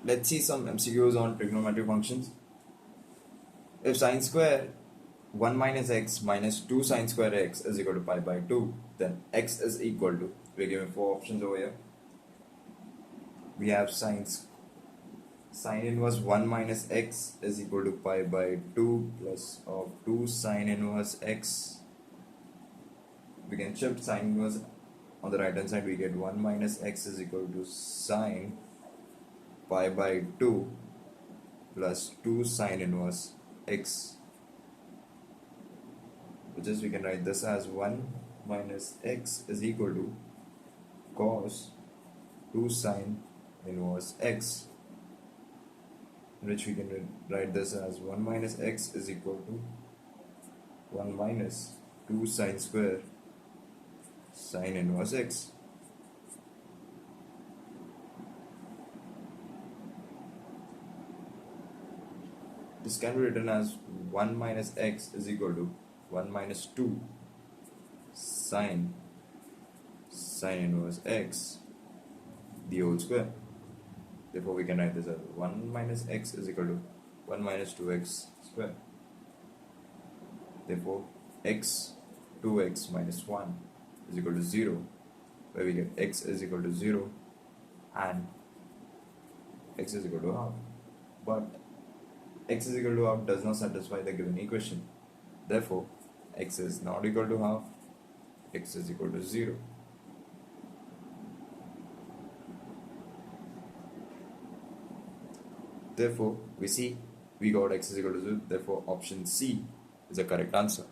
Let's see some MCQs on trigonometric functions. If sine square 1 minus x minus 2 sine square x is equal to pi by 2, then x is equal to, we're given four options over here. We have sine inverse 1 minus x is equal to pi by 2 plus of 2 sine inverse x. We can shift sine inverse on the right hand side, we get 1 minus x is equal to sine pi by 2 plus 2 sine inverse x, which is, we can write this as 1 minus x is equal to cos 2 sine inverse x, which we can write this as 1 minus x is equal to 1 minus 2 sine square sine inverse x. This can be written as 1 minus x is equal to 1 minus 2 sine inverse x the whole square. Therefore, we can write this as 1 minus x is equal to 1 minus 2x square. Therefore, 2x minus 1 is equal to 0, where we get x is equal to 0 and x is equal to half. But x is equal to half does not satisfy the given equation. Therefore, x is not equal to half, x is equal to 0. Therefore, we got x is equal to 0. Therefore, option C is the correct answer.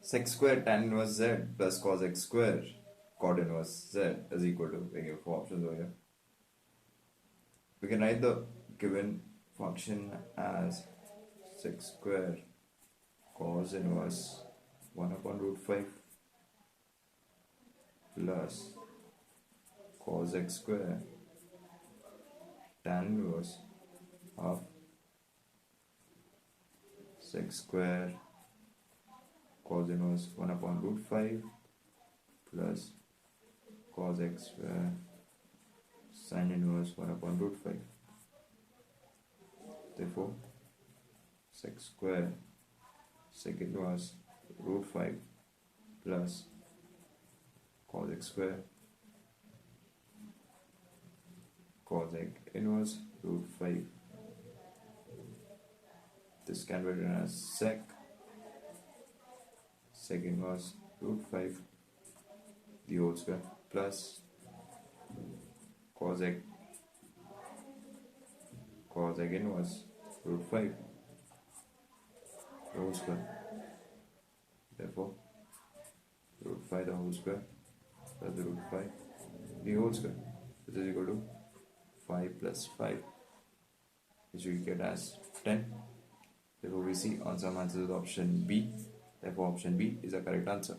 Sec square tan inverse z plus cos x square cot inverse z is equal to, we give four options over here. We can write the given function as sec square cos inverse 1 upon root 5 plus cos x square tan inverse of sec square cos inverse 1 upon root 5 plus cos x square sin inverse 1 upon root 5. Therefore, sec square sec inverse root 5 plus cos x square cos x inverse root 5. This can be written as sec inverse root 5 the whole square plus cos x inverse root 5 the whole square. Therefore, root 5 the whole square plus the root 5 the whole square, which is equal to 5 plus 5, which we get as 10. Therefore, we see answer answer is option B. Therefore, option B is the correct answer.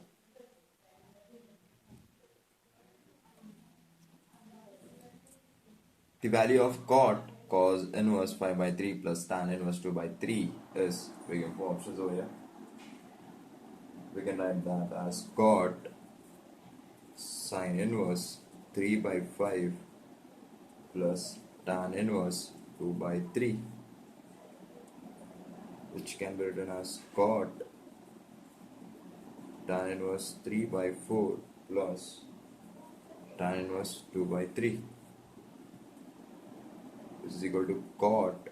The value of cot cos inverse 5 by 3 plus tan inverse 2 by 3 is, we get four options over here. We can write that as cot sin inverse 3 by 5 plus tan inverse 2 by 3, which can be written as cot tan inverse 3 by 4 plus tan inverse 2 by 3, which is equal to cot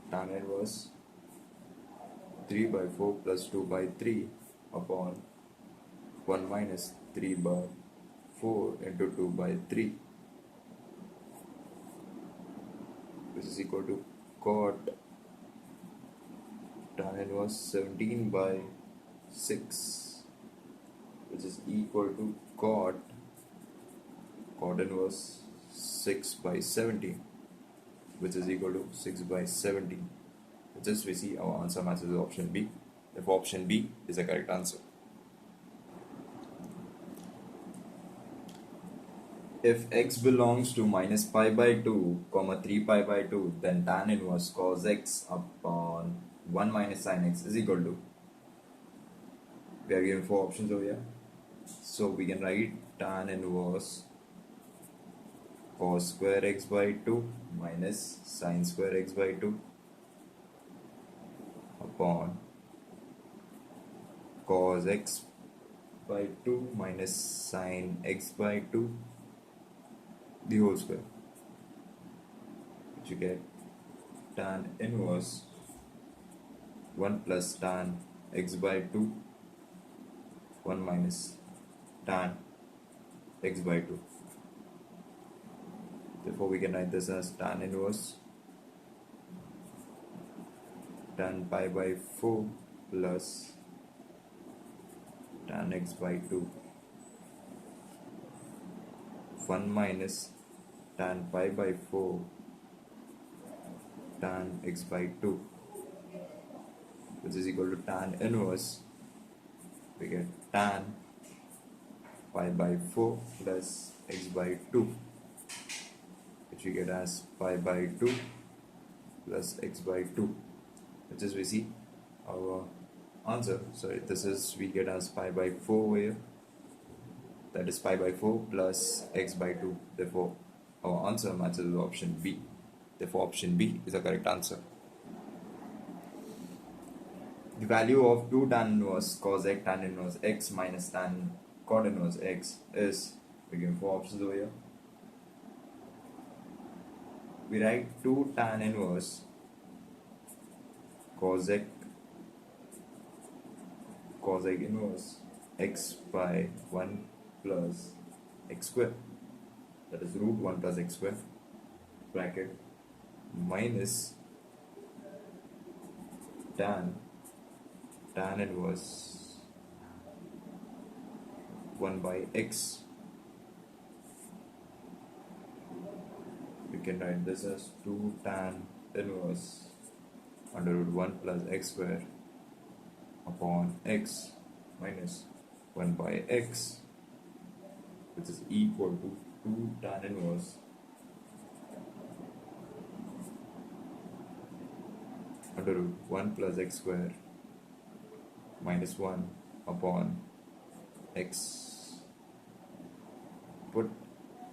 tan inverse 3 by 4 plus 2 by 3 upon 1 minus 3 by 4 into 2 by 3, which is equal to cot tan inverse 17 by 6, which is equal to cot inverse 6 by 17, which is equal to 6 by 17. Just we see our answer matches option B. Therefore, option B is the correct answer. If x belongs to minus pi by 2, comma 3 pi by 2, then tan inverse cos x upon 1 minus sin x is equal to, we are given four options over here. So we can write tan inverse cos square x by 2 minus sin square x by 2 upon cos x by 2 minus sin x by 2 the whole square, which you get tan inverse 1 plus tan x by 2 1 minus tan x by 2. Therefore we can write this as tan inverse tan pi by 4 plus tan x by 2 1 minus tan pi by 4 tan x by 2, which is equal to tan inverse, we get tan pi by 4 plus x by 2, which we get as pi by 2 plus x by 2, which is we see our answer. So this is we get as pi by 4 over here, that is pi by 4 plus x by 2. Therefore our answer matches with option B. Therefore option B is the correct answer. The value of 2 tan inverse cos x tan inverse x minus tan cot inverse x is, we give 4 options over here. We write 2 tan inverse cos x inverse x by 1 plus x square, that is root 1 plus x square bracket minus tan inverse 1 by x. We can write this as 2 tan inverse under root 1 plus x square upon x minus 1 by x, which is equal to 2 tan inverse under root 1 plus x square minus 1 upon x. Put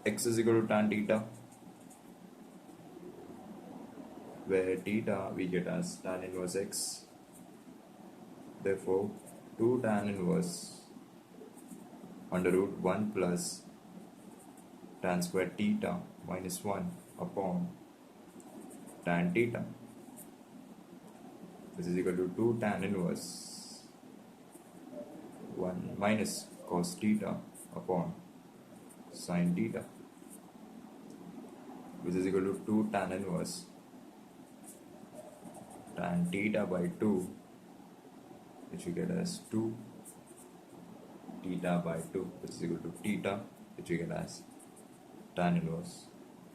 x is equal to tan theta, where theta we get as tan inverse x. Therefore 2 tan inverse under root 1 plus tan square theta minus 1 upon tan theta, this is equal to 2 tan inverse 1 minus cos theta upon sin theta, which is equal to 2 tan inverse tan theta by 2, which we get as 2 theta by 2, which is equal to theta, which we get as tan inverse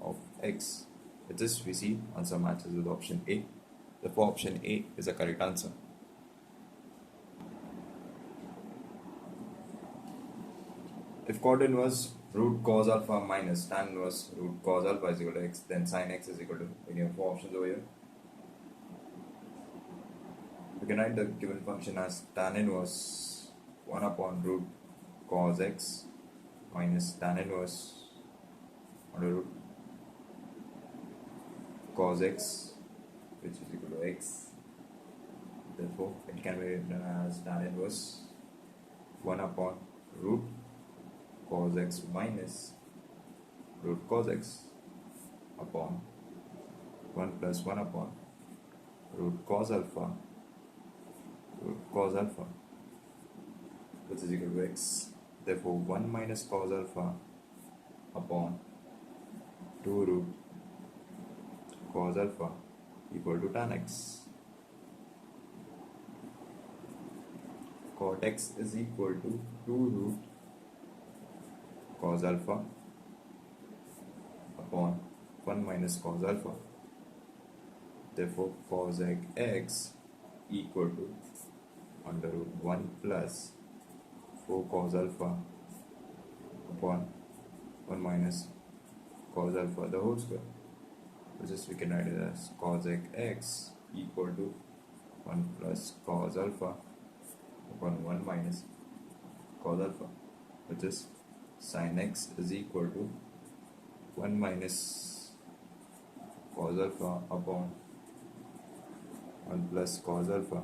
of x. With this we see answer matches with option A. Therefore option A is the correct answer. If cot inverse root cos alpha minus tan inverse root cos alpha is equal to x, then sin x is equal to, we have 4 options over here. We can write the given function as tan inverse 1 upon root cos x minus tan inverse under root cos x, which is equal to x. Therefore it can be written as tan inverse 1 upon root cos x minus root cos x upon 1 plus 1 upon root cos alpha, which is equal to x. Therefore 1 minus cos alpha upon 2 root cos alpha equal to tan x. Cot x is equal to 2 root cos alpha upon 1 minus cos alpha. Therefore cos x equal to under root 1 plus 4 cos alpha upon 1 minus cos alpha the whole square, which is we can write it as cos x equal to 1 plus cos alpha upon 1 minus cos alpha, which is sin x is equal to 1 minus cos alpha upon 1 plus cos alpha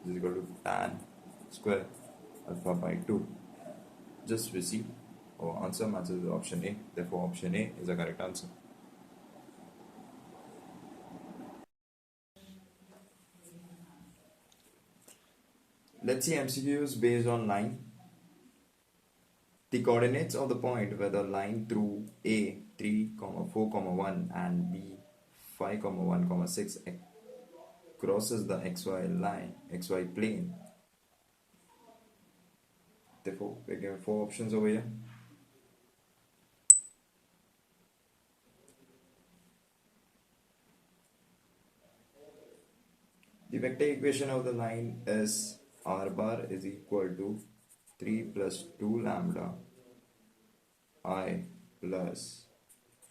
is equal to tan square alpha by 2. Just we see our answer matches with option A. Therefore, option A is the correct answer. Let's see MCQs based on line. The coordinates of the point where the line through A 3, 4, 1 and B 5, 1, 6 crosses the XY line, XY plane. Therefore, we're given 4 options over here. The vector equation of the line is r bar is equal to 3 plus 2 lambda I plus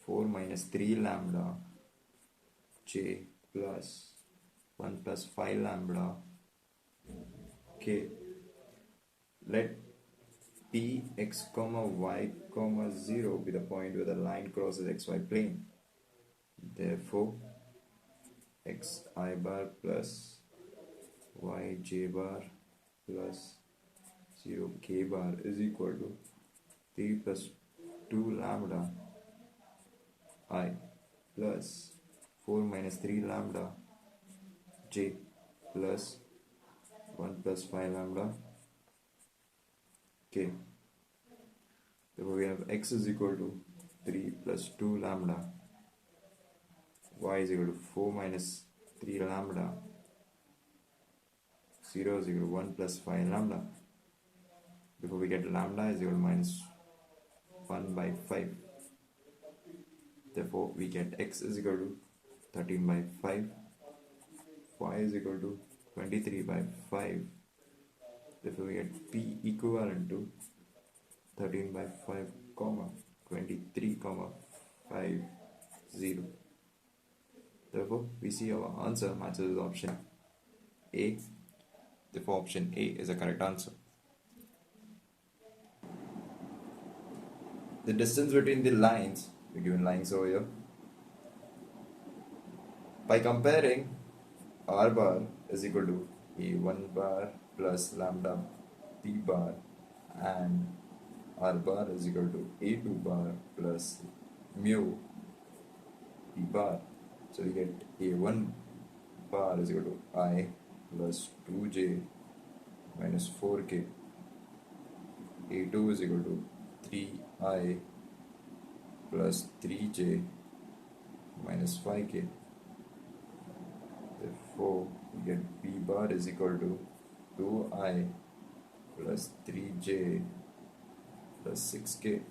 4 minus 3 lambda j plus 1 plus 5 lambda k. Let p x comma y comma 0 be the point where the line crosses xy plane. Therefore, xi bar plus yj bar plus 0 k bar is equal to 3 plus 2 lambda I plus 4 minus 3 lambda j plus 1 plus 5 lambda k. Therefore, we have x is equal to 3 plus 2 lambda, y is equal to 4 minus 3 lambda, 0 is equal to 1 plus 5 lambda. Before we get lambda is equal to minus 1 by 5. Therefore, we get x is equal to 13 by 5, y is equal to 23 by 5. Therefore, we get p equivalent to 13 by 5 comma 23 comma 5 0. Therefore, we see our answer matches with option A. Therefore, option A is the correct answer. The distance between the lines, we're given lines over here. By comparing, r bar is equal to a1 bar plus lambda b bar and r bar is equal to a2 bar plus mu b bar. So we get a1 bar is equal to I plus 2j minus 4k. a2 is equal to 3I plus 3j minus 5k. Therefore, we get b bar is equal to 2I plus 3j plus 6k.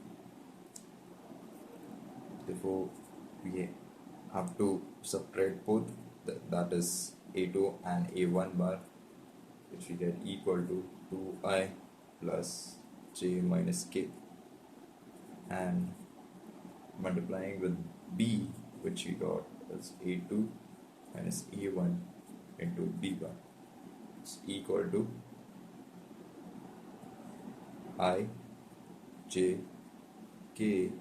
Therefore, we have to subtract both, that is a2 and a1 bar, which we get equal to 2I plus j minus k, and multiplying with b, which we got as a2 minus a1 into b bar is equal to I j k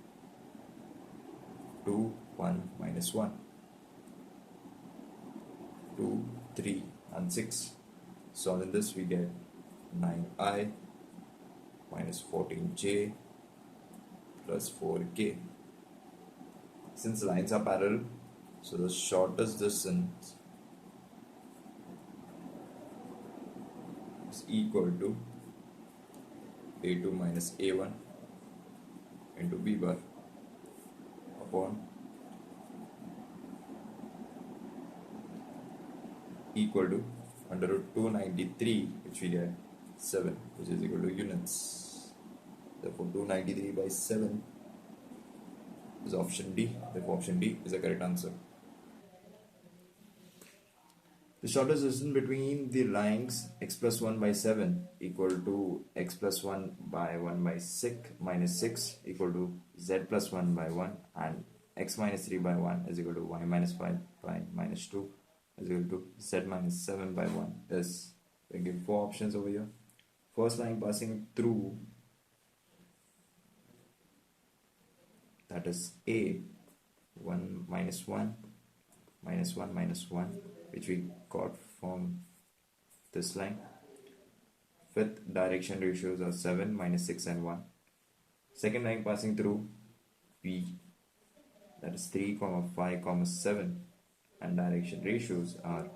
2 1 minus 1 2 3 and 6. Solving this, we get 9I minus 14j plus 4k. Since lines are parallel, so the shortest distance is equal to a2 minus a1 into b bar upon equal to under root 293, which we get 7, which is equal to units. Therefore, 293 by 7 is option D. Therefore, option D is the correct answer. The shortest distance between the lines x plus 1 by 7 equal to x plus 1 by 1 by 6 minus 6 equal to z plus 1 by 1 and x minus 3 by 1 is equal to y minus 5 by minus 2 is equal to z minus 7 by 1 is, we give 4 options over here. First line passing through that is A 1 minus 1 minus 1 minus 1, which we got from this line. Fifth direction ratios are 7 minus 6 and 1. Second line passing through B, that is 3 comma 5 comma 7, and direction ratios are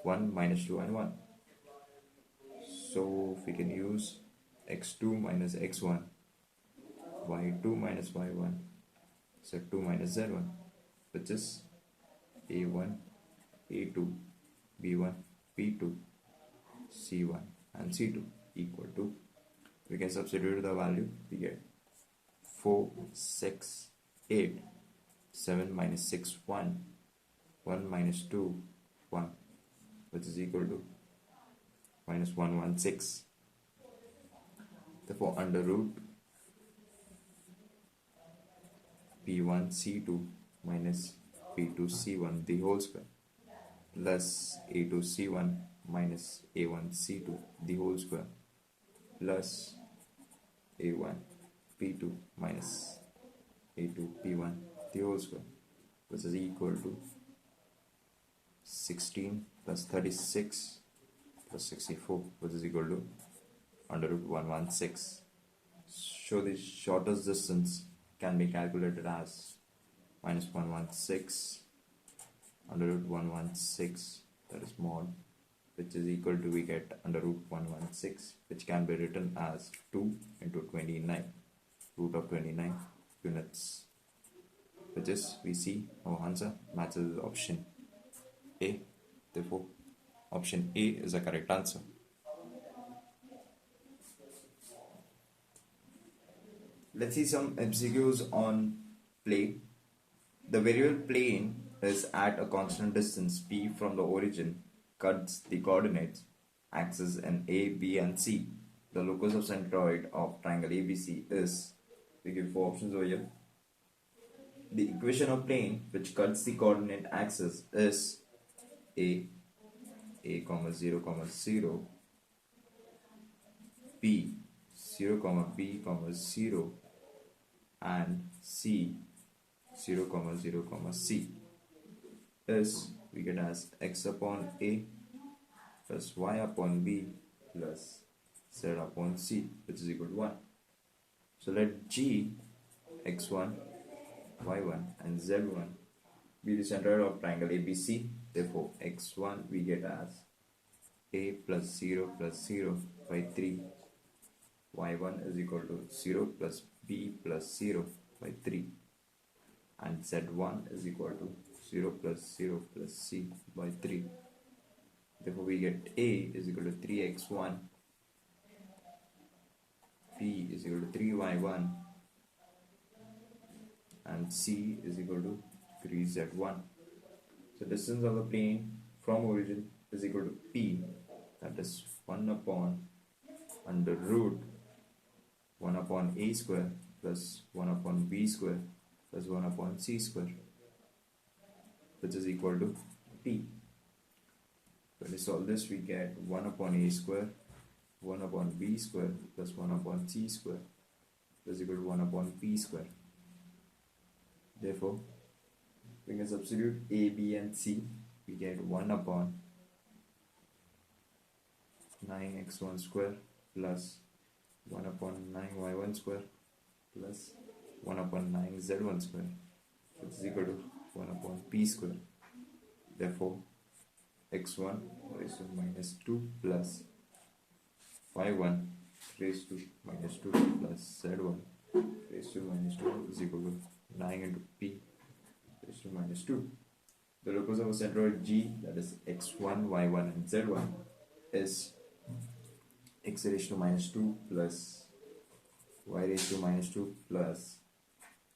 1 minus 2 and 1. So we can use x2 minus x1, y2 minus y1, z2 minus z1, which is a1, a2, b1, b2, c1 and c2 equal to, we can substitute the value, we get 4, 6, 8, 7 minus 6, 1, 1 minus 2, 1, which is equal to minus 116. Therefore, under root p1 c2 minus p2 c1 the whole square plus a2 c1 minus a1 c2 the whole square plus a1 p2 minus a2 p1 the whole square, which is equal to 16 plus 36 plus 64, which is equal to under root 116. So the shortest distance can be calculated as minus 116 under root 116, that is mod, which is equal to, we get under root 116, which can be written as 2 into 29, root of 29 units, which is, we see our answer matches option A. Therefore, option A is the correct answer. Let's see some MCQs on plane. The variable plane is at a constant distance p from the origin, cuts the coordinates axes in A, B and C. The locus of centroid of triangle ABC is, we give 4 options over here. The equation of plane which cuts the coordinate axis is A comma 0 comma 0, B 0 comma B comma 0, and C 0 comma 0 comma C is, we get as x upon A plus y upon B plus z upon C, which is equal to 1. So let G x1, y1 and z1 be the centroid of triangle ABC. Therefore, x1 we get as A plus 0 by 3, y1 is equal to 0 plus B plus 0 by 3, and z1 is equal to 0 plus C by 3. Therefore, we get A is equal to 3x1, B is equal to 3y1, and C is equal to 3z1. So distance of the plane from origin is equal to P, that is 1 upon under root 1 upon A square plus 1 upon B square plus 1 upon C square, which is equal to P. When we solve this, we get 1 upon A square, 1 upon B square plus 1 upon C square is equal to 1 upon P square. Therefore, we can substitute A, B and C. We get 1 upon 9x1 square plus 1 upon 9y1 square plus 1 upon 9z1 square, which is equal to 1 upon P square. Therefore, x1 raised to minus 2 plus y1 raised to minus 2 plus z1 raised to minus 2 is equal to 9 into P raised to minus 2. The locus of a centroid G, that is x1, y1 and z1, is x raised to minus 2 plus y raised to minus 2 plus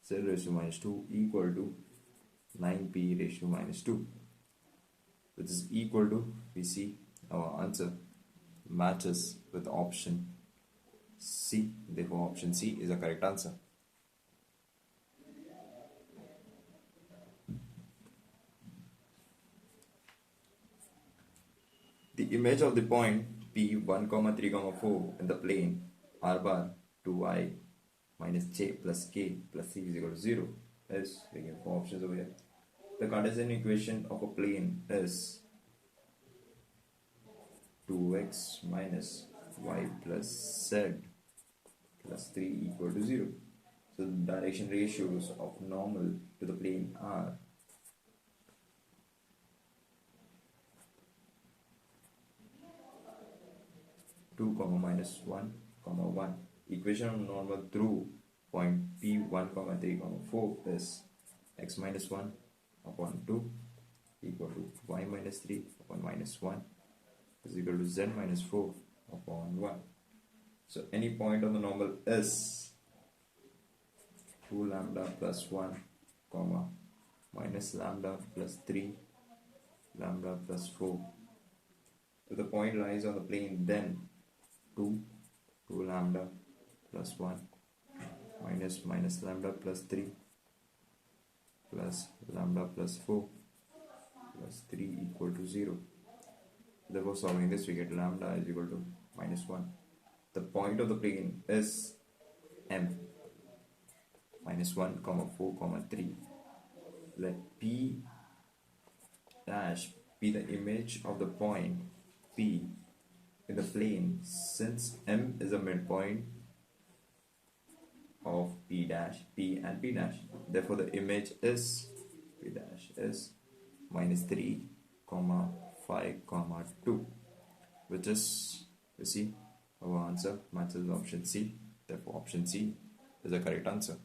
z raised to minus 2 equal to 9p raised to minus 2, which is equal to, we see our answer matches with option C. Therefore, option C is the correct answer. The image of the point P 1, 3, 4 in the plane R bar 2i minus j plus k plus c is equal to 0 is, we give 4 options over here. The Cartesian equation of a plane is 2x minus y plus z plus 3 equal to 0. So the direction ratios of normal to the plane are 2 comma minus 1 comma 1. Equation of normal through point P1 comma 3 comma 4 is x minus 1 upon 2 equal to y minus 3 upon minus 1 is equal to z minus 4 upon 1. So any point on the normal is 2 lambda plus 1 comma minus lambda plus 3 lambda plus 4. If the point lies on the plane, then 2 lambda plus 1 minus lambda plus 3 plus lambda plus 4 plus 3 equal to 0. Therefore, solving this, we get lambda is equal to minus 1. The point of the plane is M minus 1 comma 4 comma 3. Let P dash be the image of the point P in the plane, since M is a midpoint of P dash, P and P dash. Therefore, the image is P dash is minus 3 comma 5 comma 2, which is, you see, our answer matches option C. Therefore, option C is the correct answer.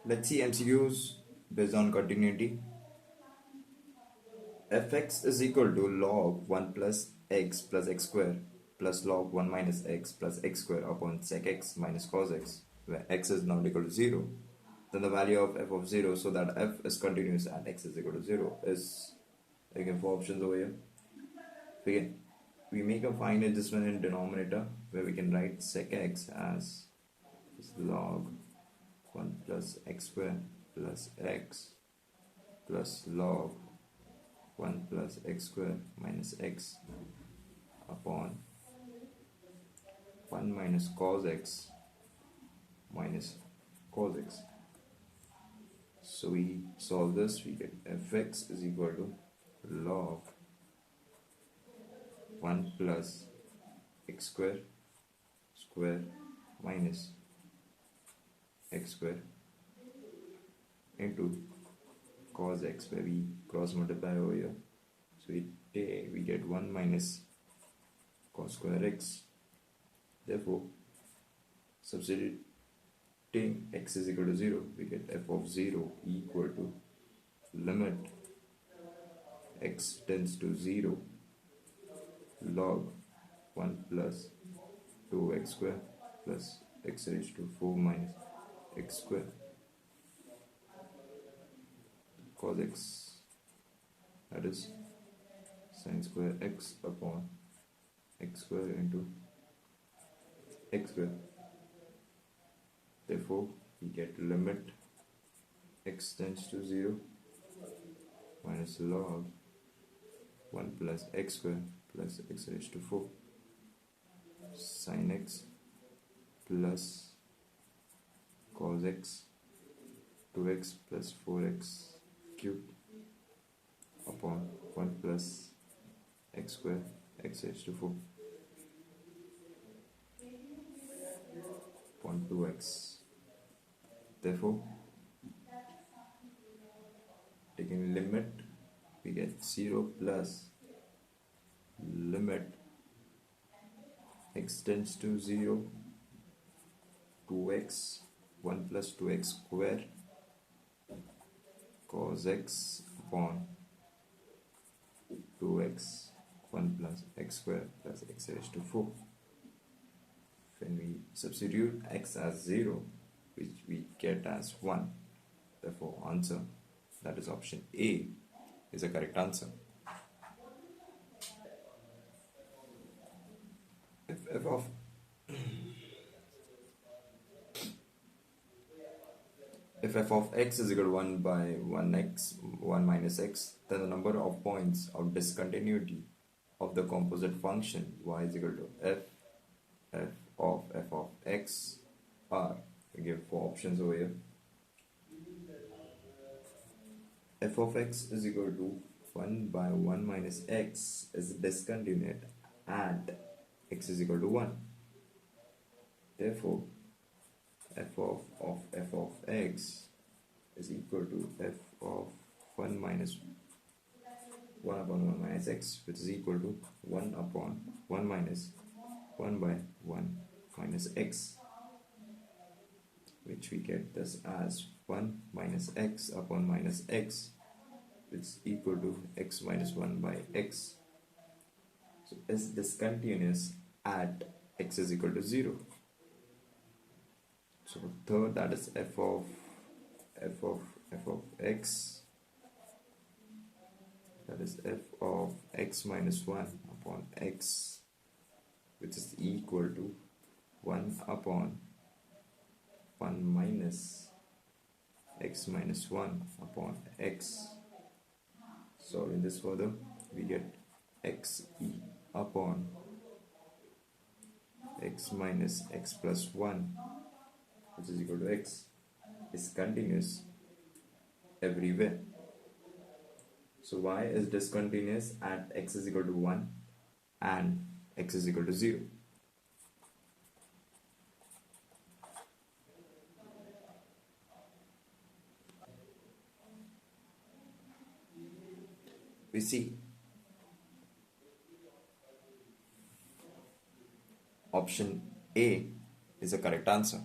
Let's see MCQs based on continuity. Fx is equal to log 1 plus x square plus log 1 minus x plus x square upon sec x minus cos x, where x is now equal to 0. Then the value of f of 0, so that f is continuous and x is equal to 0, is, again, 4 options over here. Again, we make a fine adjustment in denominator, where we can write sec x as log 1 plus x square plus x plus log 1 plus x square minus x upon 1 minus cos x minus cos x. So we solve this, we get fx is equal to log 1 plus x square minus x square into cos x, where we cross multiply over here. So we get 1 minus cos square x. Therefore, substituting x is equal to 0, we get f of 0 equal to limit x tends to 0 log 1 plus 2x square plus x raised to 4 minus x square cos x, that is sin square x upon x square into x square. Therefore, we get limit x tends to 0 minus log 1 plus x square plus x raised to 4 sin x plus cos x 2x plus 4x cubed upon 1 plus x square x raised to 4 upon 2x. Therefore, taking limit, we get 0 plus limit x tends to 0 2x 1 plus 2x square cos x upon 2x 1 plus x square plus x raised to 4. When we substitute x as 0, which we get as 1, therefore answer, that is option A, is the correct answer. If f of x is equal to 1 by 1 minus x, then the number of points of discontinuity of the composite function y is equal to f of x are, we give options over here. F of x is equal to 1 by 1 minus x is discontinuous at x is equal to 1. Therefore, f of x is equal to f of 1 minus 1 upon 1 minus x, which is equal to 1 upon 1 minus 1 by 1 minus x, which we get this as 1 minus x upon minus x, which is equal to x minus 1 by x. So is discontinuous at x is equal to 0. So third, that is f of x, that is f of x minus 1 upon x, which is equal to 1 upon 1 minus x minus 1 upon x. Solving this further, we get x e upon x minus x plus 1, which is equal to x, is continuous everywhere. So y is discontinuous at x is equal to 1 and x is equal to 0. We see option A is the correct answer.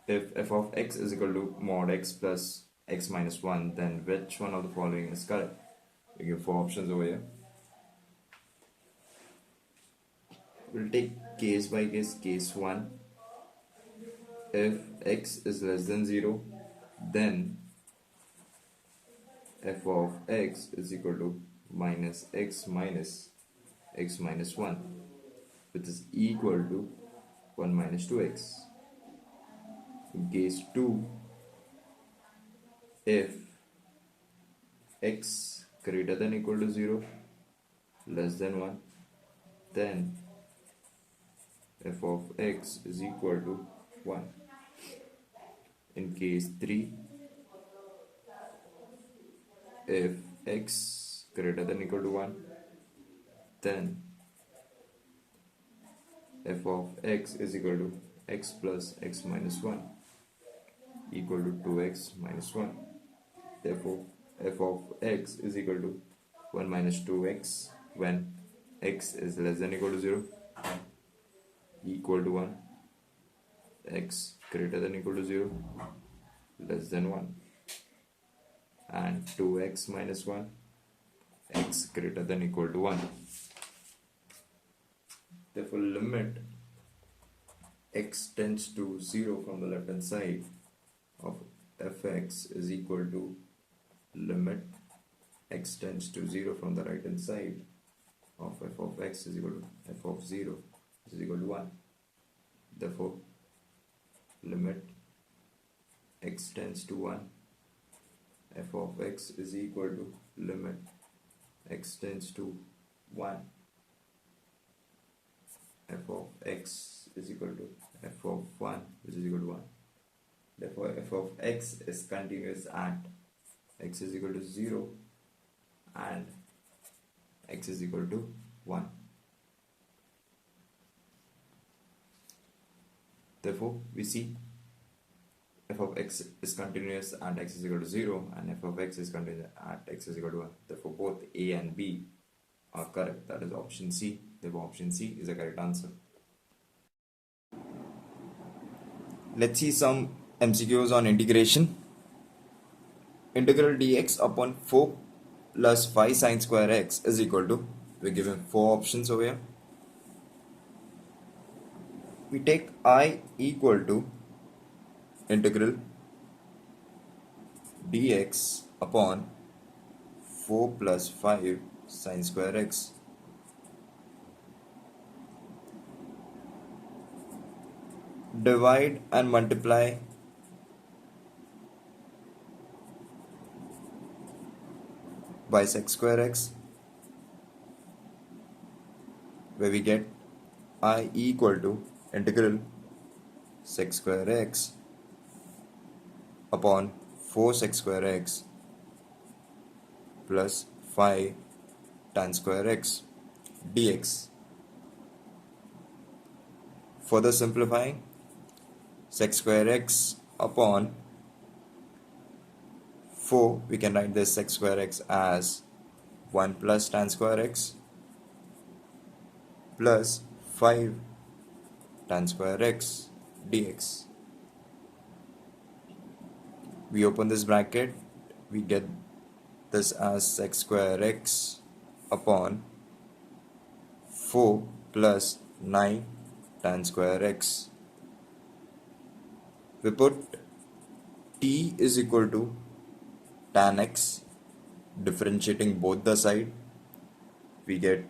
If f of x is equal to mod x plus x minus 1, then which one of the following is correct? We give 4 options over here. We'll take case by case. Case 1, if x is less than 0, then f of x is equal to minus x minus 1, which is equal to 1 minus 2x. In case 2, if x greater than equal to 0, less than 1, then f of x is equal to 1. In case 3, if x greater than equal to 1, then f of x is equal to x plus x minus 1 equal to 2x minus 1. Therefore, f of x is equal to 1 minus 2x when x is less than equal to 0, equal to 1, x greater than equal to 0, less than 1, and 2x minus 1, x greater than equal to 1. Therefore, limit x tends to 0 from the left hand side of fx is equal to limit x tends to 0 from the right hand side of f of x is equal to f of 0 is equal to 1. Therefore, limit x tends to 1, f of x is equal to limit x tends to 1, f of x is equal to f of 1, which is equal to 1. Therefore, f of x is continuous at x is equal to 0 and x is equal to 1. Therefore, we see f of x is continuous at x is equal to 0 and f of x is continuous at x is equal to 1. Therefore, both A and B are correct. That is option C. Therefore, option C is the correct answer. Let's see some MCQs on integration. Integral dx upon 4 plus 5 sine square x is equal to, we're given 4 options over here. We take I equal to integral dx upon 4 plus 5 sine square x. Divide and multiply by sec square x, where we get I equal to integral sec square x upon 4 sec square x plus 5 tan square x dx. Further simplifying, sec square x upon 4, we can write this sec square x as 1 plus tan square x plus 5 tan square x dx. We open this bracket, we get this as sec square x upon 4 plus 9 tan square x. We put t is equal to tan x, differentiating both the side, we get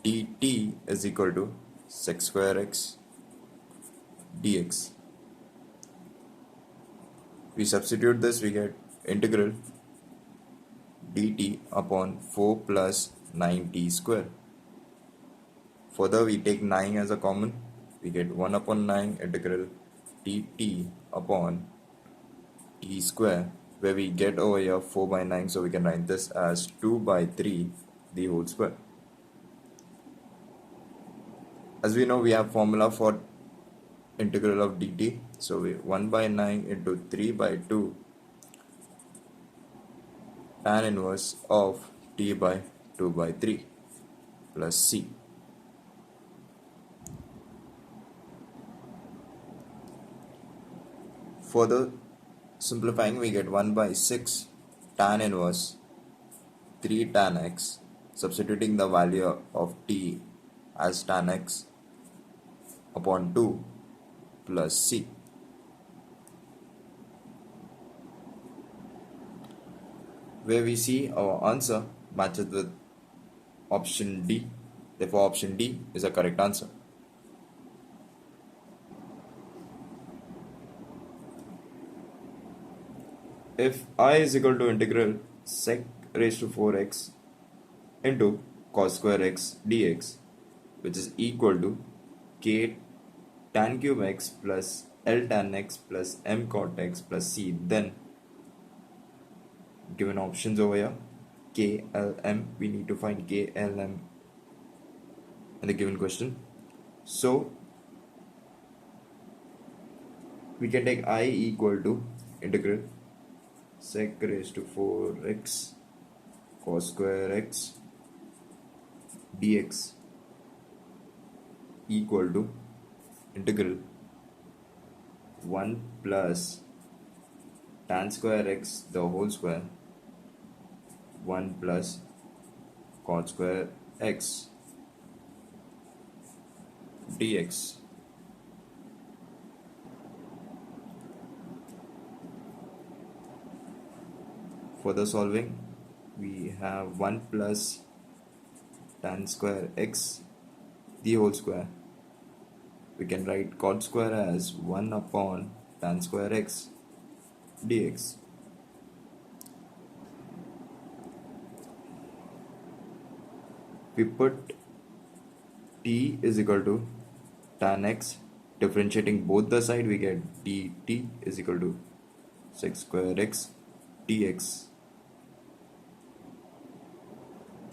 dt is equal to sec square x dx. We substitute this, we get integral dt upon 4 plus 9t square. Further, we take 9 as a common, we get 1 upon 9 integral dt upon t square, where we get over here 4 by 9, so we can write this as 2 by 3 the whole square. As we know, we have formula for integral of dt, so we 1 by 9 into 3 by 2 tan inverse of t by 2 by 3 plus c. Further simplifying, we get 1 by 6 tan inverse 3 tan x, substituting the value of t as tan x upon 2 plus c. Where we see our answer matches with option D, therefore option D is a correct answer. If I is equal to integral sec raised to 4x into cos square x dx, which is equal to k tan cube x plus L tan x plus m cot x plus c, then given options over here, k, l, m, we need to find k, l, m in the given question. So we can take I equal to integral sec raised to 4x cos square x dx equal to integral 1 plus tan square x the whole square 1 plus cot square x dx. Further solving, we have 1 plus tan square x the whole square. We can write cot square as 1 upon tan square x dx. We put t is equal to tan x, differentiating both the side, we get dt is equal to sec square x dx.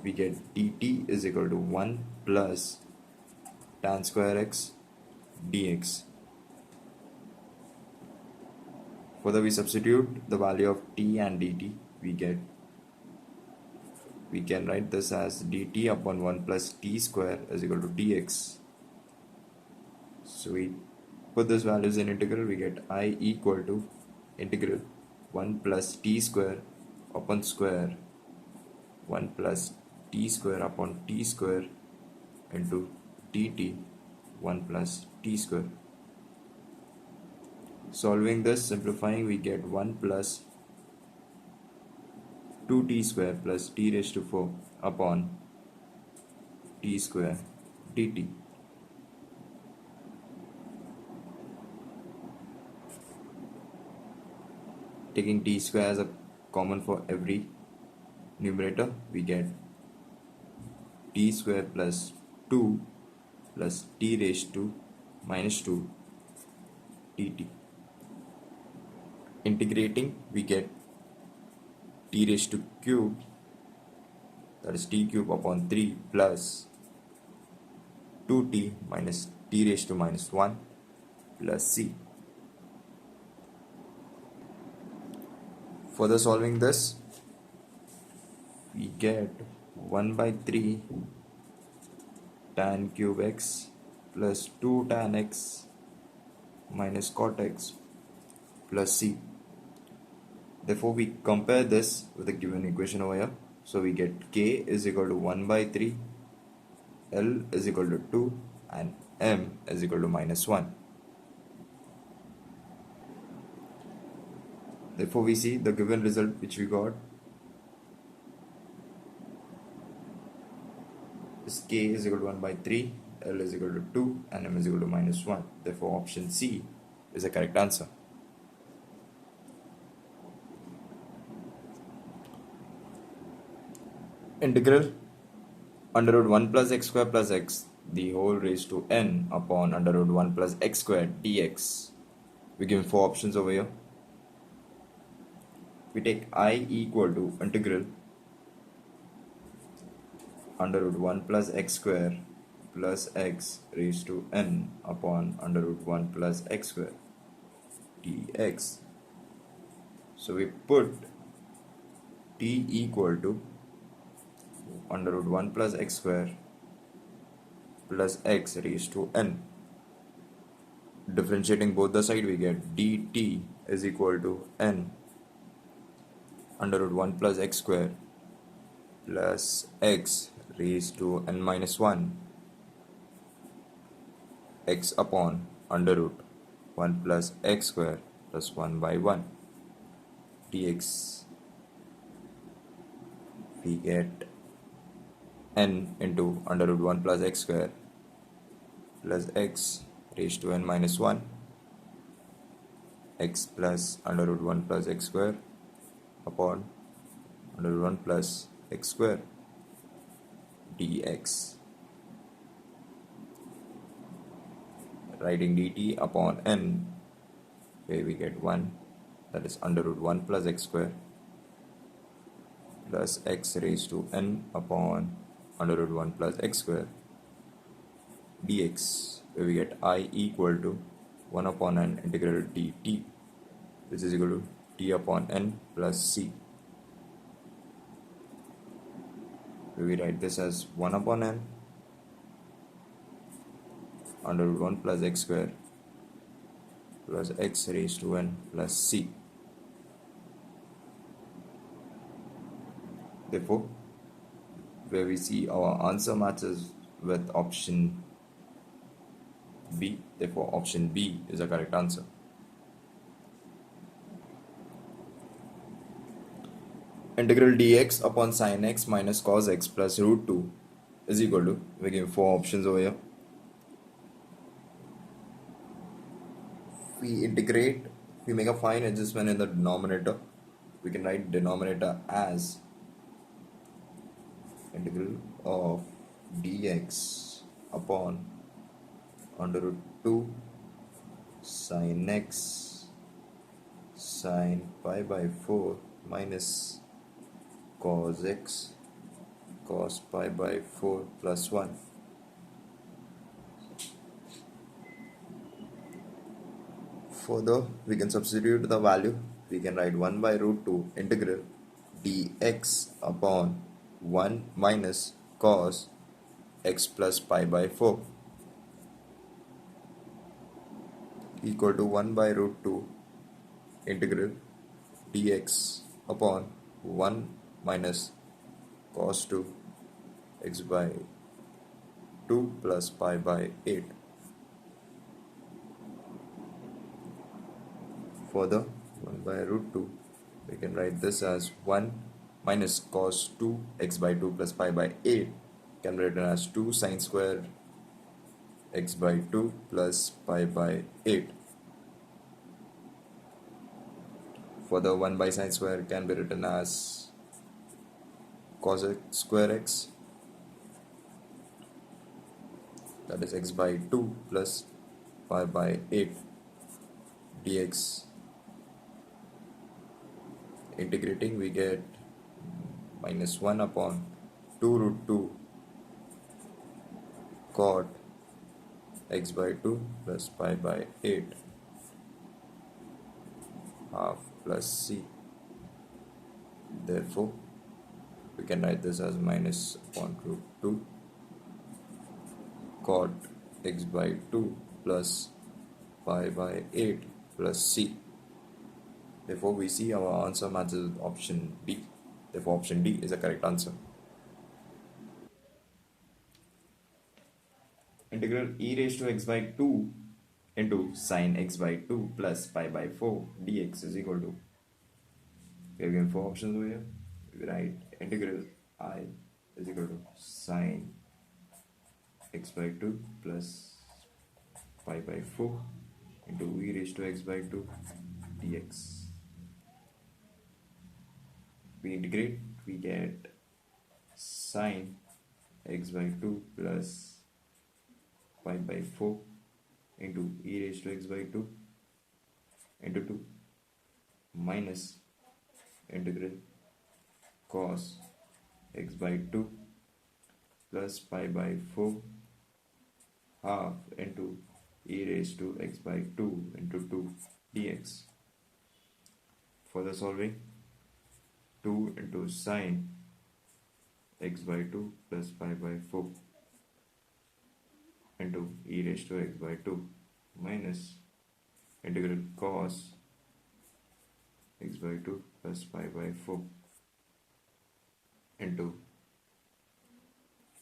We get dt is equal to 1 plus tan square x dx. Further, we substitute the value of t and dt, we can write this as dt upon 1 plus t square is equal to dx. So we put these values in integral, we get I equal to integral 1 plus t square upon square 1 plus t square upon t square into dt 1 plus t square. Solving this, simplifying, we get 1 plus 2t square plus t raised to 4 upon t square dt. Taking t square as a common for every numerator, we get t square plus 2 plus t raised to minus 2 dt. Integrating, we get t raised to cube, that is t cube upon 3 plus 2t minus t raised to minus 1 plus c. Further solving this, we get 1 by 3 tan cube x plus 2 tan x minus cot x plus c. Therefore, we compare this with the given equation over here. So we get k is equal to 1 by 3, L is equal to 2, and M is equal to minus 1. Therefore, we see the given result which we got is k is equal to 1 by 3, L is equal to 2, and M is equal to minus 1. Therefore, option C is the correct answer. Integral under root 1 plus x square plus x the whole raised to n upon under root 1 plus x square dx. We give 4 options over here. We take I equal to integral under root 1 plus x square plus x raised to n upon under root 1 plus x square dx. So we put t equal to under root 1 plus x square plus x raised to n. Differentiating both the side, we get dt is equal to n under root 1 plus x square plus x raised to n minus 1 x upon under root 1 plus x square plus 1 by 1 dx. We get n into under root 1 plus x square plus x raised to n minus 1 x plus under root 1 plus x square upon under root 1 plus x square dx. Writing dt upon n, where we get 1, that is under root 1 plus x square plus x raised to n upon under root 1 plus x square dx, where we get I equal to 1 upon n integral dt, which is equal to t upon n plus c. Where we write this as 1 upon n under root 1 plus x square plus x raised to n plus c. Therefore, where we see our answer matches with option B, therefore option B is the correct answer. Integral dx upon sin x minus cos x plus root 2 is equal to, we give 4 options over here. We integrate, we make a fine adjustment in the denominator. We can write denominator as integral of dx upon under root 2 sin x sin pi by 4 minus cos x cos pi by 4 plus 1. Further, we can substitute the value. We can write 1 by root 2 integral dx upon 1 minus cos x plus pi by 4 equal to 1 by root 2 integral dx upon 1 minus cos 2 x by 2 plus pi by 8. Further, 1 by root 2, we can write this as 1 minus cos 2 x by 2 plus pi by 8 can be written as 2 sin square x by 2 plus pi by 8. Further, 1 by sin square can be written as cos x square x, that is x by 2 plus pi by 8. dx. Integrating, we get minus 1 upon 2 root 2 cot x by 2 plus pi by 8 half plus c. Therefore, we can write this as minus upon root 2 cot x by 2 plus pi by 8 plus c. Therefore, we see our answer matches with option D. Therefore, option D is the correct answer. Integral e raised to x by 2 into sine x by 2 plus pi by 4 dx is equal to, we are given four options over here. We write integral I is equal to sine x by 2 plus pi by 4 into e raised to x by 2 dx. We integrate, we get sine x by 2 plus pi by 4 into e raised to x by 2 into 2 minus integral cos x by 2 plus pi by 4 half into e raised to x by 2 into 2 dx. Further solving, 2 into sine x by 2 plus pi by 4 into e raised to x by 2 minus integral cos x by 2 plus pi by 4 into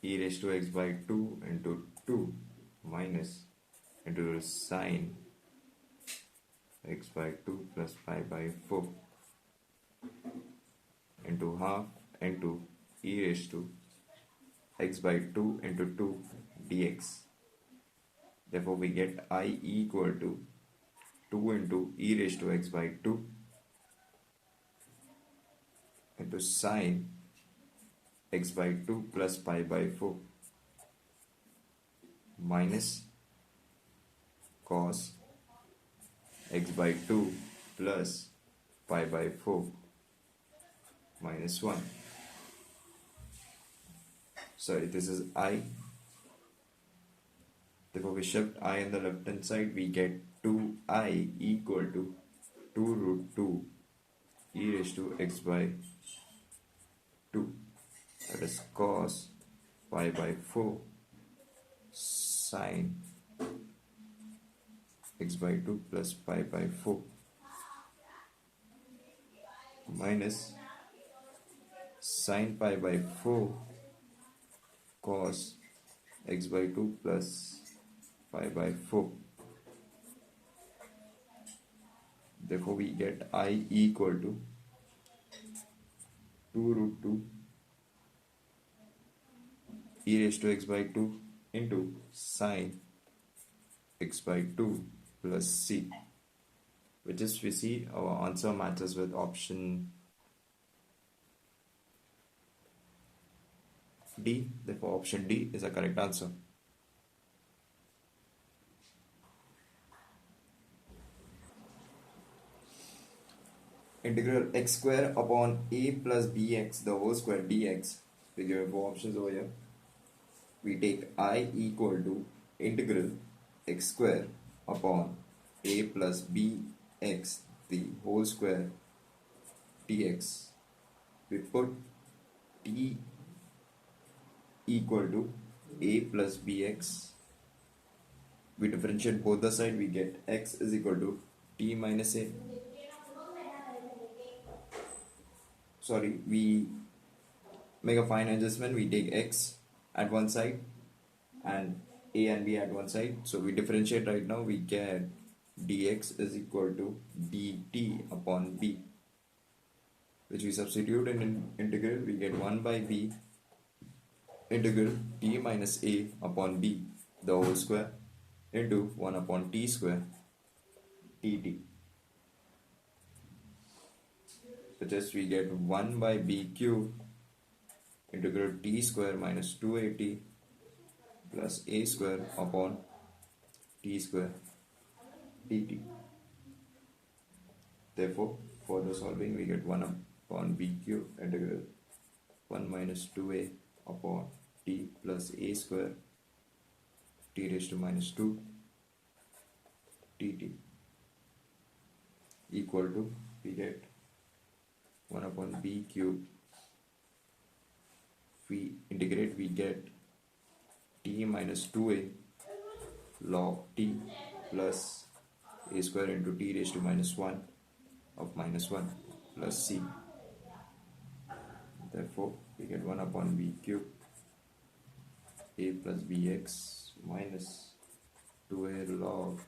e raised to x by 2 into 2 minus integral sine x by 2 plus pi by 4 into half into e raised to x by 2 into 2 dx. Therefore, we get I equal to 2 into e raised to x by 2 into sine x by 2 plus pi by 4 minus cos x by 2 plus pi by 4 minus 1. Sorry, this is I. Therefore, we shift I on the left hand side, we get 2I equal to 2 root 2 e raised to x by 2. That is cos pi by 4 sine x by 2 plus pi by 4 minus sine pi by 4 cos x by 2 plus pi by 4. Therefore, we get I equal to 2 root 2 e raised to x by 2 into sine x by 2 plus c, which is, we see our answer matches with option D. Therefore, option D is the correct answer. Integral x square upon a plus bx the whole square dx. We give four options over here. We take I equal to integral x square upon a plus bx the whole square dx. We put t equal to a plus bx. We differentiate both the side, we get x is equal to t minus a. Sorry, we make a fine adjustment, we take x at one side and a and b at one side. So we differentiate right now, we get dx is equal to dt upon b, which we substitute in integral, we get 1 by b integral t minus a upon b the whole square into 1 upon t square dt, which is we get 1 by b cube integral t square minus 2at plus a square upon t square dt. Therefore, further solving, we get 1 upon b cube integral 1 minus 2a upon t plus a square t raised to minus 2 dt equal to, we get 1 upon b cube. If we integrate, we get t minus 2a log t plus a square into t raised to minus 1 of minus 1 plus c. Therefore, we get 1 upon b cube a plus bx minus 2a log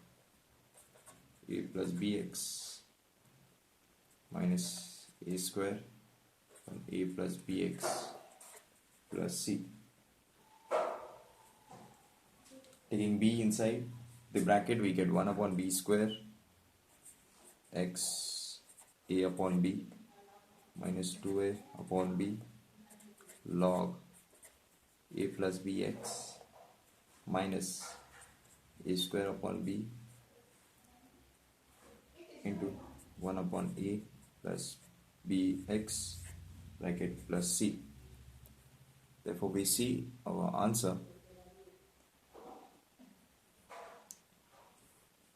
a plus bx minus a square from a plus bx plus c. Taking b inside the bracket, we get 1 upon b square x a upon b minus 2a upon b log a plus bx minus a square upon b into 1 upon a plus bx bracket plus c. Therefore, we see our answer.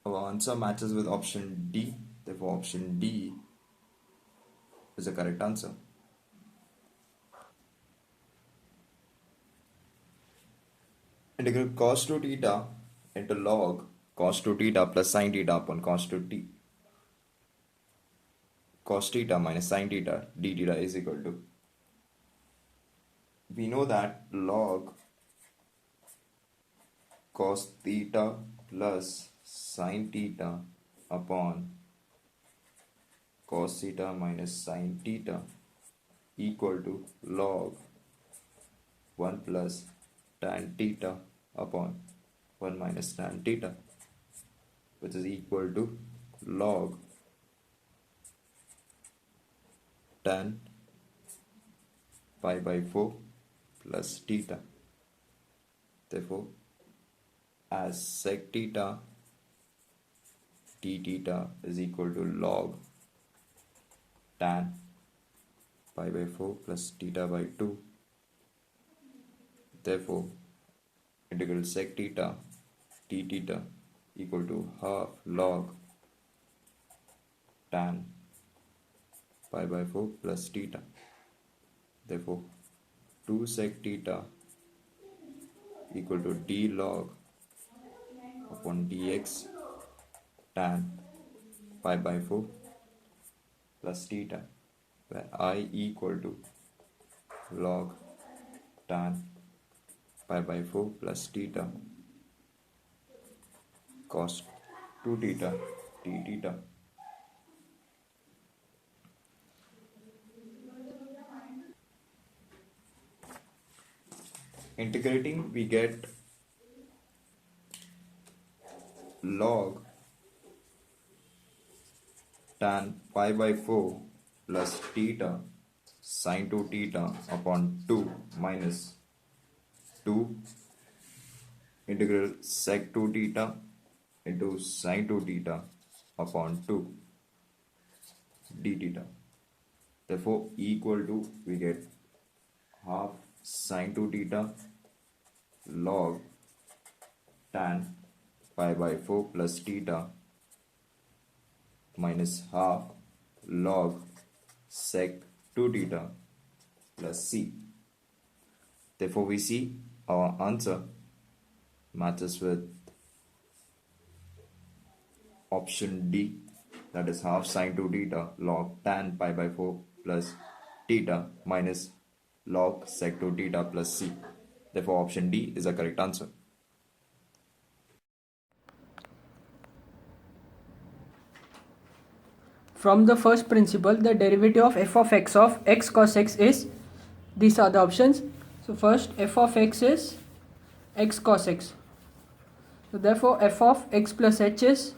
Our answer matches with option D. Therefore, option D is the correct answer. Integral cos 2 theta into log cos 2 theta plus sin theta upon cos 2 t cos theta minus sin theta d theta is equal to, we know that log cos theta plus sin theta upon cos theta minus sin theta equal to log 1 plus tan theta upon 1 minus tan theta, which is equal to log tan pi by 4 plus theta. Therefore, as sec theta d theta is equal to log tan pi by 4 plus theta by 2. Therefore, integral sec theta d theta equal to half log tan pi by 4 plus theta. Therefore, 2 sec theta equal to d log upon dx tan pi by 4 plus theta, where I equal to log tan pi by 4 plus theta cos 2 theta d theta. Integrating, we get log tan pi by 4 plus theta sin 2 theta upon 2 minus 2 integral sec 2 theta into sin 2 theta upon 2 d theta. Therefore, equal to, we get half sin 2 theta log tan pi by 4 plus theta minus half log sec 2 theta plus c. Therefore, we see our answer matches with option D, that is half sin 2 theta log tan pi by 4 plus theta minus log sec 2 theta plus c. Therefore, option D is the correct answer. From the first principle, the derivative of f of x cos x is, these are the options. So first, f of x is x cos x. So therefore, f of x plus h is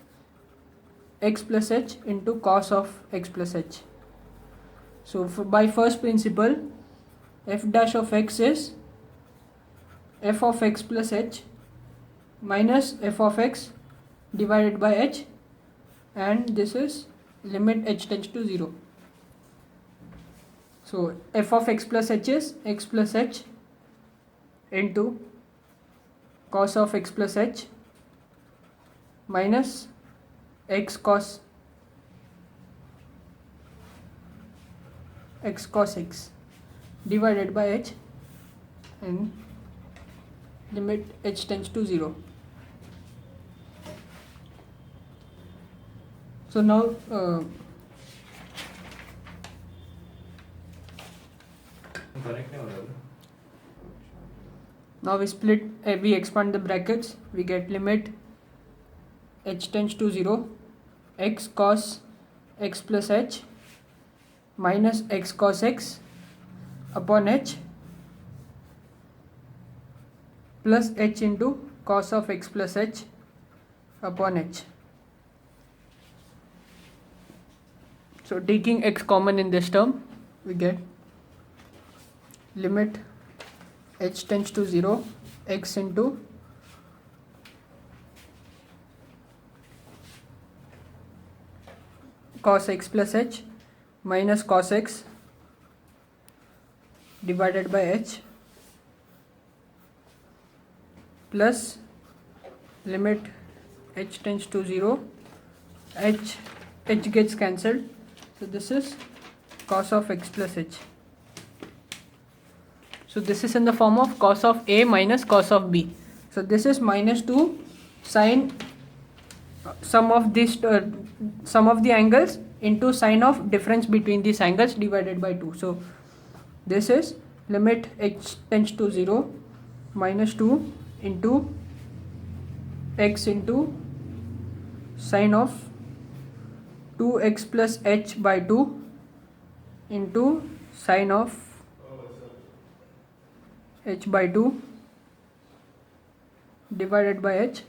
x plus h into cos of x plus h. So by first principle, f dash of x is f of x plus h minus f of x divided by h, and this is limit h tends to 0. So f of x plus h is x plus h into cos of x plus h minus x cos x divided by h and limit h tends to 0. So now we expand the brackets, we get limit h tends to 0 x cos x plus h minus x cos x upon h plus h into cos of x plus h upon h. So taking x common in this term, we get limit h tends to 0 x into cos x plus h minus cos x divided by h plus limit h tends to 0 h gets cancelled, so this is cos of x plus h. So this is in the form of cos of a minus cos of b. So this is minus 2 sine sum of the angles into sine of difference between these angles divided by 2. So this is limit h tends to 0 minus 2 into x into sine of 2x plus h by 2 into sine of h by 2 divided by h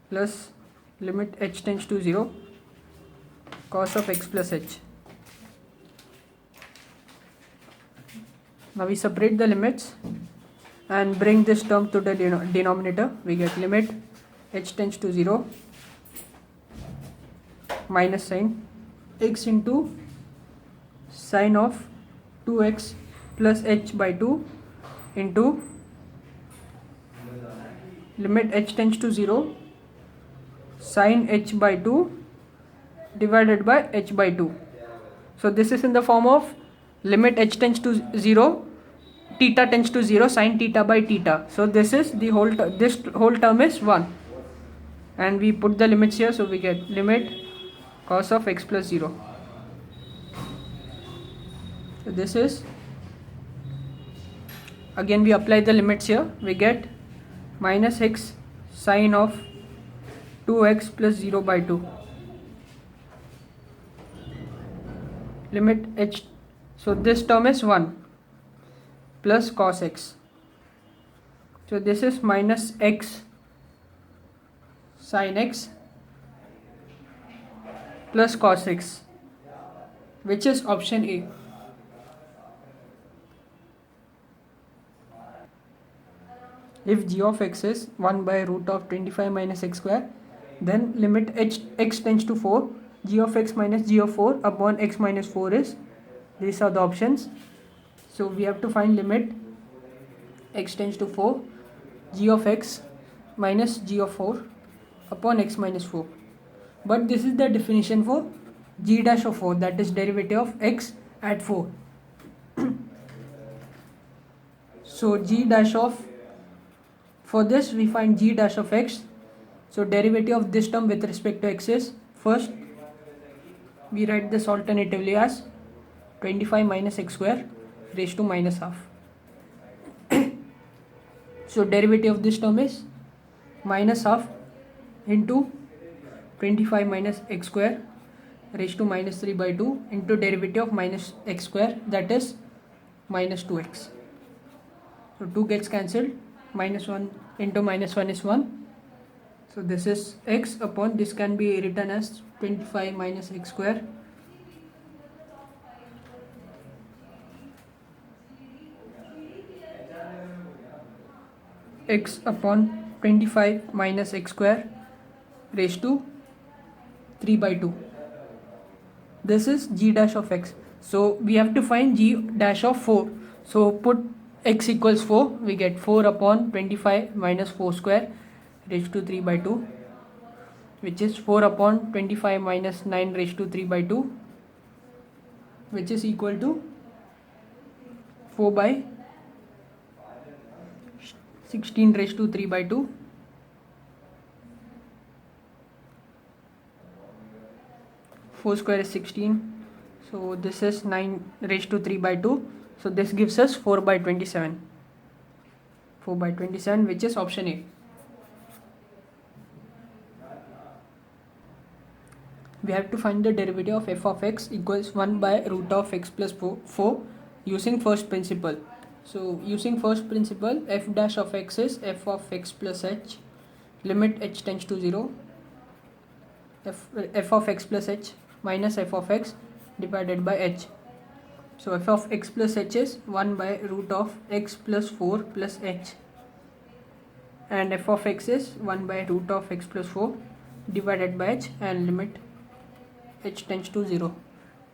plus limit h tends to 0 cos of x plus h. Now we separate the limits and bring this term to the denominator. We get limit h tends to 0 minus sine x into sine of 2x plus h by 2 into limit h tends to 0 sine h by 2 divided by h by 2. So this is in the form of limit h tends to 0 theta tends to 0 sine theta by theta. So this is the this whole term is 1 and we put the limits here, so we get limit cos of x plus 0. So this is, again we apply the limits here, we get minus x sine of 2x plus 0 by 2 limit h. So this term is 1 plus cos x. So this is minus x sin x plus cos x, which is option A. If g of x is 1 by root of 25 minus x square, then limit x tends to 4, g of x minus g of 4 upon x minus 4 is, these are the options. So we have to find limit x tends to 4, g of x minus g of 4 upon x minus 4. But this is the definition for g dash of 4, that is derivative of x at 4. So g dash of, for this we find g dash of x. So derivative of this term with respect to x is, first we write this alternatively as 25 minus x square raised to minus half. So derivative of this term is minus half into 25 minus x square raised to minus 3 by 2 into derivative of minus x square, that is minus 2x. So 2 gets cancelled, minus 1 into minus 1 is 1. So this is x upon, this can be written as 25 minus x square x upon 25 minus x square raised to 3 by 2. This is g dash of x. So we have to find g dash of 4. So put x equals 4. We get 4 upon 25 minus 4 square raised to 3 by 2, which is 4 upon 25 minus 9 raised to 3 by 2, which is equal to 4 by 16 raised to 3 by 2. Four square is 16, so this is 9 raised to 3 by 2, so this gives us 4 by 27. 4 by 27, which is option A. We have to find the derivative of f of x equals 1 by root of x plus 4 using first principle. So using first principle, f dash of x is f of x plus h, limit h tends to 0, f of x plus h minus f of x divided by h. So f of x plus h is 1 by root of x plus 4 plus h, and f of x is 1 by root of x plus 4 divided by h, and limit h tends to 0.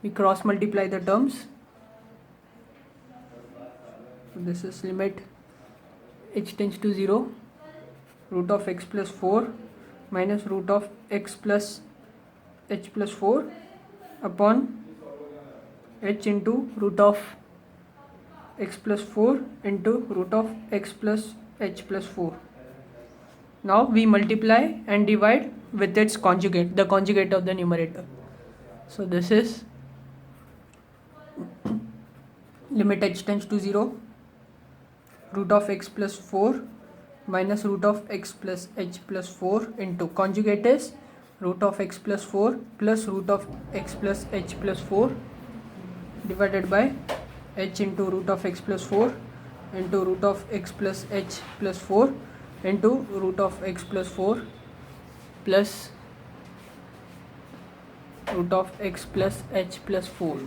We cross multiply the terms. So this is limit h tends to 0, root of x plus 4 minus root of x plus h plus 4 upon h into root of x plus 4 into root of x plus h plus 4. Now we multiply and divide with its conjugate, the conjugate of the numerator. So this is limit h tends to 0, root of x plus 4 minus root of x plus h plus 4 into conjugate is root of x plus 4 plus root of x plus h plus 4 divided by h into root of x plus 4 into root of x plus h plus 4 into root of x plus 4 plus root of x plus h plus 4.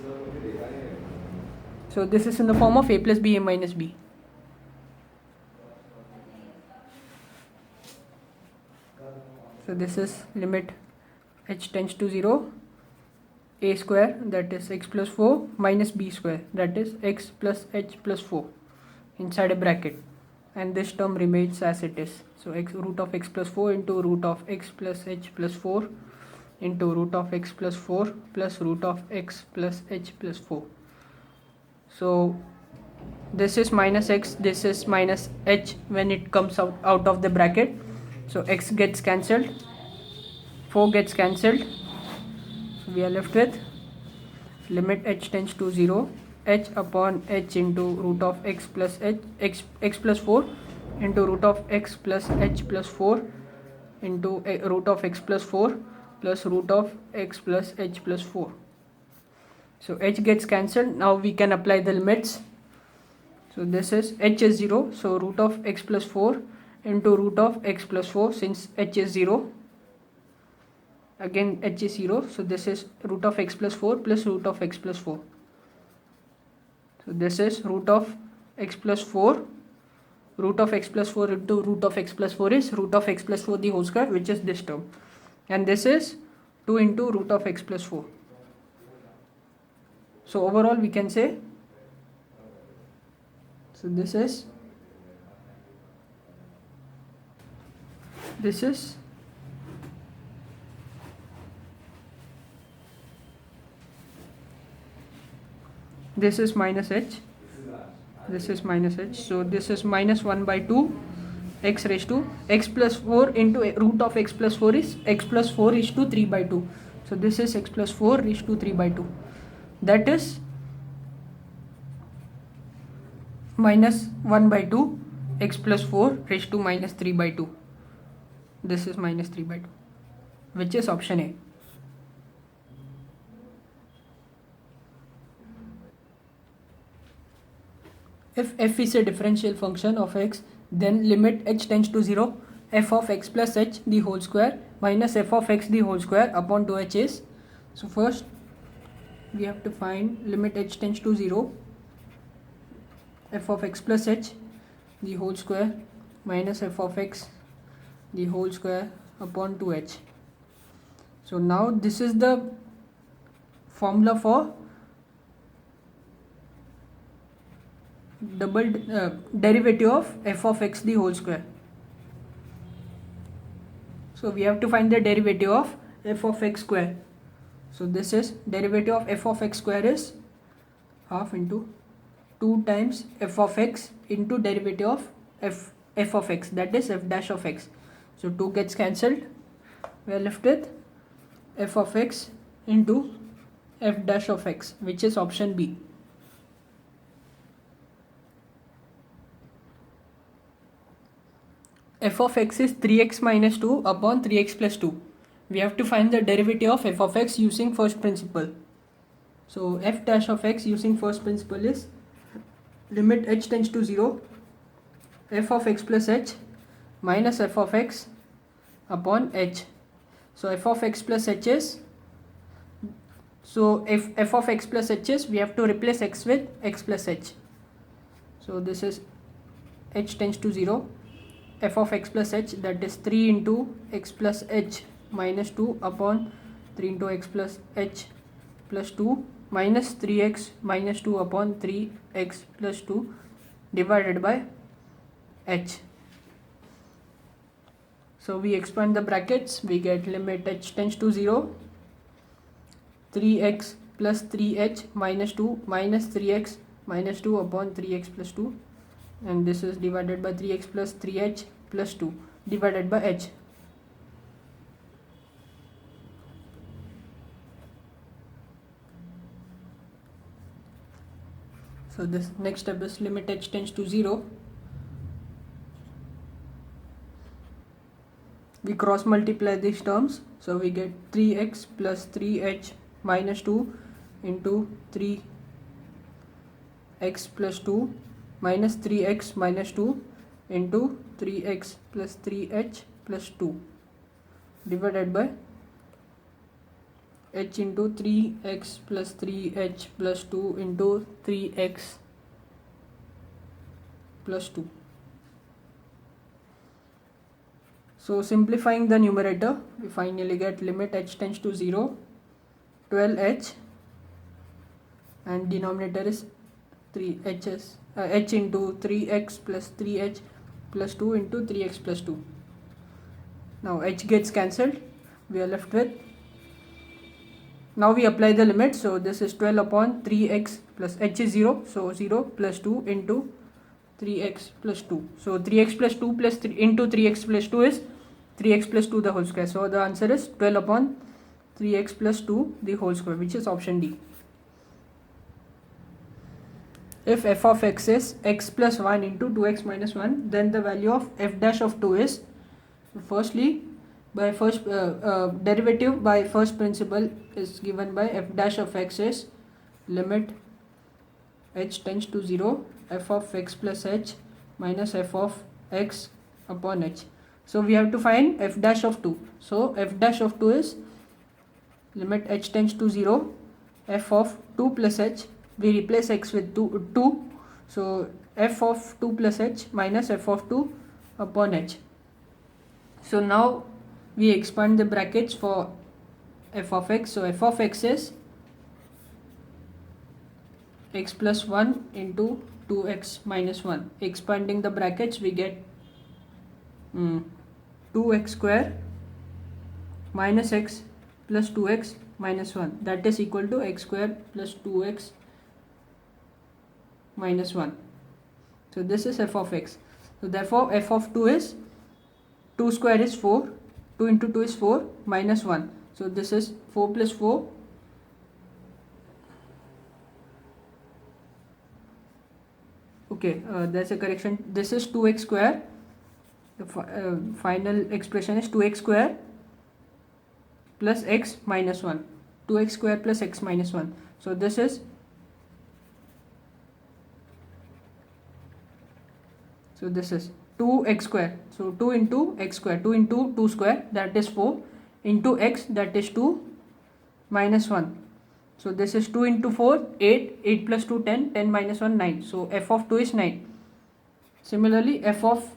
So this is in the form of a plus b a minus b. So this is limit h tends to 0, a square, that is x plus 4, minus b square, that is x plus h plus 4 inside a bracket, and this term remains as it is. So x root of x plus 4 into root of x plus h plus 4 into root of x plus 4 plus root of x plus h plus 4. So this is minus x, this is minus h when it comes out of the bracket. So x gets cancelled, 4 gets cancelled, so we are left with limit h tends to 0, h upon h into root of x plus h, x plus 4 into root of x plus h plus 4 into root of x plus 4 plus root of x plus h plus 4. So h gets cancelled. Now we can apply the limits. So this is h is 0, so root of x plus 4 into root of x plus 4, since h is 0, again h is 0, so this is root of x plus 4 plus root of x plus 4. So this is root of x plus 4, root of x plus 4 into root of x plus 4 is root of x plus 4 the whole square, which is this term, and this is 2 into root of x plus 4. So overall we can say, so this is minus h, this is minus h, so this is minus 1 by 2 x raised to x plus 4 into root of x plus 4 is x plus 4 raised to 3 by 2, so this is x plus 4 raised to 3 by 2, that is minus 1 by 2 x plus 4 raised to minus 3 by 2. This is minus 3 by 2, which is option A. If f is a differential function of x, then limit h tends to 0, f of x plus h the whole square minus f of x the whole square upon 2h is. So first we have to find limit h tends to 0, f of x plus h the whole square minus f of x the whole square upon 2h. So now this is the formula for double derivative of f of x the whole square. So we have to find the derivative of f of x square. So this is derivative of f of x square is half into 2 times f of x into derivative of f of x, that is f dash of x. So 2 gets cancelled. We are left with f of x into f dash of x, which is option B. F of x is 3x minus 2 upon 3x plus 2. We have to find the derivative of f of x using first principle. So f dash of x using first principle is limit h tends to 0, f of x plus h minus f of x upon h. So f of x plus h is, so if f of x plus h is, we have to replace x with x plus h. So this is h tends to 0, f of x plus h, that is 3 into x plus h minus 2 upon 3 into x plus h plus 2 minus 3x minus 2 upon 3x plus 2 divided by h. So we expand the brackets, we get limit h tends to 0, 3x plus 3h minus 2 minus 3x minus 2 upon 3x plus 2, and this is divided by 3x plus 3h plus 2 divided by h. So this next step is limit h tends to 0. We cross multiply these terms, so we get 3x plus 3h minus 2 into 3x plus 2 minus 3x minus 2 into 3x plus 3h plus 2 divided by h into 3x plus 3h plus 2 into 3x plus 2. So simplifying the numerator, we finally get limit h tends to 0, 12h, and denominator is 3h's, h into 3x plus 3h plus 2 into 3x plus 2. Now h gets cancelled, we are left with, now we apply the limit, so this is 12 upon 3x plus h is 0, so 0 plus 2 into 3x plus 2. So 3x plus 2 plus 3 into 3x plus 2 is 3x plus 2 the whole square. So the answer is 12 upon 3x plus 2 the whole square, which is option D. If f of x is x plus 1 into 2x minus 1, then the value of f dash of 2 is, firstly, by first derivative by first principle is given by f dash of x is limit h tends to 0, f of x plus h minus f of x upon h. So we have to find f dash of 2. So f dash of 2 is limit h tends to 0, f of 2 plus h, we replace x with 2, so f of 2 plus h minus f of 2 upon h. So now we expand the brackets for f of x. So f of x is x plus 1 into 2x minus 1. Expanding the brackets, we get 2x square minus x plus 2x minus 1, that is equal to x square plus 2x minus 1. So this is f of x. So therefore f of 2 is 2 square is 4, 2 into 2 is 4 minus 1. So this is 4 plus 4. Okay, there's a correction. This is 2x square. The final expression is 2x square plus x minus 1. 2x square plus x minus 1. So this is, so this is 2x square. So 2 into x square, 2 into 2 square, that is 4, into x, that is 2 minus 1. So this is 2 into 4, 8, 8 plus 2, 10, 10 minus 1, 9. So f of 2 is 9. Similarly, f of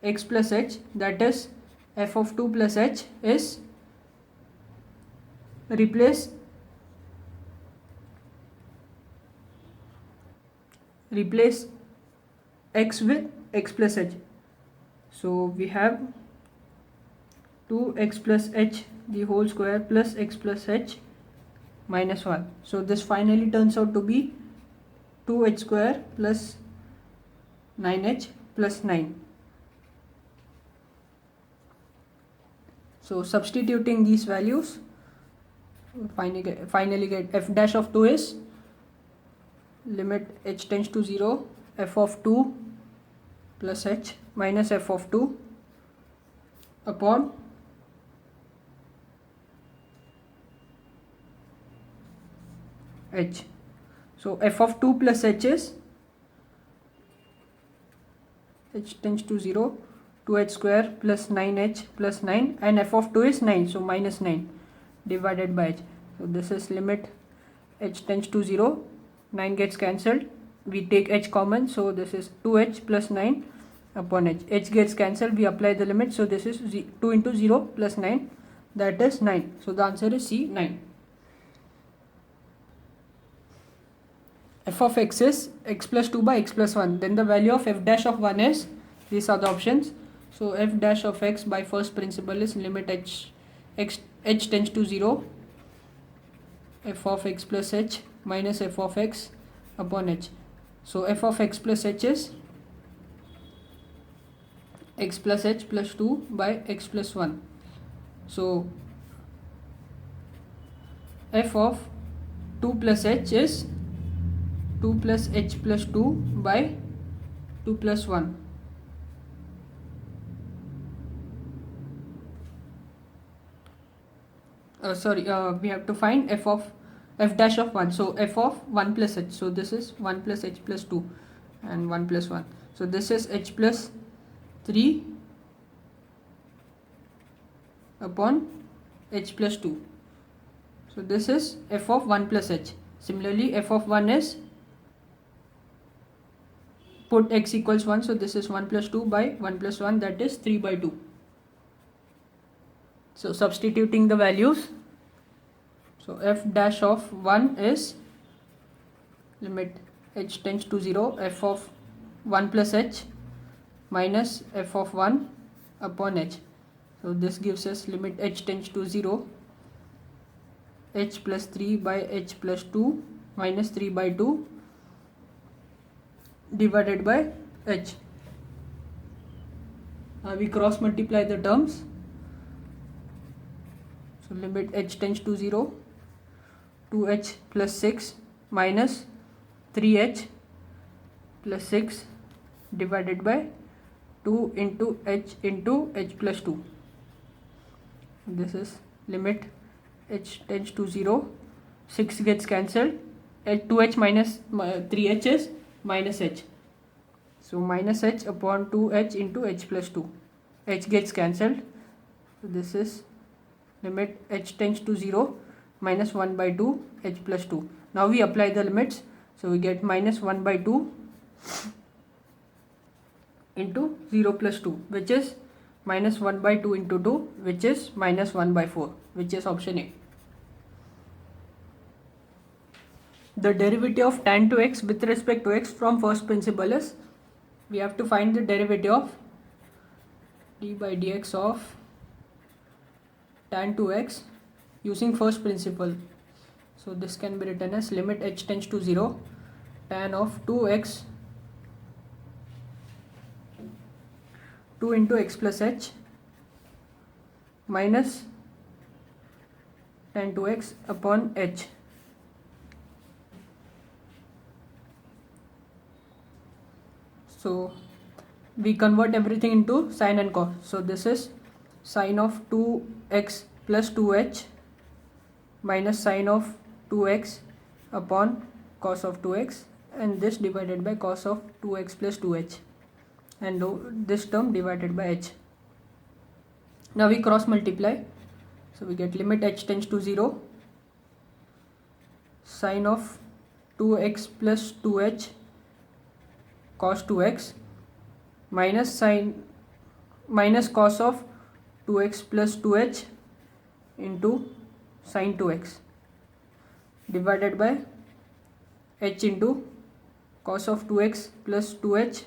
x plus h, that is f of 2 plus h is replace x with x plus h. So we have 2x plus h the whole square plus x plus h minus 1. So this finally turns out to be 2h square plus 9h plus 9. So substituting these values, finally get f dash of 2 is limit h tends to 0 f of 2 plus h minus f of 2 upon h. So f of 2 plus h is h tends to 0 2h square plus 9h plus 9, and f of 2 is 9, so minus 9 divided by h. So this is limit h tends to 0, 9 gets cancelled, we take h common, so this is 2h plus 9 upon h gets cancelled, we apply the limit, so this is 2 into 0 plus 9, that is 9. So the answer is C, 9. F of x is x plus 2 by x plus 1, then the value of f dash of 1 is, these are the options. So f dash of x by first principle is limit h tends to 0 f of x plus h minus f of x upon h. So f of x plus h is x plus h plus 2 by x plus 1. So f of 2 plus h is 2 plus h plus 2 by 2 plus 1. We have to find f dash of 1. So f of 1 plus h. So this is 1 plus h plus 2 and 1 plus 1. So this is h plus 3 upon h plus 2. So this is f of 1 plus h. Similarly, f of 1 is, put x equals 1. So this is 1 plus 2 by 1 plus 1, that is 3 by 2. So substituting the values, so f dash of 1 is limit h tends to 0 f of 1 plus h minus f of 1 upon h. So this gives us limit h tends to 0 h plus 3 by h plus 2 minus 3 by 2 divided by h. We cross multiply the terms. So limit h tends to 0 2h plus 6 minus 3h plus 6 divided by 2 into h plus 2. This is limit h tends to 0, 6 gets cancelled, 2h minus 3h is minus h. So minus h upon 2h into h plus 2. H gets cancelled. So this is limit h tends to 0 minus 1 by 2 h plus 2. Now we apply the limits. So we get minus 1 by 2 into 0 plus 2, which is minus 1 by 2 into 2, which is minus 1 by 4, which is option A. The derivative of tan 2x with respect to x from first principle is, we have to find the derivative of d by dx of tan 2x using first principle. So this can be written as limit h tends to 0 tan of 2x 2 into x plus h minus tan 2x upon h. So we convert everything into sine and cos. So this is sine of 2x plus 2h minus sine of 2x upon cos of 2x, and this divided by cos of 2x plus 2h, and this term divided by h. Now we cross multiply. So we get limit h tends to 0 sine of 2x plus 2h cos 2x minus sine minus cos of 2x plus 2h into sine 2x divided by h into cos of 2x plus 2h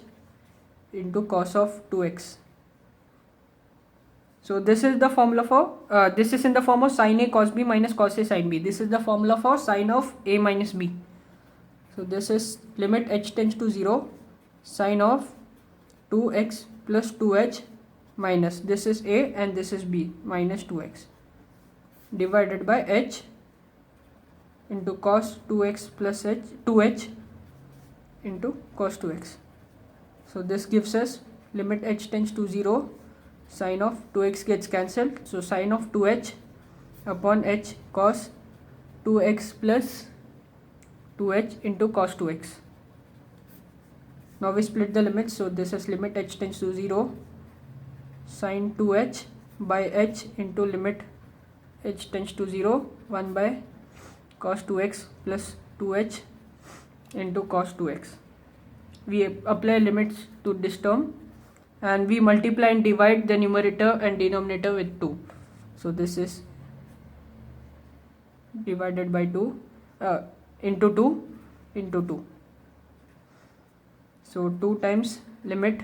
into cos of 2x. So this is the formula for this is in the form of sin a cos b minus cos a sin b. This is the formula for sin of a minus b. So this is limit h tends to 0 sin of 2x plus 2h minus, this is a and this is b, minus 2x divided by h into cos 2x plus h 2h into cos 2x. So this gives us limit h tends to 0 sin of 2x gets cancelled, so sin of 2h upon h cos 2x plus 2h into cos 2x. Now we split the limits, so this is limit h tends to 0 sin 2h by h into limit h tends to 0 1 by cos 2x plus 2h into cos 2x. We apply limits to this term and we multiply and divide the numerator and denominator with 2. So this is divided by 2 into 2 into 2. So 2 times limit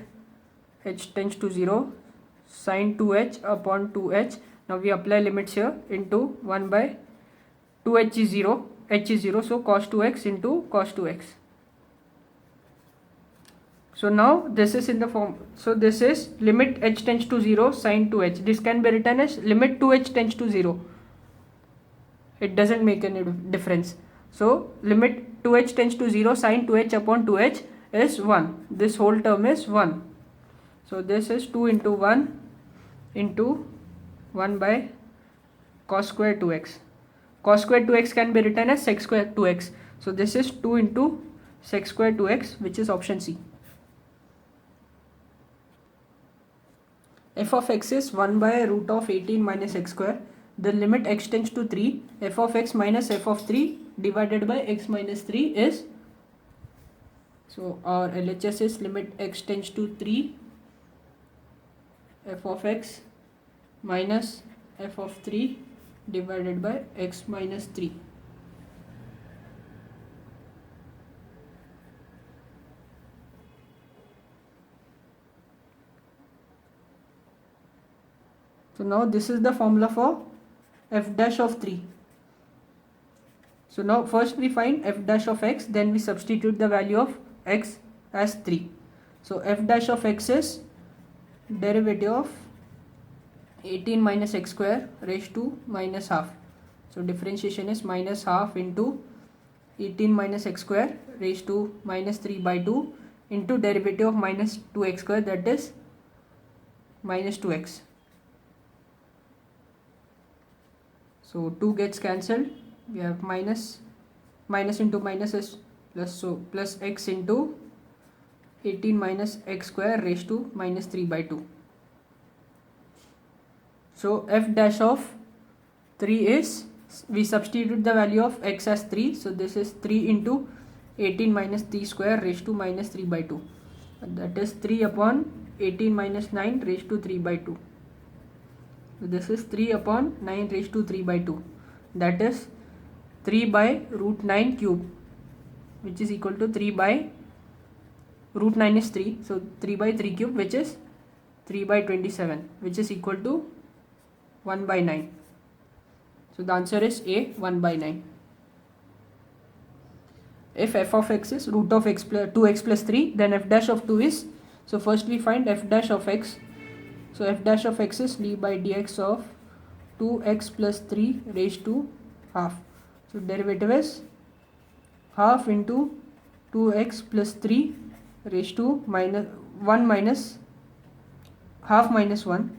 h tends to 0 sin 2h upon 2h. Now we apply limits here into 1 by 2h is 0, h is 0, so cos 2x into cos 2x. So now this is in the form, so this is limit h tends to 0 sin 2h. This can be written as limit 2h tends to 0. It doesn't make any difference. So limit 2h tends to 0 sin 2h upon 2h is 1. This whole term is 1. So this is 2 into 1 into 1 by cos square 2x. Cos square 2x can be written as sec square 2x. So this is 2 into sec square 2x, which is option C. F of x is 1 by root of 18 minus x square. The limit x tends to 3. F of x minus f of 3 divided by x minus 3 is, so our LHS is limit x tends to 3 f of x minus f of 3 divided by x minus 3. So now this is the formula for f dash of 3. So now first we find f dash of x, then we substitute the value of x as 3. So f dash of x is derivative of 18 minus x square raised to minus half. So differentiation is minus half into 18 minus x square raised to minus 3 by 2 into derivative of minus 2x square, that is minus 2x. So 2 gets cancelled, we have minus into minus is plus, so plus x into 18 minus x square raised to minus 3 by 2. So f dash of 3 is, we substitute the value of x as 3, so this is 3 into 18 minus 3 square raised to minus 3 by 2, and that is 3 upon 18 minus 9 raised to 3 by 2. So this is 3 upon 9 raised to 3 by 2, that is 3 by root 9 cube, which is equal to 3 by root 9 is 3, so 3 by 3 cube, which is 3 by 27, which is equal to 1 by 9. So the answer is A, 1 by 9. If f of x is root of x plus 2x plus 3, then f dash of 2 is, so first we find f dash of x. So f dash of x is d by dx of 2x plus 3 raised to half. So derivative is half into 2x plus 3 raised to minus 1 minus half minus 1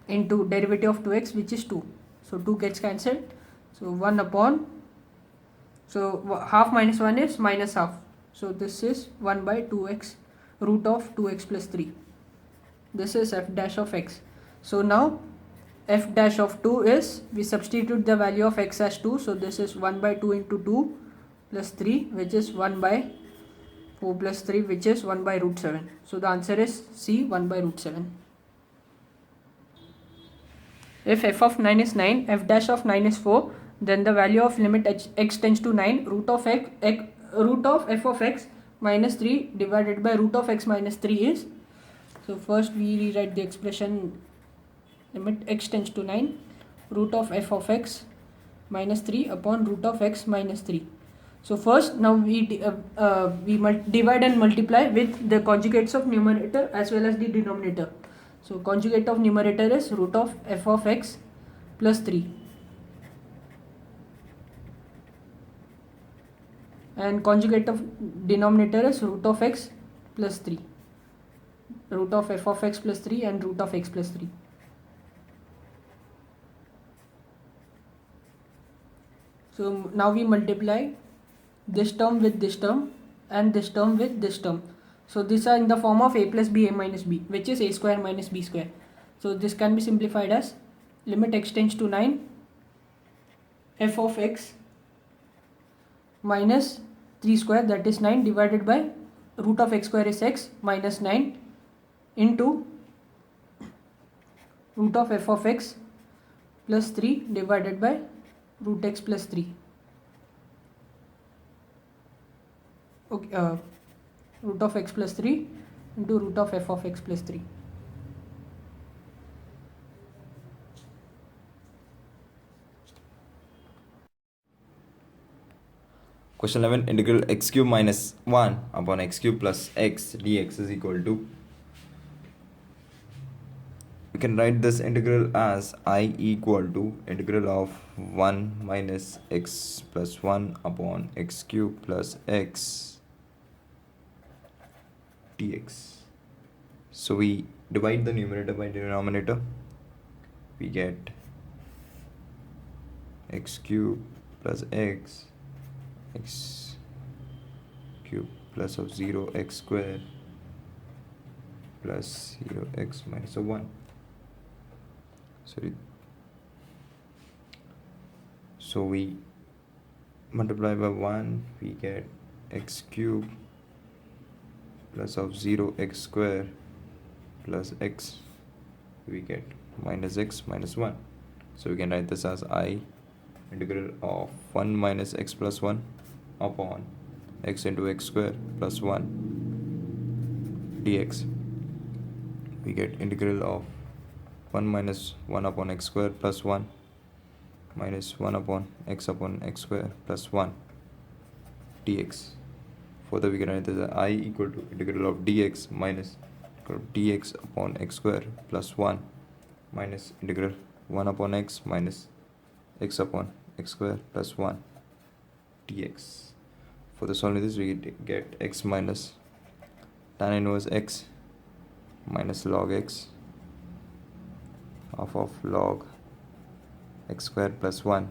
into derivative of 2x, which is 2. So 2 gets cancelled. So 1 upon, so half minus 1 is minus half. So this is 1 by 2x root of 2x plus 3. This is f dash of x. So now f dash of 2 is, we substitute the value of x as 2. So this is 1 by 2 into 2 plus 3, which is 1 by 4 plus 3, which is 1 by root 7. So the answer is C, 1 by root 7. If f of 9 is 9, f dash of 9 is 4, then the value of limit x tends to 9, root of f of x minus 3 divided by root of x minus 3 is. So first we rewrite the expression limit x tends to 9, root of f of x minus 3 upon root of x minus 3. So first now we divide and multiply with the conjugates of numerator as well as the denominator. So conjugate of numerator is root of f of x plus 3 and conjugate of denominator is root of x plus 3, root of f of x plus 3 and root of x plus 3. So now we multiply this term with this term and this term with this term. So these are in the form of a plus b a minus b, which is a square minus b square. So this can be simplified as limit x tends to 9, f of x minus 3 square, that is 9, divided by root of x square is x minus 9 into root of f of x plus 3 divided by root x plus 3. Okay, root of x plus 3 into root of f of x plus 3. Question 11. Integral x cube minus 1 upon x cube plus x dx is equal to. We can write this integral as I equal to integral of 1 minus x plus 1 upon x cube plus x dx. So we divide the numerator by denominator. We get x cube plus x cube plus of 0 x square plus 0 x minus of 1. So we multiply by 1, we get x cube plus of 0 x square plus x, we get minus x minus 1. So we can write this as I integral of 1 minus x plus 1 upon x into x square plus 1 dx. We get integral of 1 minus 1 upon x square plus 1 minus 1 upon x square plus 1 dx. Further we can write this as I equal to integral of dx minus dx upon x square plus 1 minus integral 1 upon x minus x upon x square plus 1 dx. For the solving this we get x minus tan inverse x minus log x half of log x square plus 1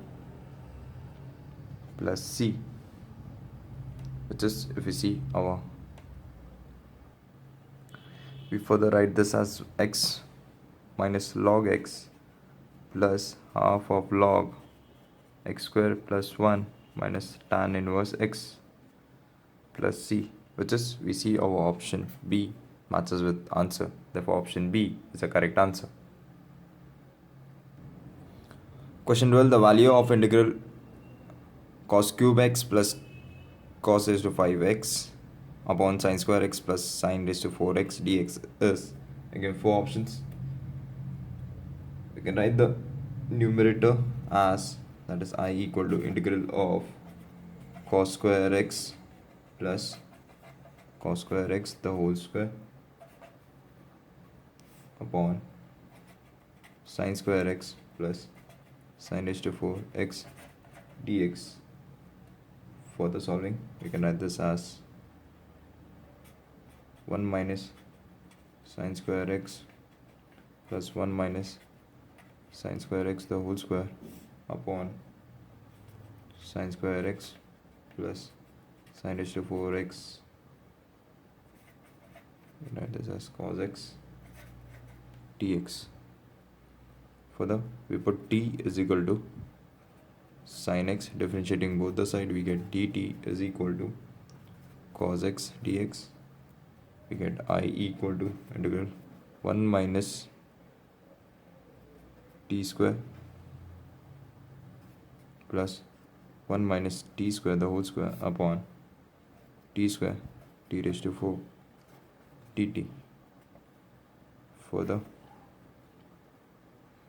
plus c, which is, if we see we further write this as x minus log x plus half of log x square plus 1 minus tan inverse x plus c, which is, we see our option B matches with answer. Therefore option B is the correct answer. Question 12. The value of integral cos cube x plus cos raised to 5x upon sin square x plus sin raised to 4x dx is. Again, 4 options. We can write the numerator as, that is, I equal to integral of cos square x plus cos square x the whole square upon sin square x plus sin raised to 4x dx. For the solving, we can write this as 1 minus sin square x plus 1 minus sin square x the whole square upon sin square x plus sin raised to 4x. We write this as cos x dx. Further, we put t is equal to sin x, differentiating both the side, we get dt is equal to cos x dx. We get I equal to integral 1 minus t square plus 1 minus t square the whole square upon t square t raised to 4 dt. Further,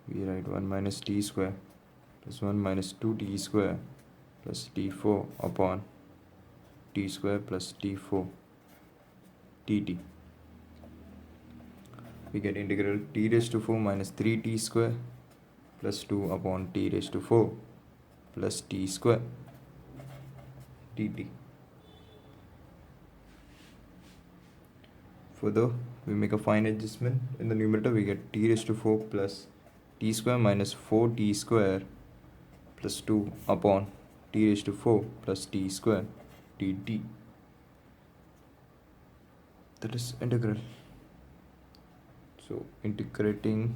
we write 1 minus t square plus 1 minus 2t square plus t4 upon t square plus t4 dt. We get integral t raised to 4 minus 3t square plus 2 upon t raised to 4 plus t square dt. Further, we make a fine adjustment in the numerator. We get t raised to 4 plus t square minus 4t square plus 2 upon t raised to 4 plus t square dt. That is integral. So integrating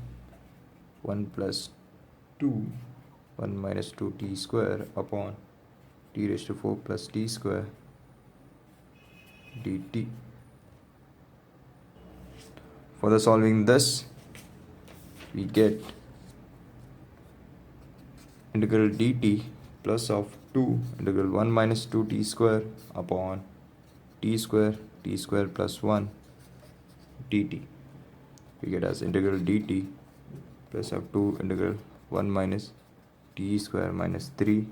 1 plus 2 1 minus 2t square upon t raised to 4 plus t square dt. Further solving this, we get integral dt plus of 2 integral 1 minus 2t square upon t square plus 1 dt. We get as integral dt plus of 2 integral 1 minus t square minus 3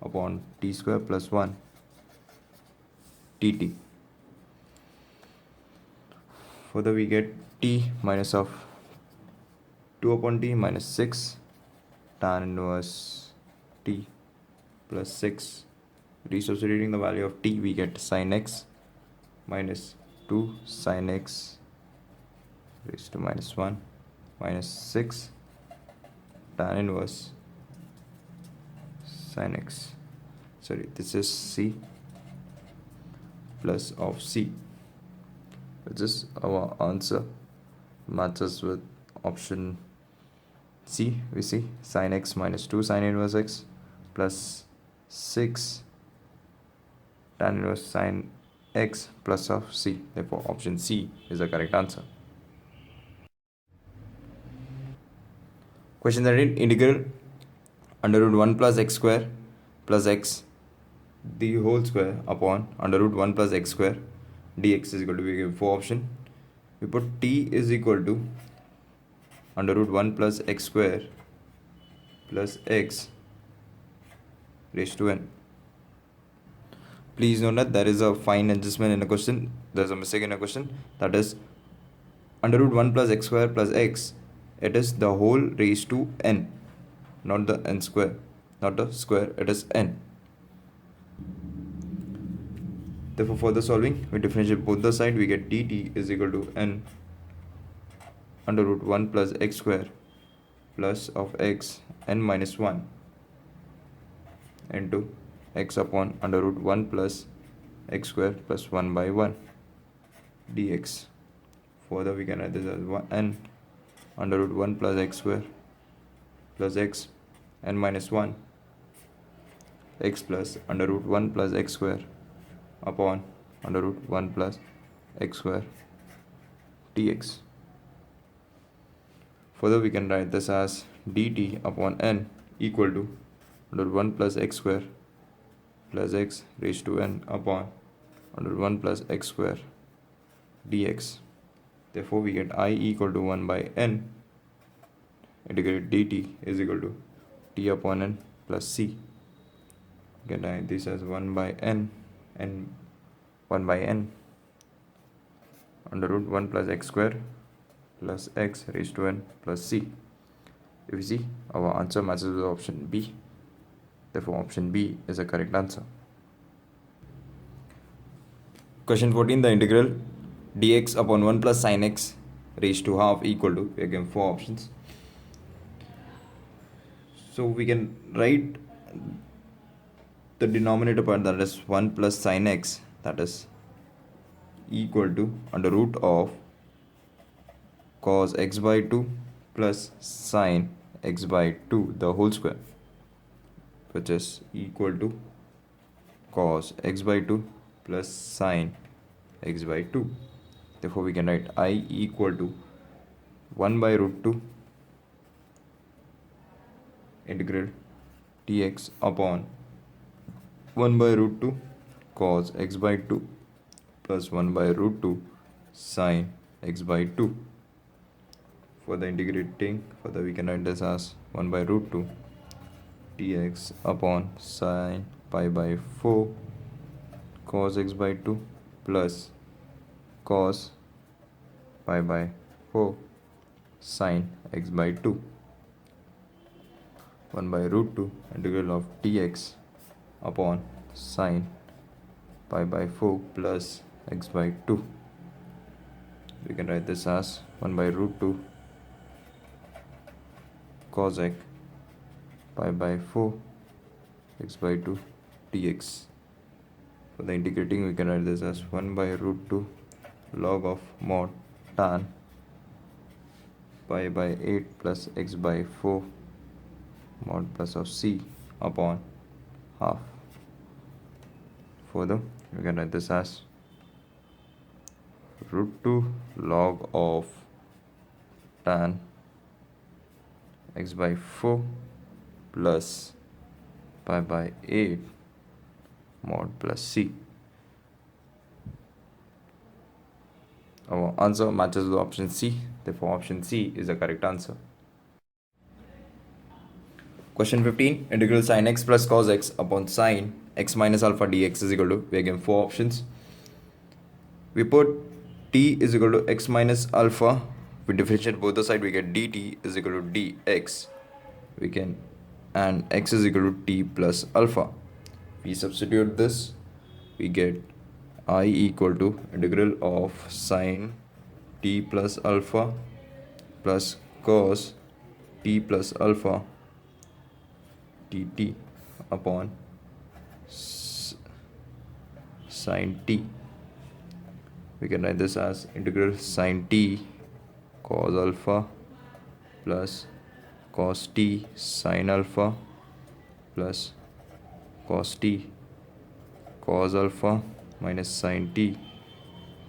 upon t square plus 1 dt. Further, we get t minus of 2 upon t minus 6 tan inverse t plus 6. Resubstituting the value of t, we get sin x minus 2 sin x raised to minus 1 minus 6 tan inverse sin x. Sorry, this is c plus of c, which is our answer. Matches with option C. We see sin x minus 2 sin inverse x plus 6 tan inverse sin x plus of c. Therefore, option C is the correct answer. Question 13. Integral under root 1 plus x square plus x the whole square upon under root 1 plus x square dx is equal to, we give 4 option. We put t is equal to under root 1 plus x square plus x raised to n. Please note that there is a fine adjustment in a question. There is a mistake in a question. That is under root 1 plus x square plus x. It is the whole raised to n, not the n square, not the square. It is n. Therefore, for the solving, we differentiate both the side. We get dt is equal to n under root 1 plus x square plus of x n minus 1 into x upon under root 1 plus x square plus 1 by 1 dx. Further, we can write this as n under root 1 plus x square plus x n minus 1 x plus under root 1 plus x square upon under root 1 plus x square dx. Further, we can write this as dt upon n equal to under 1 plus x square plus x raised to n upon under 1 plus x square dx. Therefore, we get I equal to 1 by n integrate dt is equal to t upon n plus c. We can write this as 1 by n and 1 by n under root 1 plus x square plus x raised to n plus c. If you see, our answer matches with option B. Therefore, option B is the correct answer. Question 14. The integral dx upon 1 plus sin x raised to half equal to, we are given 4 options. So we can write the denominator part, that is 1 plus sin x, that is equal to under root of cos x by 2 plus sin x by 2 the whole square, which is equal to cos x by 2 plus sin x by 2. Therefore, we can write I equal to 1 by root 2 integral dx upon 1 by root 2 cos x by 2 plus 1 by root 2 sin x by 2. For the integrating, further we can write this as 1 by root 2 dx upon sin pi by 4 cos x by 2 plus cos pi by 4 sin x by 2. 1 by root 2 integral of dx upon sin pi by 4 plus x by 2. We can write this as 1 by root 2 cosec pi by 4 x by 2 dx. For the integrating, we can write this as 1 by root 2 log of mod tan pi by 8 plus x by 4 mod plus of c upon half. Further, we can write this as root 2 log of tan x by 4 plus pi by 8 mod plus c. Our answer matches with option C, therefore option C is the correct answer. Question 15, integral sin x plus cos x upon sin x minus alpha dx is equal to, we are given 4 options. We put t is equal to x minus alpha, we differentiate both the side, we get dt is equal to dx, we can, and x is equal to t plus alpha. We substitute this, we get I equal to integral of sin t plus alpha plus cos t plus alpha dt upon sin t. We can write this as integral sin t cos alpha plus cos t sin alpha plus cos t cos alpha minus sin t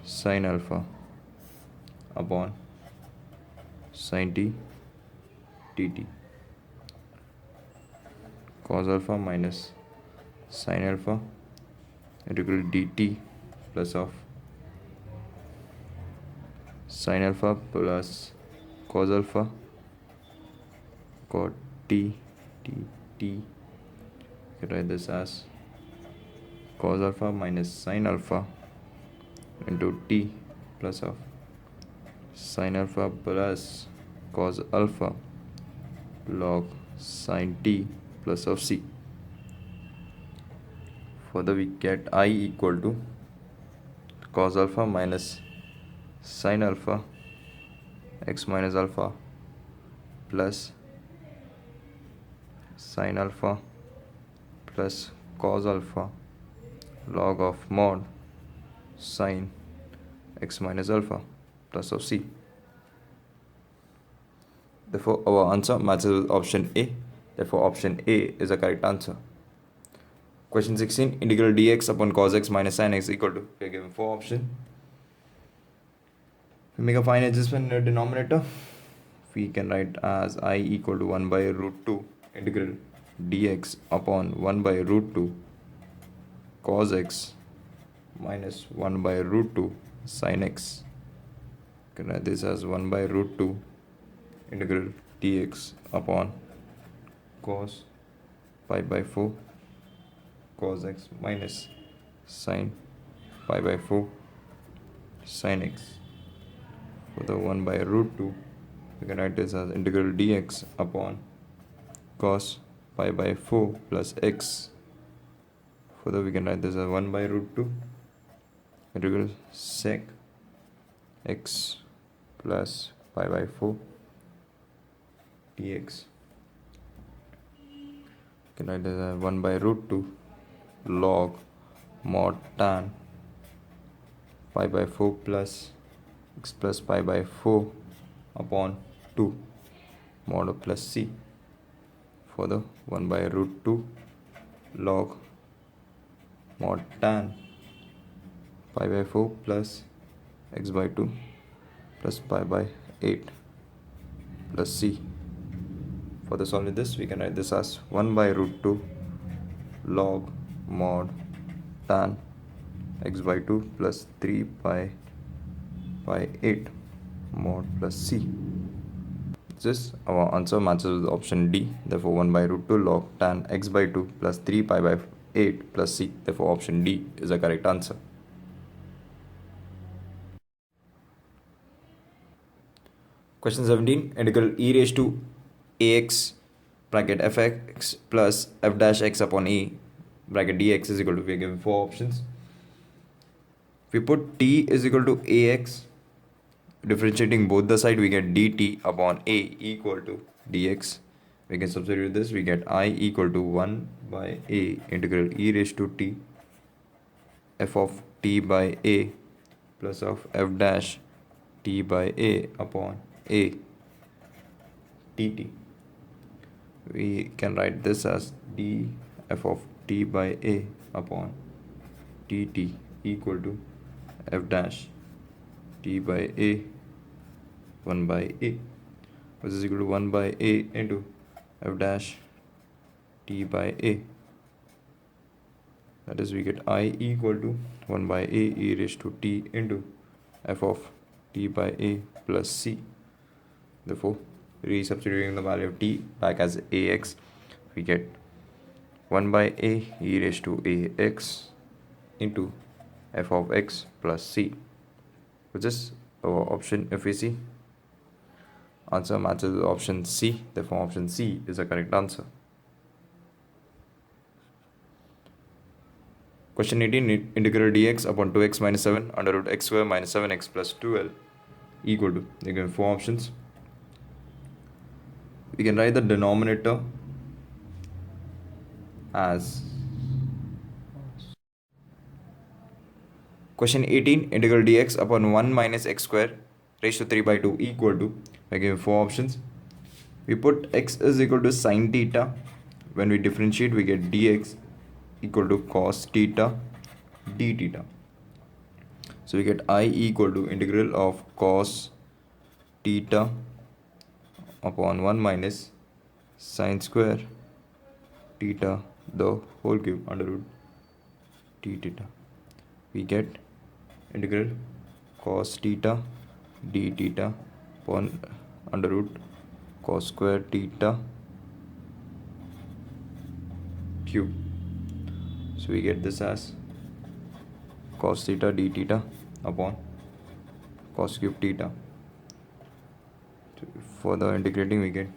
sin alpha upon sin t dt. Cos alpha minus sin alpha integral dt plus of sin alpha plus cos alpha cot t dt. You can write this as cos alpha minus sin alpha into t plus of sin alpha plus cos alpha log sin t plus of c. Further, we get I equal to cos alpha minus sin alpha x minus alpha plus sin alpha plus cos alpha log of mod sin x minus alpha plus of c. Therefore, our answer matches with option A. Therefore, option A is the correct answer. Question 16, integral dx upon cos x minus sin x equal to, we are given 4 options. We make a fine adjustment in the denominator. We can write as I equal to 1 by root 2 integral dx upon 1 by root 2 cos x minus 1 by root 2 sin x. You can write this as 1 by root 2 integral dx upon cos pi by 4 cos x minus sin pi by 4 sin x. For the 1 by root 2, we can write this as integral dx upon cos pi by 4 plus x. Further, we can write this as 1 by root 2 integral sec x plus pi by 4 dx. You can write this as 1 by root 2 log mod tan pi by 4 plus x plus pi by 4 upon 2 mod of plus c. For the 1 by root 2 log mod tan pi by 4 plus x by 2 plus pi by 8 plus c. For the solving this, we can write this as 1 by root 2 log mod tan x by 2 plus 3 pi by 8 mod plus c. This our answer matches with option D. Therefore 1 by root 2 log tan x by 2 plus 3 pi by 8 plus c. Therefore option D is the correct answer. Question 17. Integral e raised to ax bracket fx plus f dash x upon a bracket dx is equal to, we are given four options. If we put t is equal to ax, differentiating both the side, we get dt upon a equal to dx. We can substitute this, we get I equal to 1 by a integral e raised to t f of t by a plus of f dash t by a upon a dt. We can write this as d f of t by a upon dt equal to f dash t by a 1 by a, which is equal to 1 by a into f dash t by a. That is, we get I equal to 1 by a e raised to t into f of t by a plus c. Therefore, resubstituting the value of t back as ax, we get 1 by a e raised to ax into f of x plus c, which is our option. If we see, answer matches with option C. Therefore, option C is the correct answer. Question 18. Integral dx upon 2x minus 7 under root x square minus 7x plus 12 equal to, they give four options. We can write the denominator as question 18. Integral dx upon 1 minus x square raised to 3 by 2 equal to, I give four options. We put x is equal to sine theta. When we differentiate, we get dx equal to cos theta d theta. So we get I equal to integral of cos theta upon 1 minus sine square theta the whole cube under root d theta. We get integral cos theta d theta upon under root cos square theta cube. So we get this as cos theta d theta upon cos cube theta. Further integrating, we get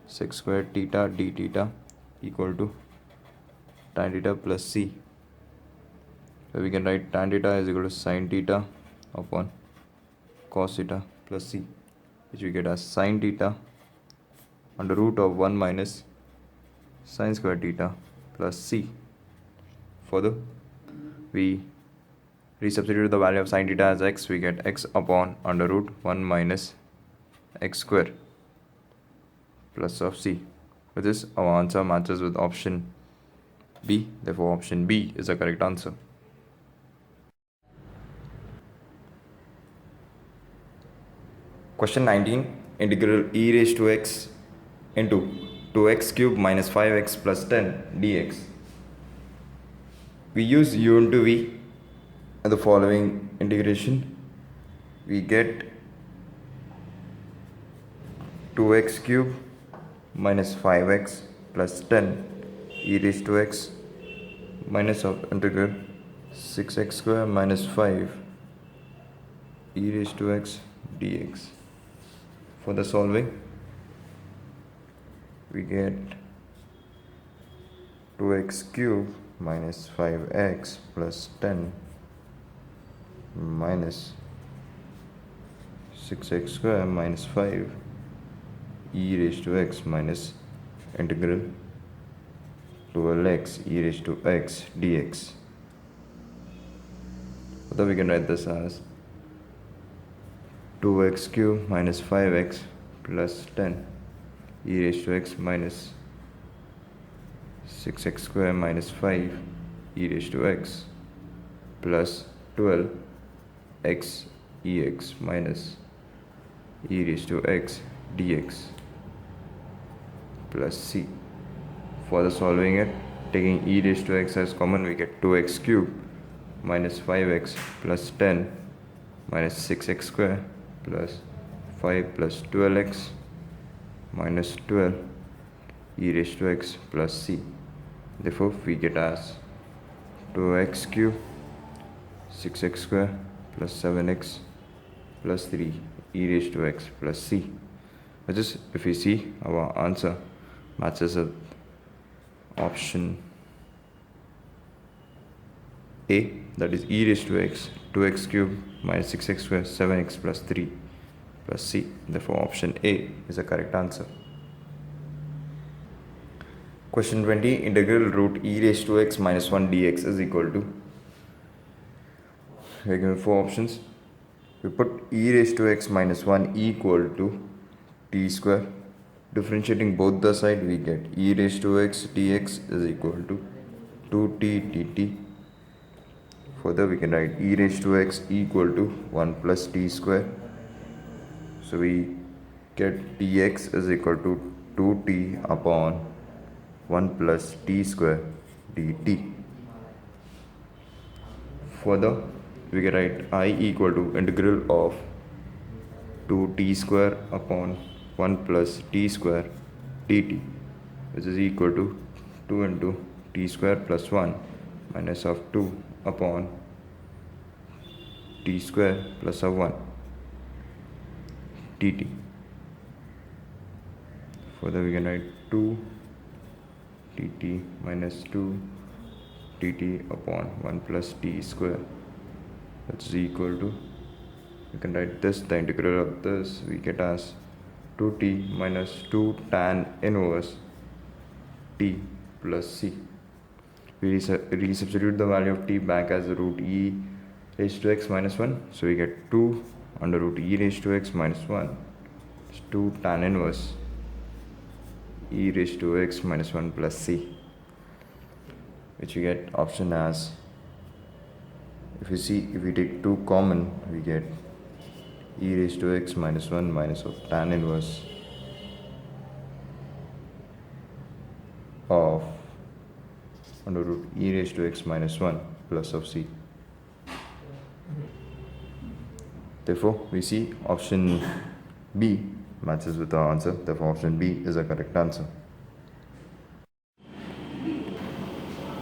sec square theta d theta equal to tan theta plus c. So we can write tan theta is equal to sine theta upon cos theta plus c, which we get as sine theta under root of 1 minus sine square theta plus c. Further, we resubstitute the value of sine theta as x, we get x upon under root 1 minus x square plus of c. With this, our answer matches with option B. Therefore, option B is the correct answer. Question 19. Integral e raised to x into 2x cube minus 5x plus 10 dx. We use u into v in the following integration. We get 2x cube minus 5x plus 10 e raised to x minus of integral 6x square minus 5 e raised to x dx. For the solving, we get 2x cube minus 5x plus 10 minus 6x square minus 5 e raised to x minus integral 12x e raised to x dx. So we can write this as 2x cube minus 5x plus 10 e raised to x minus 6x square minus 5 e raised to x plus 12 x ex minus e raised to x dx. plus c. Further solving it, taking e raised to x as common, we get 2x cube minus 5x plus 10 minus 6x square plus 5 plus 12x minus 12 e raised to x plus c. Therefore, we get as 2x cube 6x square plus 7x plus 3 e raised to x plus c. Which is, if we see, our answer matches with option A, that is e raised to x 2x cube minus 6x square 7x plus 3 plus c. Therefore, option A is the correct answer. Question 20, integral root e raised to x minus 1 dx is equal to, we are given 4 options. We put e raised to x minus 1 equal to t square. Differentiating both the side, we get e raised to x dx is equal to 2t dt. Further, we can write e raised to x equal to 1 plus t square. So we get dx is equal to 2t upon 1 plus t square dt. Further, we can write I equal to integral of 2t square upon 1 plus t square dt, which is equal to 2 into t square plus 1 minus of 2 upon t square plus of 1 dt. Further, we can write 2 dt minus 2 dt upon 1 plus t square, which is equal to, we can write this, the integral of this we get as 2t minus 2 tan inverse t plus c. We resubstitute the value of t back as root e raised to x minus 1. So we get 2 under root e raised to x minus 1 is 2 tan inverse e raised to x minus 1 plus c, which we get option as, if we take 2 common, we get e raised to x minus 1 minus of tan inverse of under root e raised to x minus 1 plus of c. Therefore, we see option B matches with our answer. Therefore, option B is the correct answer.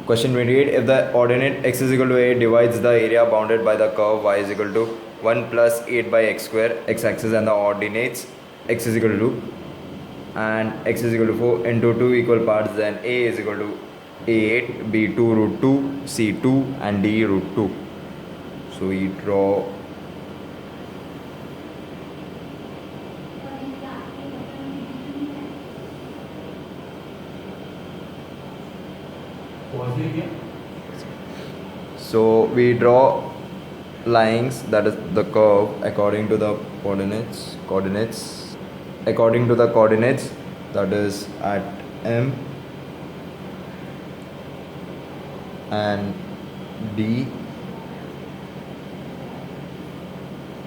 Question 28. If the ordinate x is equal to a divides the area bounded by the curve y is equal to 1 plus 8 by x square, x-axis, and the ordinates x is equal to 2 and x is equal to 4 into 2 equal parts, then a is equal to a8, b2 root 2, c2, and d root 2. So we draw lines, that is the curve, according to the coordinates that is at M and D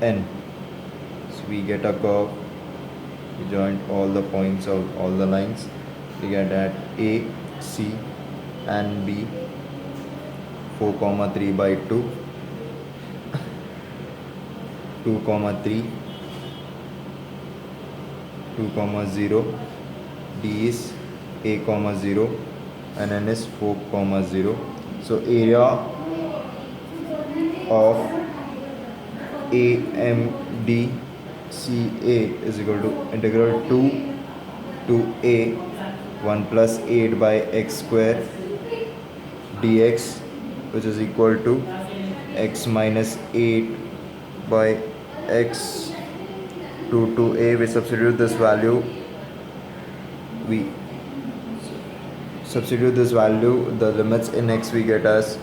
N. So we get a curve, we join all the points of all the lines, we get at A, C and B 4, 3 by 2, 2, 3, 2, 0, D is A, 0 and N is 4, 0. So area of AMDCA is equal to integral 2 to A 1 plus 8 by x square dx, which is equal to x minus 8 by x 2 to a. We substitute this value, the limits in x we get as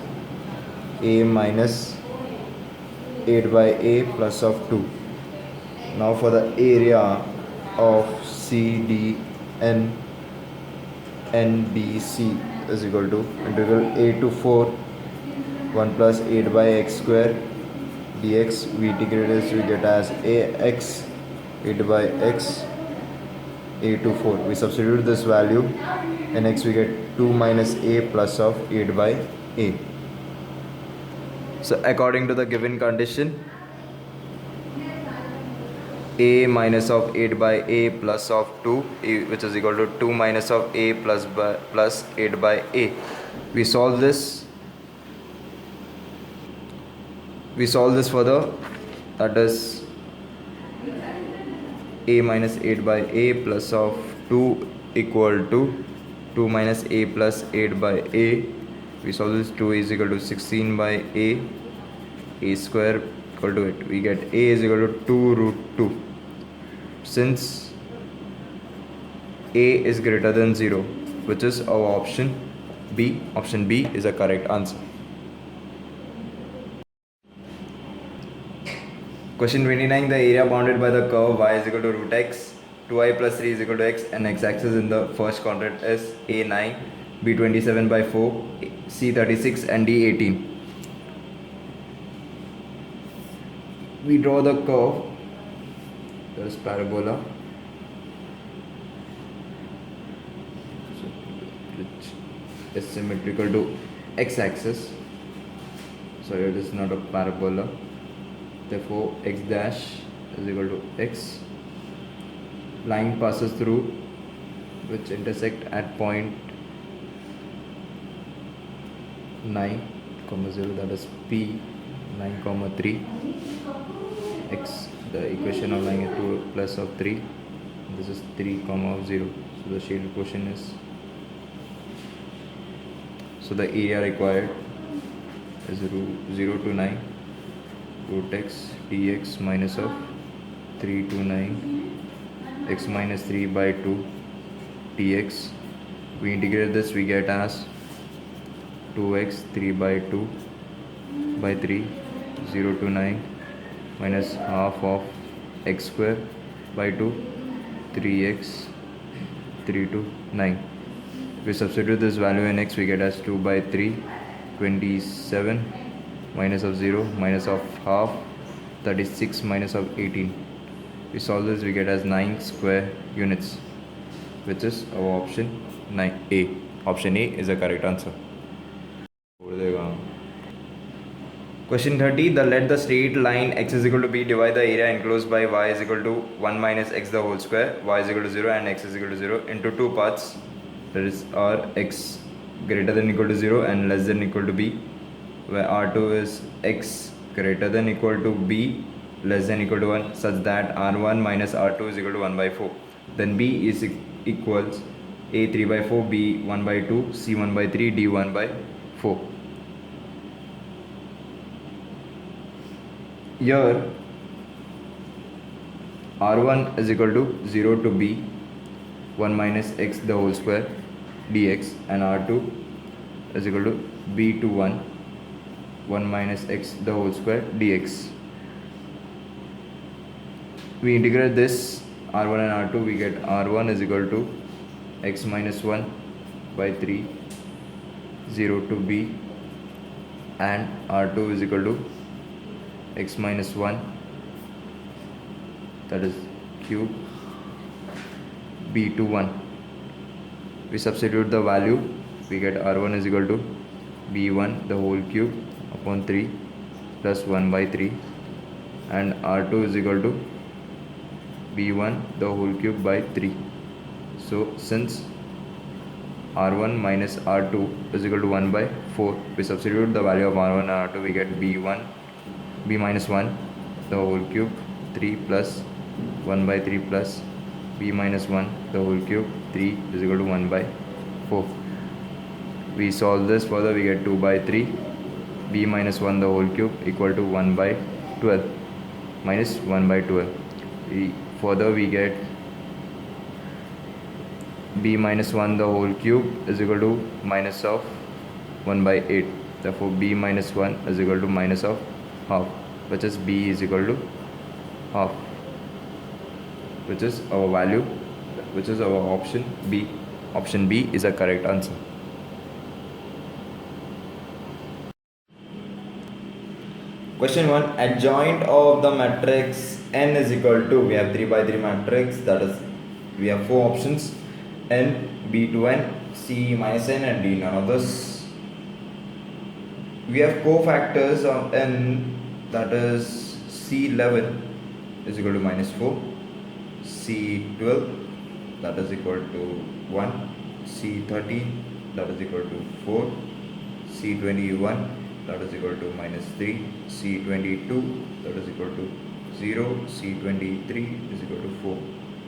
a minus 8 by a plus of 2. Now for the area of CDN NBC is equal to integral a to 4 1 plus 8 by x square dx. We integrate this, we get as ax 8 by x a to 4. We substitute this value in x, we get 2 minus a plus of 8 by a. So according to the given condition, a minus of 8 by a plus of 2, which is equal to 2 minus of a plus 8 by a. We solve this further, that is a minus 8 by a plus of 2 equal to 2 minus a plus 8 by a. We solve this, 2 is equal to 16 by a square equal to it. We get a is equal to 2 root 2. Since a is greater than 0, which is our option B. Option B is a correct answer. Question 29. The area bounded by the curve y is equal to root x, 2i plus 3 is equal to x, and x-axis in the first quadrant is a9, b27 by 4, c36, and d18. We draw the curve. There is parabola, which is symmetrical to x-axis. So it is not a parabola. Therefore, x dash is equal to x. Line passes through, which intersect at point 9, 0, that is p 9, 3. X, the equation of line is 2 plus of 3. This is 3, 0. So the shaded portion is. So the area required is 0 to 9 root x dx minus of 3 to 9 x minus 3 by 2 dx. We integrate this, we get as 2x 3 by 2 by 3, 0 to 9 minus half of x square by 2, 3x 3 to 9. We substitute this value in x, we get as 2 by 3, 27 minus of 0 minus of half, 36 minus of 18. We solve this, we get as 9 square units, which is our option 9A. Option A is the correct answer. Question 30. Let the straight line x is equal to b divide the area enclosed by y is equal to 1 minus x the whole square, y is equal to 0 and x is equal to 0 into two parts. That is x greater than equal to 0 and less than equal to b, where r2 is x greater than equal to b less than equal to 1, such that r1 minus r2 is equal to 1 by 4. Then b is equals a 3 by 4, b 1 by 2, c 1 by 3, d 1 by 4. Here r1 is equal to 0 to b 1 minus x the whole square dx, and r2 is equal to b to 1 minus x the whole square dx. We integrate this r1 and r2, we get r1 is equal to x minus 1 by 3, 0 to b, and r2 is equal to x minus 1, that is cube, b to 1. We substitute the value, we get r1 is equal to b1 the whole cube upon 3 plus 1 by 3, and r2 is equal to b1 the whole cube by 3. So since r1 minus r2 is equal to 1 by 4, we substitute the value of r1 and r2, we get b minus 1 the whole cube 3 plus 1 by 3 plus b minus 1 the whole cube 3 is equal to 1 by 4. We solve this further, we get 2 by 3, b minus 1 the whole cube equal to 1 by 12 minus 1 by 12. We get b minus 1 the whole cube is equal to minus of 1 by 8. Therefore b minus 1 is equal to minus of half, which is b is equal to half, which is our value, which is our option B. Option B is a correct answer. Question 1. Adjoint of the matrix n is equal to, we have 3 by 3 matrix, that is We have four options: n, b to n, c minus n, and d none of this. We have cofactors of n, that is c11 is equal to minus 4, c12 that is equal to 1, c13 that is equal to 4, c21 that is equal to minus 3, c22 that is equal to 0, c23 is equal to 4,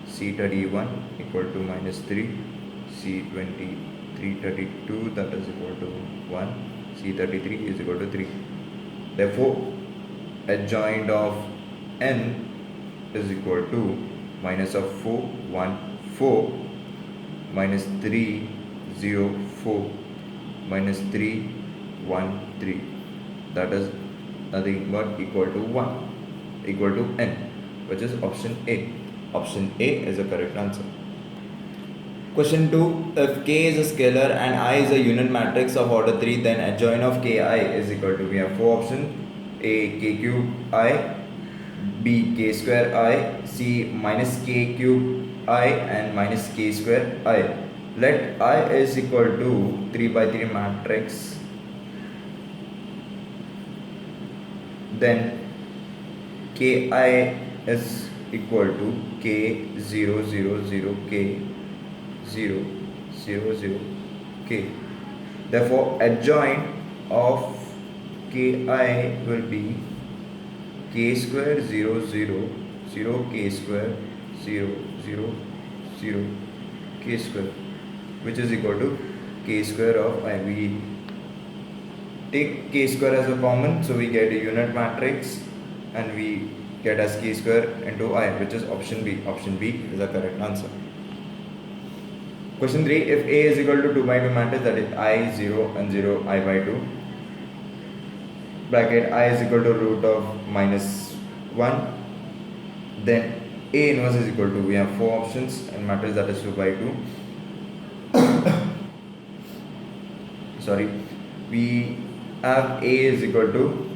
c31 equal to minus 3, c32 that is equal to 1, c33 is equal to 3. Therefore, adjoint of n is equal to minus of 4, 1, 4, minus 3, 0, 4, minus 3, 1, 3. That is nothing but equal to 1, equal to n, which is option A. Option A is the correct answer. Question 2. If K is a scalar and I is a unit matrix of order 3, then adjoint of Ki is equal to, we have four options: A, K cube I, B, K square I, C, minus K cube I, and minus K square I. Let I is equal to 3 by 3 matrix, then Ki is equal to K 0 0 0 K 0 0 0 K. Therefore, adjoint of Ki will be K square 0 0 0 K square 0 0 0 K square, which is equal to K square of I. We take K square as a common, so we get a unit matrix and we get as K square into I, which is option B. Option B is the correct answer. Question 3. If A is equal to 2 by 2 matrix, that is I 0 and 0 I by 2, bracket I is equal to root of minus 1, then A inverse is equal to, we have four options and matrix, that is 2 by 2. Sorry, we have A is equal to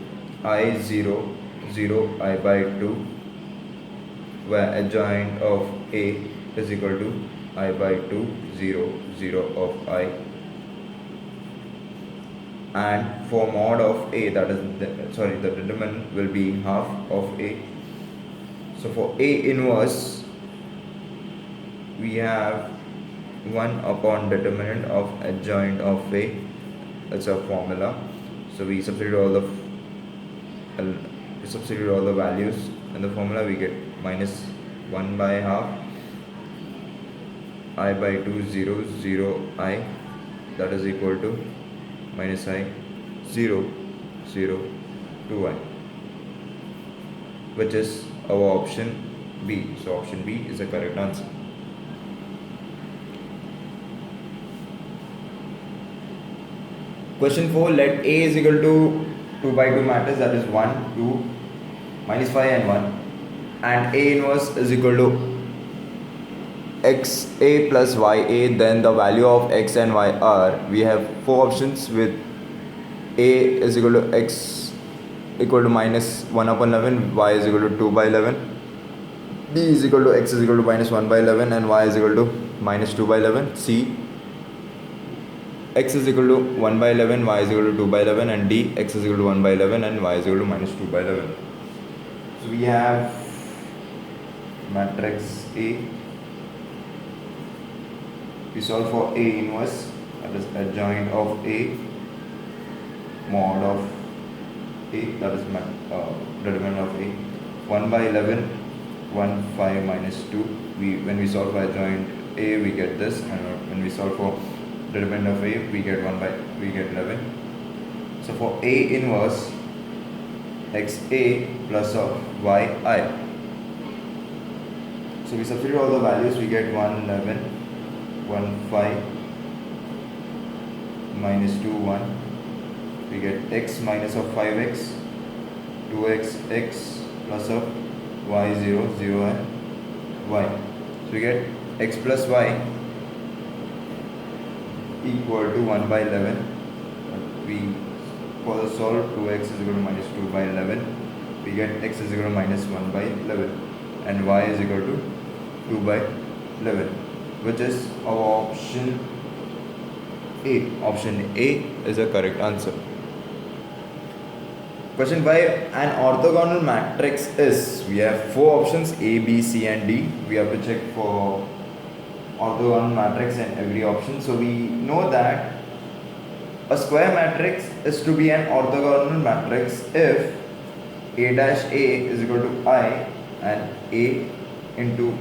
I 0 0 I by 2, where adjoint of A is equal to I by 2 0 0 of I, and for mod of A, that is the determinant will be half of A. So for A inverse, we have 1 upon determinant of adjoint of A. That's a formula. So we substitute all the values in the formula. We get minus 1 by half I by 2 0 0 I, that is equal to minus I 0 0 2I, which is our option B. So option B is the correct answer. Question 4. Let A is equal to 2 by 2 matrix, that is 1 2 minus 5 and 1, and A inverse is equal to XA plus YA. Then the value of X and Y are, we have four options with A is equal to X equal to minus 1 upon 11, Y is equal to 2 by 11, B is equal to X is equal to minus 1 by 11, and Y is equal to minus 2 by 11. C, X is equal to 1 by 11, Y is equal to 2 by 11, and D, X is equal to 1 by 11 and Y is equal to minus 2 by 11. So we have matrix A. We solve for A inverse, that is adjoint of A, mod of A, that is determinant of A, 1 by 11, 1 5 minus 2. When we solve for adjoint A, we get this, and when we solve for determinant of A, we get 11. So for A inverse, XA plus of YI. So we substitute all the values, we get 1 11, 1 5 minus 2 1. We get X minus of 5X, 2X X plus of Y 0 0 and Y. So we get X plus Y equal to 1 by 11. We for the solve, 2x is equal to minus 2 by 11. We get x is equal to minus 1 by 11, and y is equal to 2 by 11, which is our option A. Option A is a correct answer. Question 5. An orthogonal matrix is, we have 4 options A, B, C and D. We have to check for orthogonal matrix in every option. So we know that a square matrix is to be an orthogonal matrix if A dash A is equal to I and A into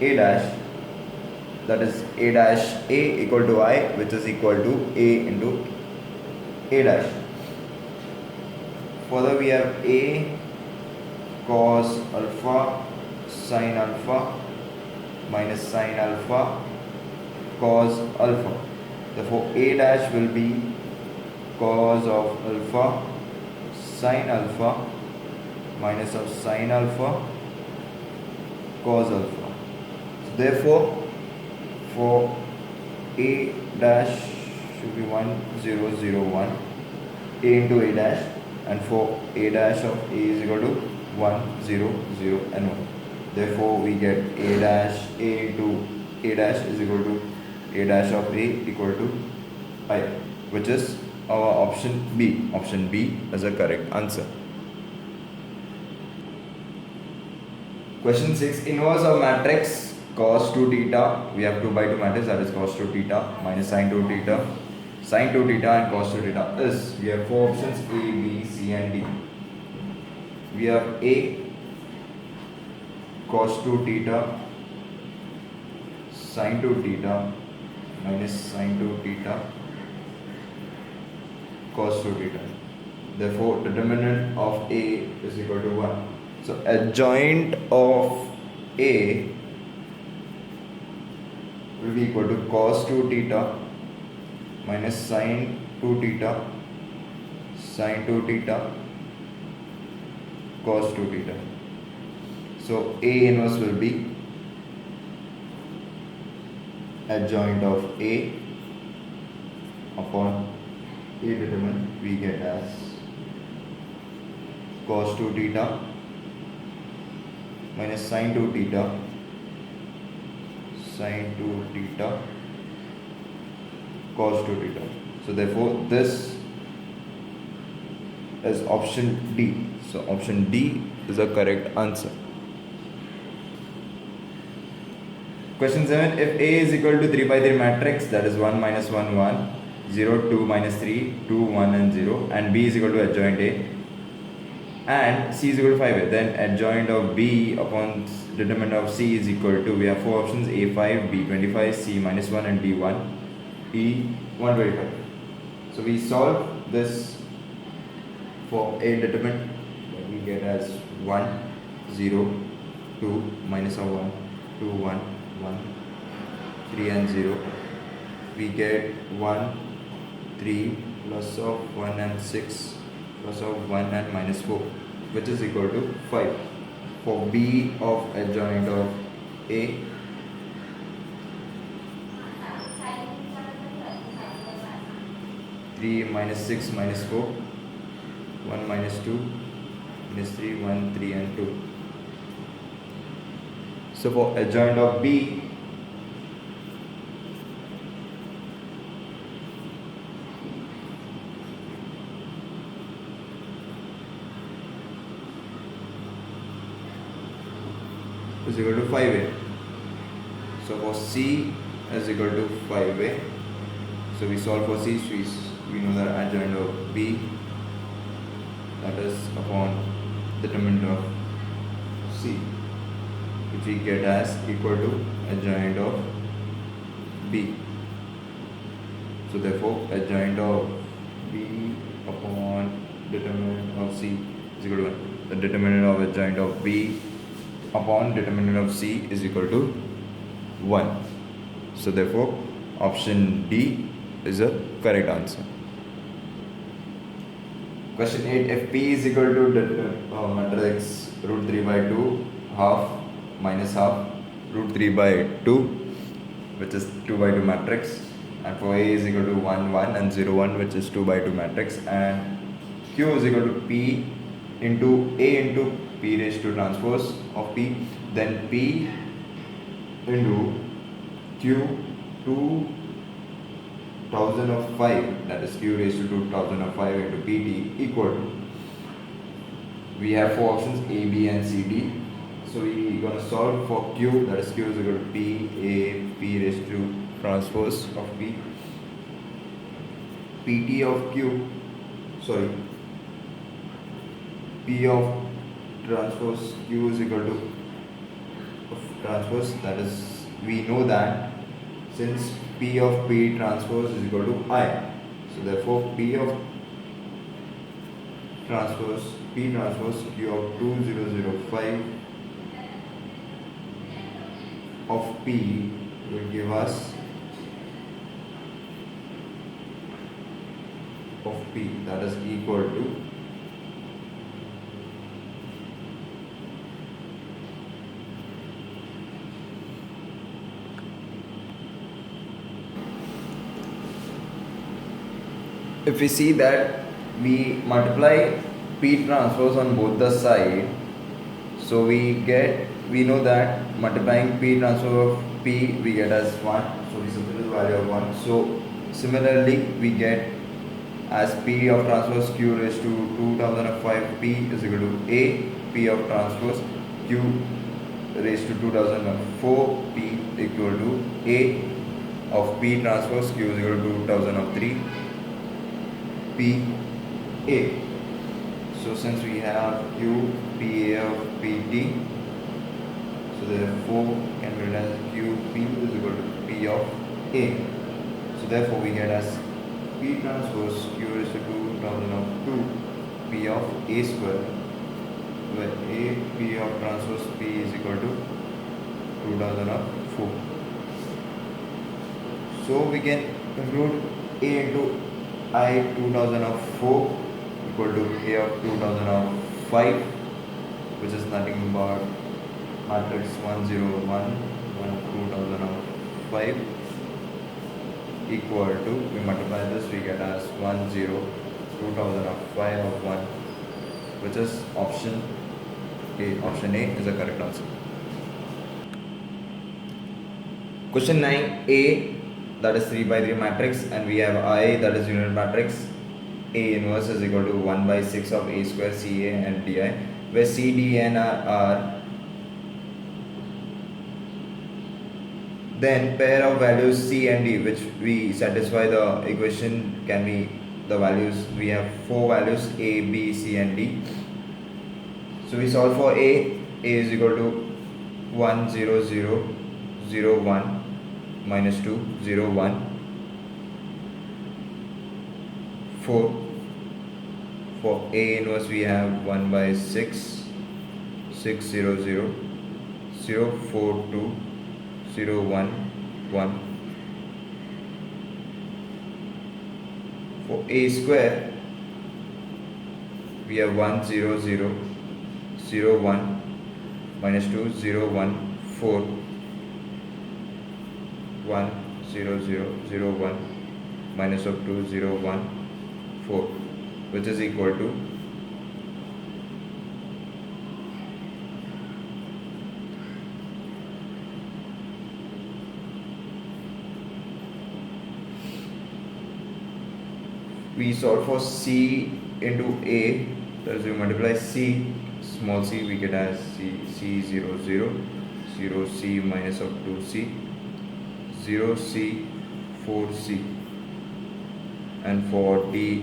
A dash, that is A dash A equal to I, which is equal to A into A dash. Further we have A cos alpha sin alpha minus sin alpha cos alpha. Therefore A dash will be cos of alpha sin alpha minus of sin alpha cos alpha. So therefore for A dash should be 1 0 0 1 A into A dash, and for A dash of A is equal to 1 0 0 and 1. Therefore we get A dash A into A dash is equal to A dash of A equal to I, which is our option B. Option B is a correct answer. Question 6. Inverse of matrix cos 2 theta. We have 2 by 2 matrix, that is cos 2 theta minus sin 2 theta. Sin 2 theta and cos 2 theta is, we have 4 options A, B, C and D. We have A cos 2 theta sin 2 theta minus sin 2 theta cos 2 theta. Therefore determinant of A is equal to 1. So adjoint of A will be equal to cos 2 theta minus sin 2 theta sin 2 theta cos 2 theta. So A inverse will be adjoint of A upon A determinant, we get as cos 2 theta minus sin 2 theta sin 2 theta cos 2 theta. So therefore this is option D. So option D is a correct answer. Question 7. If A is equal to 3 by 3 matrix, that is 1 minus 1 1 0 2 minus 3 2 1 and 0, and B is equal to adjoint A and C is equal to 5A, then adjoint of B upon determinant of C is equal to, we have 4 options A 5, B 25, C minus 1 and D 1, E 125. So we solve this for A determinant, that we get as 1 0 2 minus of 1 2 1 1 3 and 0. We get 1 3 plus of 1 and 6 plus of 1 and minus 4, which is equal to 5. For B of adjoint of A, three minus 6 minus 4, 1 minus 2 minus 3 1 3 and 2. So for adjoint of B, is equal to 5A. So for C is equal to 5A. So we solve for C, we know that adjoint of B, that is upon determinant of C, which we get as equal to adjoint of B. So therefore adjoint of B upon determinant of C is equal to 1. The determinant of adjoint of B upon determinant of C is equal to 1. So therefore option D is a correct answer. Question 8. If P is equal to matrix root 3 by 2 half minus half root 3 by 2, which is 2 by 2 matrix, and for A is equal to 1 1 and 0 1, which is 2 by 2 matrix, and Q is equal to P into A into P raised to transpose of P, then P into q 2005, that is q raised to 2005 into pt equal to, we have four options A, B and C, D. So we gonna solve for q, that is q is equal to p a p raised to transpose of p, pt of q, sorry, p of transpose q is equal to of transpose, that is, we know that since p of p transpose is equal to I, so therefore p of transpose p transpose q of 2005 of p will give us of p, that is equal to if we see that we multiply p transpose on both the side, so we know that multiplying p transpose of p we get as 1, so we substitute the value of 1. So similarly we get as p of transpose q raised to 2005 p is equal to a p of transpose q raised to 2004 p equal to a of p transpose q is equal to 2003 p a. So since we have q p a of pt, so therefore can be written as q p is equal to p of a. So therefore we get as p transpose q raised to 2002 p of a square, where a p of transpose p is equal to 2004. So we can conclude a into I 2004 equal to a of 2005, which is nothing but matrix 1 0 1 2005 equal to, we multiply this, we get as 1 0 2005 of 1, which is option A. Option A is the correct answer. Question 9a, that is 3 by 3 matrix, and we have I, that is unit matrix. A inverse is equal to 1 by 6 of a square ca and di, where c, d, and are then pair of values c and d, which we satisfy the equation can be the values, we have four values a, b, c and d. So we solve for a is equal to 1 0 0 0 1 minus 2 0 1 4. For a inverse we have 1 by 6 6 0 0 0 4 2 0 1 1. For a square we have 1 0 0 0 1 minus 2 0 1 4 1 0 0 0 1 minus of 2 0 1 4, which is equal to we solve for c into a, that is we multiply c small c, we get as c 0 0 0 c minus of 2c 0 c 4c, and for di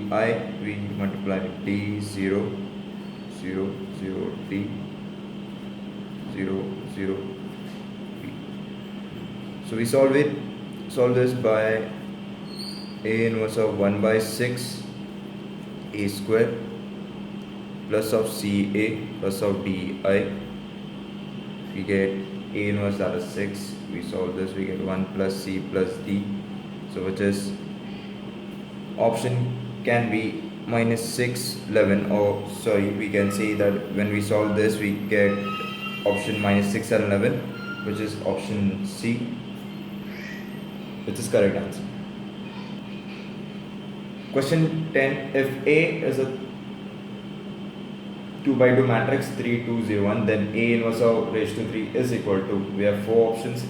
we multiply d 0 0 0 d 0 0 b. So we solve this by a inverse of 1 by 6 a square plus of ca plus of di, we get a inverse, that is 6. We solve this, we get 1 plus c plus d, so which is option can be minus 6 11, or sorry, we can say that when we solve this we get option minus 6 and 11, which is option C, which is correct answer. Question 10, if A is a 2 by 2 matrix 3 2 0 1, then A inverse of raised to 3 is equal to, we have four options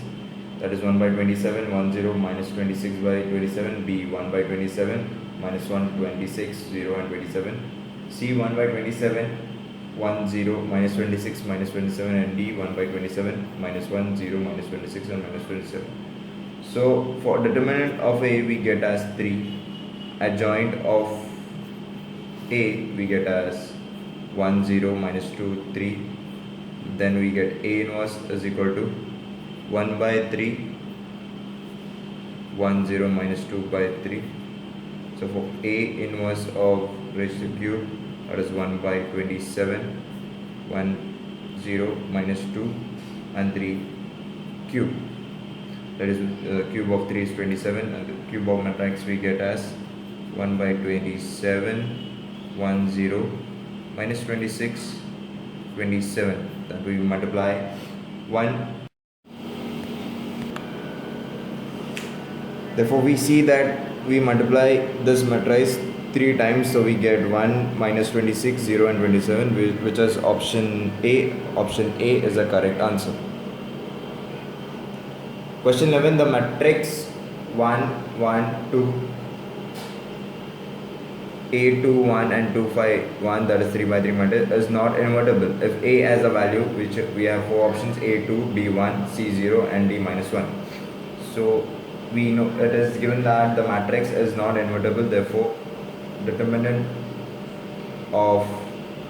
that is 1 by 27, 1 0 minus 26 by 27, B 1 by 27 minus 1 26 0 and 27, C 1 by 27 1 0 minus 26 minus 27, and D 1 by 27 minus 1 0 minus 26 and minus 27. So for determinant of A we get as 3, adjoint of A we get as 1 0 minus 2 3, then we get A inverse is equal to 1 by 3 1 0 minus 2 by 3. So for A inverse of raised to cube, that is 1 by 27 1 0 minus 2 and 3 cube, that is cube of 3 is 27, and the cube of matrix we get as 1 by 27 1 0 minus 26 27, that we multiply 1. Therefore we see that we multiply this matrix 3 times, so we get 1 minus 26 0 and 27, which is option A. Option A is the correct answer. Question 11, the matrix 1 1 2 A 2 1 and 2 5 1, that is 3 by 3 matrix, is not invertible if A has a value, which we have 4 options: A 2, B 1, C 0 and D minus 1. So we know it is given that the matrix is not invertible, therefore determinant of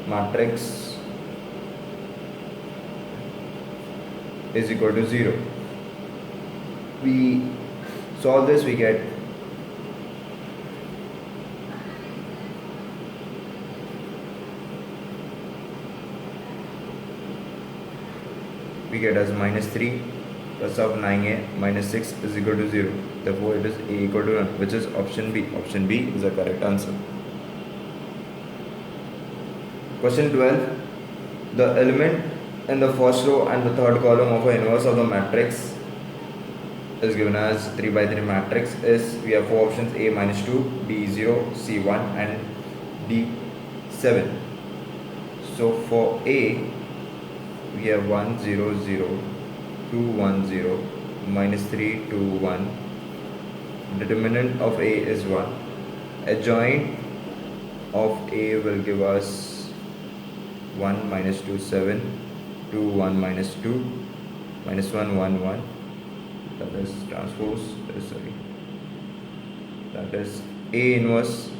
matrix is equal to 0. We solve this, we get as minus 3 plus of 9A minus 6 is equal to 0. Therefore it is A equal to 1, which is option B. Option B is the correct answer. Question 12. The element in the first row and the third column of an inverse of the matrix is given as 3 by 3 matrix is, we have 4 options: A minus 2, B 0, C 1 and D 7. So for A we have 1 0 0 2 1 0 minus 3 2 1. Determinant of A is 1. Adjoint of A will give us 1 minus 2 7, 2 1 minus 2 minus 1 1 1, that is transpose, that is A inverse.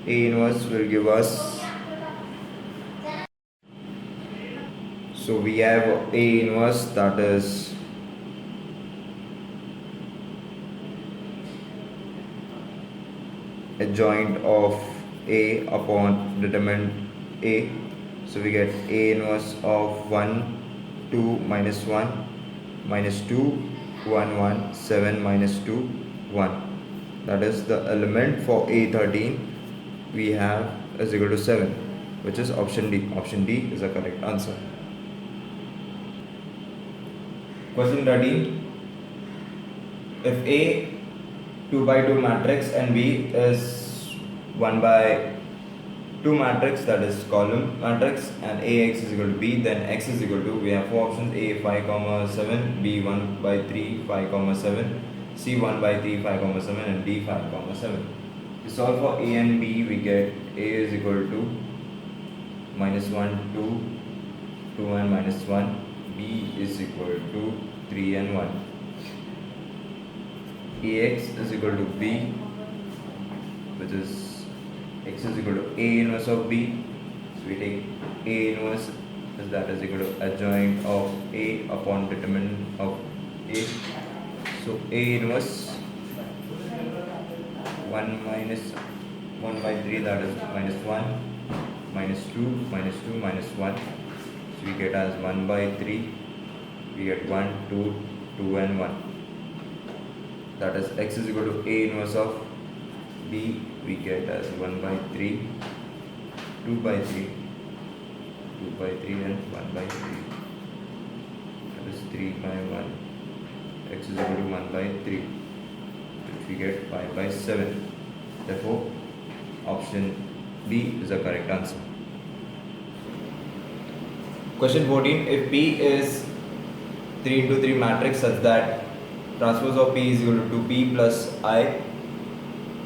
A inverse will give us, so we have A inverse, that is adjoint of A upon determinant A. So we get A inverse of 1 2 minus 1 minus 2 1 1 7 minus 2 1, that is the element for A13 we have is equal to 7, which is option D. Option D is the correct answer. Question 13. If A 2 by 2 matrix and B is 1 by 2 matrix, that is column matrix, and AX is equal to B, then X is equal to, we have 4 options: A 5 comma 7, B 1 by 3 5 comma 7, C 1 by 3 5 comma 7 and D 5 comma 7. We solve for A and B, we get A is equal to minus 1 2 2 and minus 1, B is equal to 3 and 1. Ax is equal to B, which is X is equal to A inverse of B. So we take A inverse, that is equal to adjoint of A upon determinant of A. So A inverse 1 minus 1 by 3, that is minus 1 minus 2 minus 2 minus 1. So we get as 1 by 3, we get 1 2 2 and 1, that is X is equal to A inverse of B, we get as 1 by 3 2 by 3 2 by 3 and 1 by 3, that is 3 by 1. X is equal to 1 by 3, which we get 5 by 7. Therefore option B is the correct answer. Question 14. If B is 3 into 3 matrix such that transpose of P is equal to 2P plus I,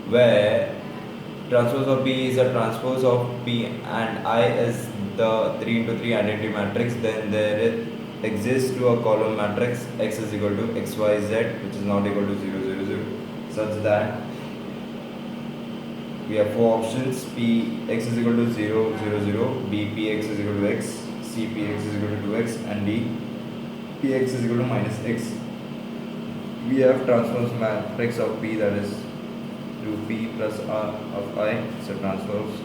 where transpose of P is a transpose of P and I is the 3 into 3 identity matrix, then there exists to a column matrix X is equal to XYZ, which is not equal to 0 0 0, such that we have four options: P x is equal to 0 0 0, B P x is equal to x, C P x is equal to 2x, and D P x is equal to minus x. We have transpose matrix of P, that is 2P plus R of I. So transpose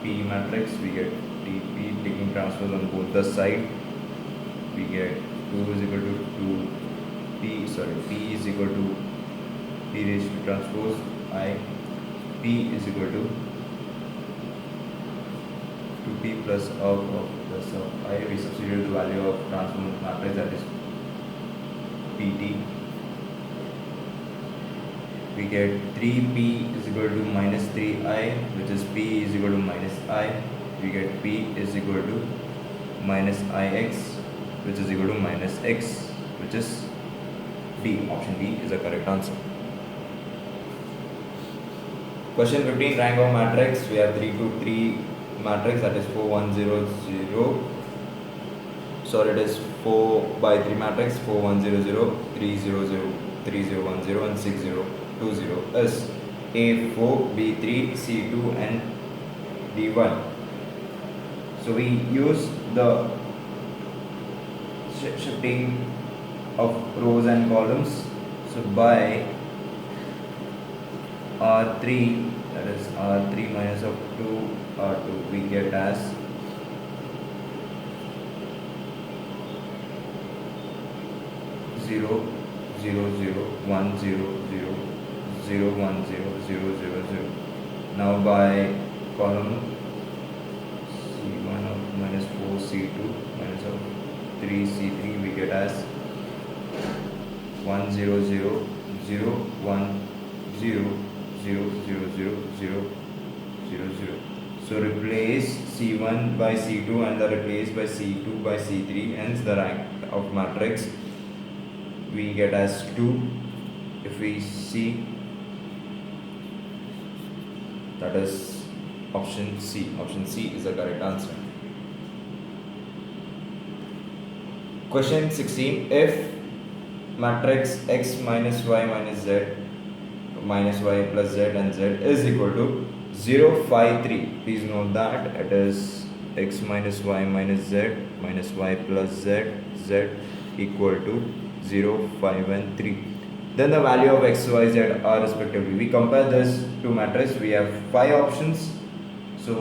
P matrix, we get TP, taking transpose on both the side, we get 2 is equal to 2P, P is equal to P raised to transpose I. P is equal to 2P plus of I. We substitute the value of transpose matrix, that is PT. We get 3P is equal to minus 3I, which is P is equal to minus I. We get P is equal to minus IX, which is equal to minus X, which is D. Option D is the correct answer. Question 15, rank of matrix. We have 3 to 3 matrix, that is 4 1 0 0. Sorry, it is 4 by 3 matrix, 4 1 0 0, 3 0 0, 3 0 1 0, and 6 0 2 0 is A4, B3, C2, and D1. So we use the shifting of rows and columns. So by R3, that is R3 minus of 2 R2, we get as 0 0 0 1 0 0 0 1 0 0 0 0. Now by column C1 of minus 4 C2 minus of 3 C3, we get as 1 0 0 0 1 0 0 0 0 0 0 0. So replace C1 by C2 and the replace by C2 by C3, hence the rank of matrix we get as 2. If we see, that is option C. Option C is the correct answer. Question 16, if matrix X minus Y minus Z minus Y plus Z and Z is equal to 0 5 3, please note that it is X minus Y minus Z minus Y plus Z, Z equal to 0 5 and 3, then the value of X Y Z are respectively. We compare this to matrix, we have 5 options. So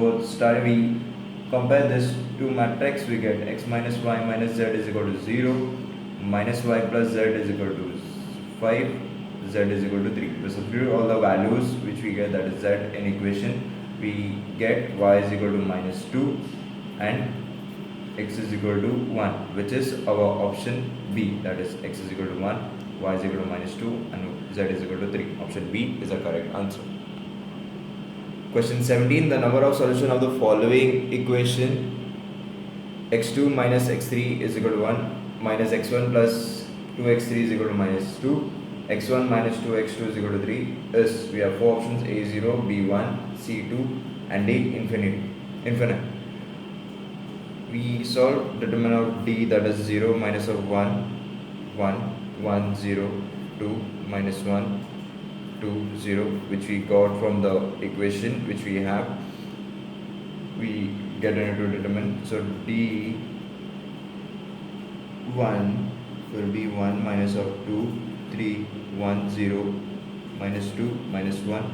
we compare this to matrix, we get X minus Y minus Z is equal to 0, minus Y plus Z is equal to 5, Z is equal to 3. We substitute all the values which we get, that is Z in equation. We get Y is equal to minus 2 and X is equal to 1, which is our option B, that is X is equal to 1, Y is equal to minus 2 and Z is equal to 3. Option B is the correct answer. Question 17, the number of solution of the following equation x2 minus x3 is equal to 1 minus x1 plus 2x3 is equal to minus 2, x1 minus 2x2 is equal to 3 is, we have 4 options: A0, B1, C2 and D infinite. We solve determinant of D, that is 0 minus of 1 1 1 0 2 minus 1 2 0, which we got from the equation which we have. We get into determinant. So D1 will be 1 minus of 2 3 1 0 minus 2 minus 1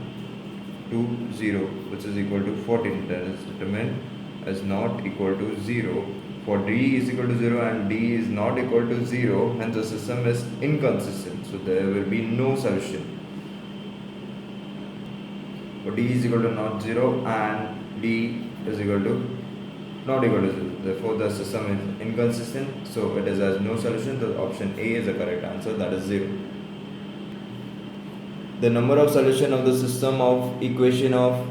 2 0, which is equal to 14. That is determinant is not equal to 0. For D is equal to 0 and D is not equal to 0, hence the system is inconsistent. So there will be no solution. For D is equal to not 0 and D is equal to not equal to 0. Therefore the system is inconsistent. So it is as no solution. The option A is the correct answer, that is 0. The number of solution of the system of equation of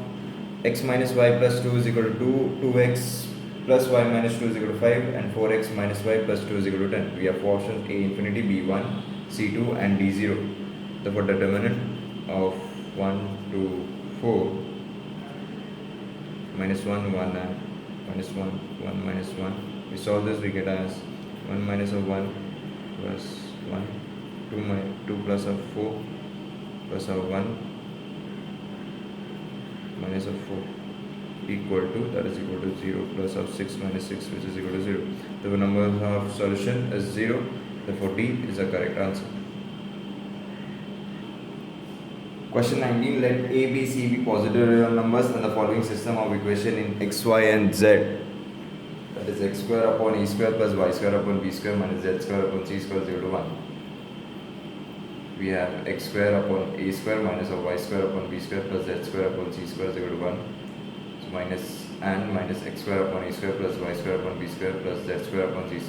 x minus y plus 2 is equal to 2, 2x plus y minus 2 is equal to 5 and 4x minus y plus 2 is equal to 10. We have four options: A infinity, B1, C2 and D0. Therefore determinant of 1, 2, 4 minus 1, 1 and minus 1, 1 minus 1. We solve this, we get as 1 minus of 1 plus 1, 2 plus of 4 plus of 1 minus of 4 equal to, that is equal to 0 plus of 6 minus 6, which is equal to 0. The number of solution is 0. Therefore D is the correct answer. Question 19. Let A, B, C be positive real numbers and the following system of equation in x, y and z. That is x square upon a square plus y square upon b square minus z square upon c square is equal to 1. We have x square upon a square minus of y square upon b square plus z square upon c square is equal to 1. So minus x square upon a square plus y square upon b square plus z square upon c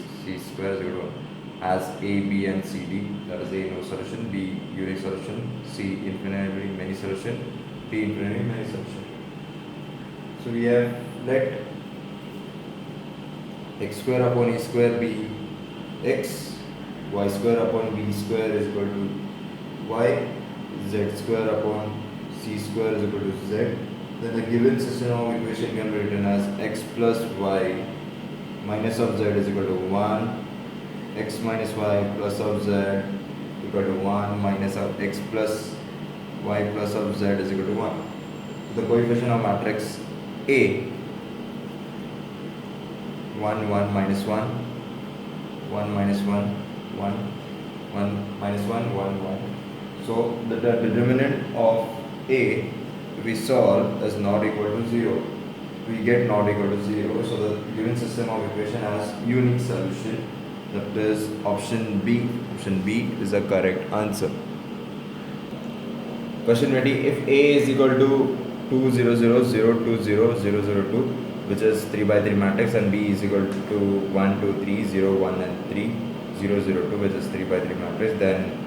square is equal to 1. As A, B and C, D, that is A no solution, B unique solution, C infinitely many solution, D infinitely many solution. So we have let x square upon a square be x, y square upon b square is equal to y, z square upon c square is equal to z. Then the given system of equation can be written as x plus y minus of z is equal to 1, x minus y plus of z equal to 1 minus of x plus y plus of z is equal to 1. The coefficient of matrix A, 1, 1 minus 1, 1 minus 1, 1, 1 minus 1, 1, 1. So the determinant of A, if we solve, is not equal to 0. We get not equal to 0. So the given system of equation has unique solution. That is option B. Option B is the correct answer. Question 20. If A is equal to 2, 0, 0, 0, 2, 0, 0, 0, 2, which is 3 by 3 matrix, and B is equal to 1, 2, 3, 0, 1 and 3, 0, 0, 2, which is 3 by 3 matrix, then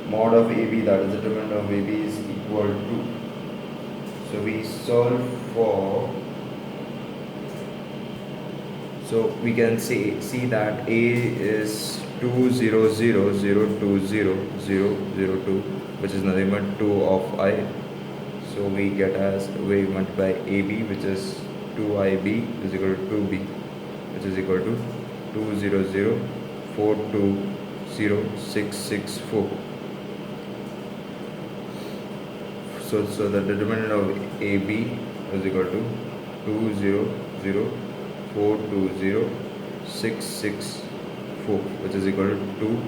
mod of AB, that is the determinant of AB, is equal to. So we solve for. So we can see that A is 2, 0, 0, 0, 2, 0, 0, 0, 2, which is nothing but 2 of I. So we get as, we multiply AB, which is 2IB is equal to 2B, which is equal to 2, 0, 0, 4, 2, 0, 6, 6, 4. So the determinant of AB is equal to 2, 0, 0, 4, 2, 0, 6, 6, 4, which is equal to 2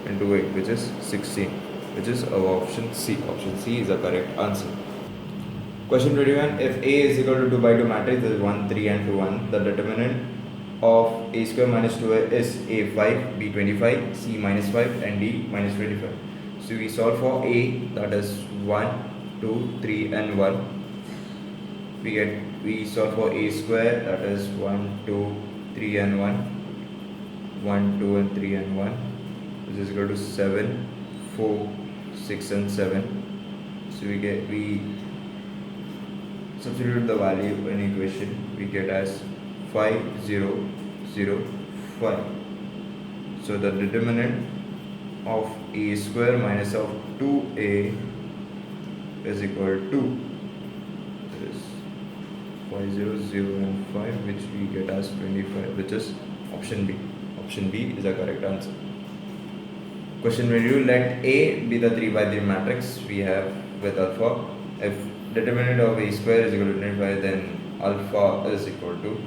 into 8, which is 16, which is our option C. Option C is the correct answer. Question 21. If A is equal to 2 by 2 matrix, that is 1, 3 and 2, 1, the determinant of A square minus 2 is A 5, B 25, C minus 5 and D minus 25. So we solve for A, that is 1, 2, 3 and 1. We solve for A square, that is 1, 2, 3 and 1, 1, 2 and 3 and 1, which is equal to 7, 4, 6 and 7. So we substitute the value in equation, we get as 5, 0, 0, 5. So the determinant of A square minus of 2A is equal to 5, 0, 0 and 5, which we get as 25, which is option B. Option B is the correct answer. Question 22. Let A be the 3 by 3 matrix we have with alpha. If determinant of A square is equal to 25, then alpha is equal to,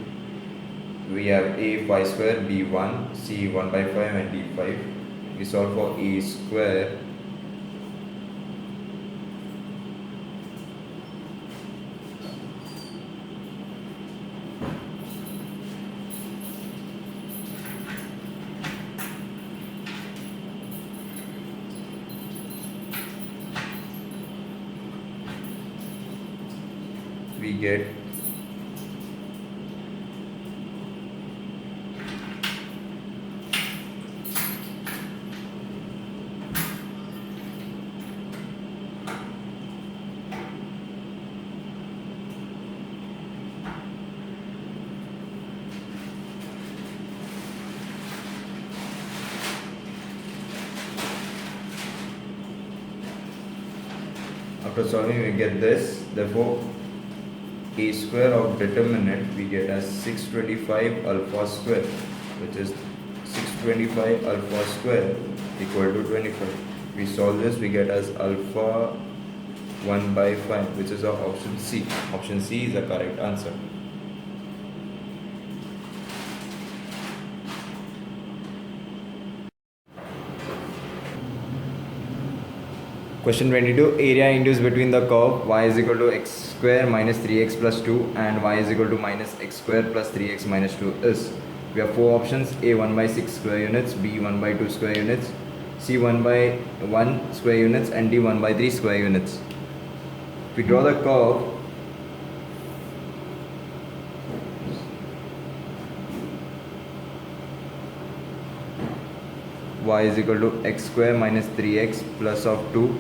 we have A 5 square, B 1, C 1 by 5 and D 5. We solve for A square. We get After solving, we get this. Therefore, a square of determinant we get as 625 alpha square, which is 625 alpha square equal to 25. We solve this, we get as alpha 1 by 5, which is our option C. Option C is the correct answer. Question 22. Area induced between the curve y is equal to x square minus 3x plus 2 and y is equal to minus x square plus 3x minus 2 is. We have four options: A 1 by 6 square units, B 1 by 2 square units, C 1 by 1 square units, and D 1 by 3 square units. If we draw the curve, y is equal to x square minus 3x plus of 2,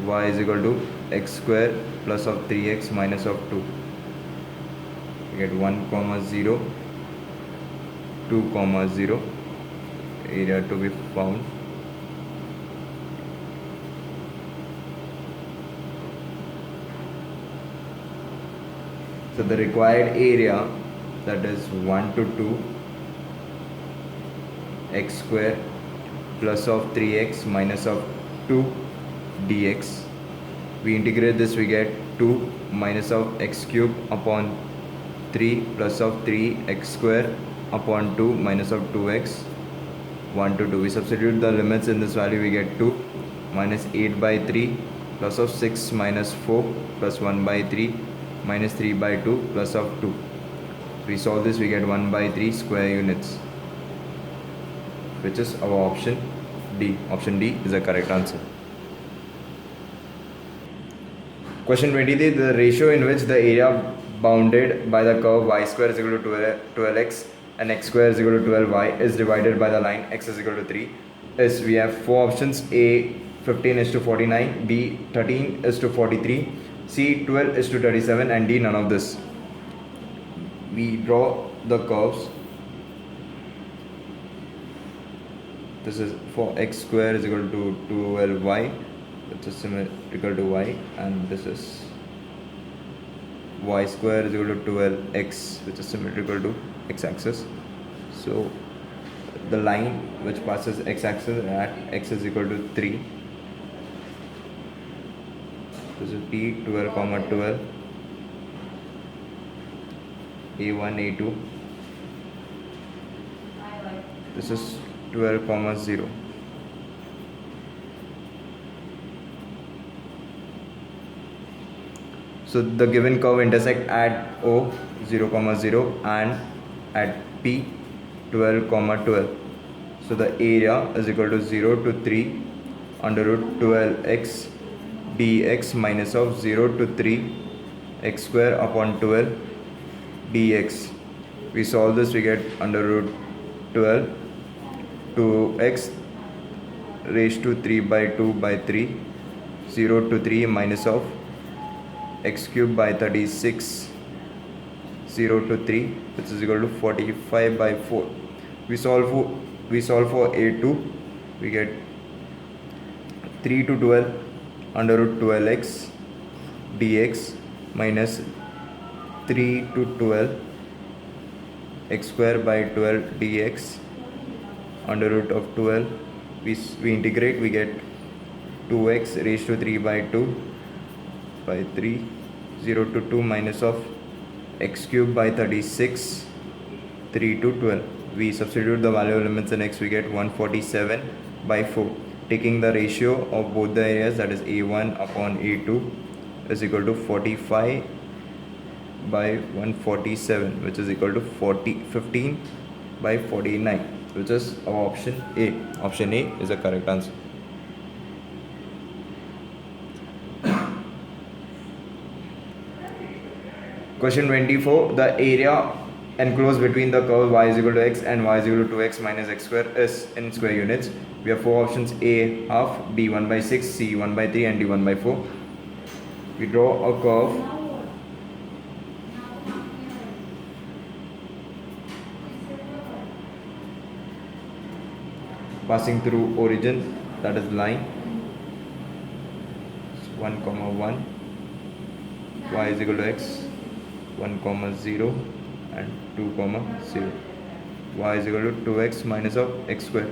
y is equal to x square plus of 3x minus of 2. We get 1 comma 0, 2 comma 0, area to be found. So the required area, that is 1 to 2 x square plus of 3x minus of 2 dx. We integrate this, we get 2 minus of x cube upon 3 plus of 3x square upon 2 minus of 2x 1 to 2. We substitute the limits in this value, we get 2 minus 8 by 3 plus of 6 minus 4 plus 1 by 3 minus 3 by 2 plus of 2. We solve this, we get 1 by 3 square units, which is our option D. Option D is the correct answer. Question 23. The ratio in which the area bounded by the curve y square is equal to 12x and x square is equal to 12y is divided by the line x is equal to 3 is. We have four options: A 15 is to 49, B 13 is to 43, C 12 is to 37, and D none of this. We draw the curves. This is for x square is equal to 12y, which is symmetrical to y, and this is y square is equal to 12x, which is symmetrical to x-axis. So the line which passes x-axis at x is equal to 3. This is T 12 comma 12, A1 A2. This is 12 comma 0. So the given curve intersect at O 0 comma 0 and at P 12 comma 12. So the area is equal to 0 to 3 under root 12x dx minus of 0 to 3 x square upon 12 dx. We solve this, we get under root 12 to x raised to 3 by 2 by 3, 0 to 3 minus of x cube by 36, 0 to 3, which is equal to 45 by 4. We solve for A2, we get 3 to 12 under root 12x dx minus 3 to 12 x square by 12 dx under root of 12. We integrate, we get 2x raised to 3 by 2 by 3, 0 to 2 minus of x cube by 36, 3 to 12. We substitute the value of limits in x, we get 147 by 4. Taking the ratio of both the areas, that is A1 upon A2 is equal to 45 by 147, which is equal to 15 by 49, which is our option A. Option A is the correct answer. Question 24. The area enclosed between the curve y is equal to x and y is equal to 2x minus x square is in square units. We have four options: A half, B 1 by 6, C 1 by 3, and D 1 by 4. We draw a curve. Passing through origin, that is line. 1 comma 1, y is equal to x 1 comma 0 and 2 comma 0, y is equal to 2x minus of x square.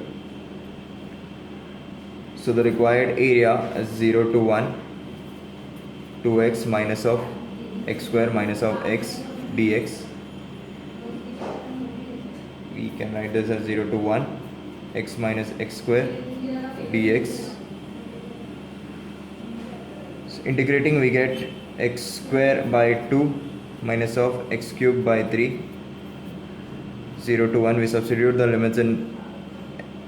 So the required area is 0 to 1, 2x minus of x square minus of x dx. We can write this as 0 to 1, x minus x square dx. So integrating we get x square by 2 minus of x cube by 3. 0 to 1, we substitute the limits in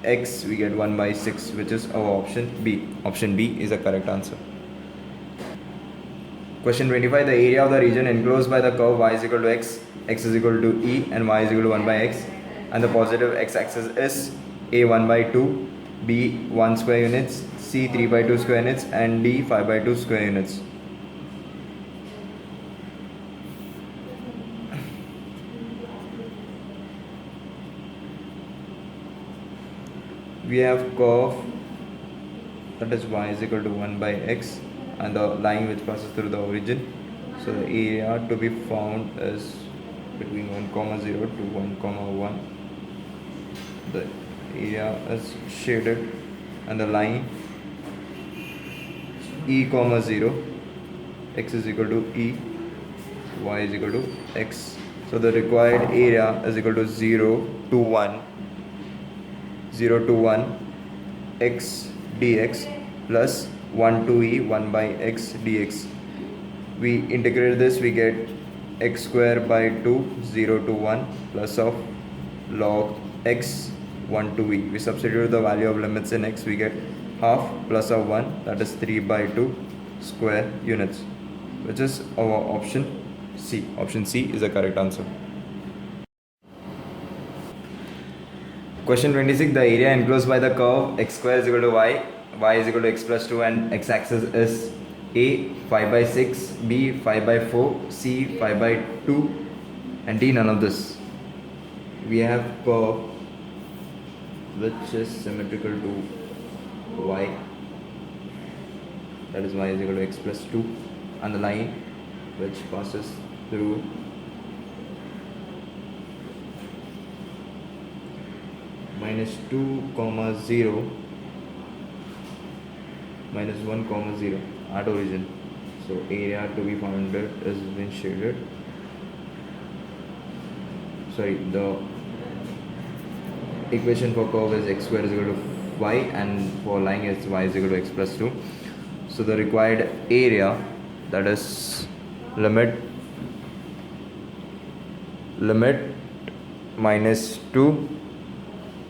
x, we get 1 by 6, which is our option B. Option B is the correct answer. Question 25. The area of the region enclosed by the curve y is equal to x is equal to e, and y is equal to 1 by x, and the positive x-axis is a 1 by 2, b 1 square units, c 3 by 2 square units, and d 5 by 2 square units. We have curve that is y is equal to 1 by x and the line which passes through the origin. So the area to be found is between 1 comma 0 to 1 comma 1. The area is shaded and the line e comma 0, x is equal to e, y is equal to x. So the required area is equal to 0 to 1 x dx plus 1 to e 1 by x dx. We integrate this, we get x square by 2 0 to 1 plus of log x 1 to e. We substitute the value of limits in x, we get half plus of 1, that is 3 by 2 square units, which is our option C. Option C is the correct answer. Question 26. The area enclosed by the curve x square is equal to y is equal to x plus 2, and x-axis is a 5 by 6, b 5 by 4, c 5 by 2, and d none of this. We have curve which is symmetrical to y, that is y is equal to x plus 2, and the line which passes through minus 2 comma 0 minus 1 comma 0 at origin. So area to be founded is been shaded. Sorry, the equation for curve is x square is equal to y, and for line is y is equal to x plus 2. So the required area, that is limit minus 2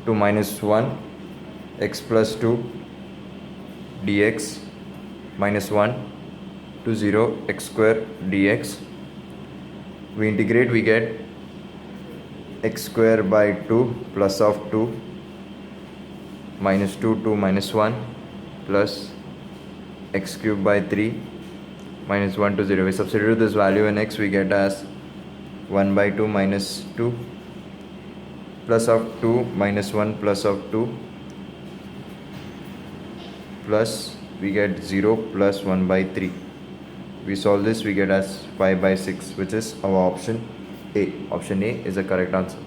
to minus 1 x plus 2 dx minus 1 to 0 x square dx. We integrate, we get x square by 2 plus of 2 minus 2 to minus 1 plus x cube by 3 minus 1 to 0. We substitute this value in x, we get as 1 by 2 minus 2 plus of 2 minus 1 plus of 2 plus we get 0 plus 1 by 3. We solve this, we get as 5 by 6, which is our option A. Option A is the correct answer.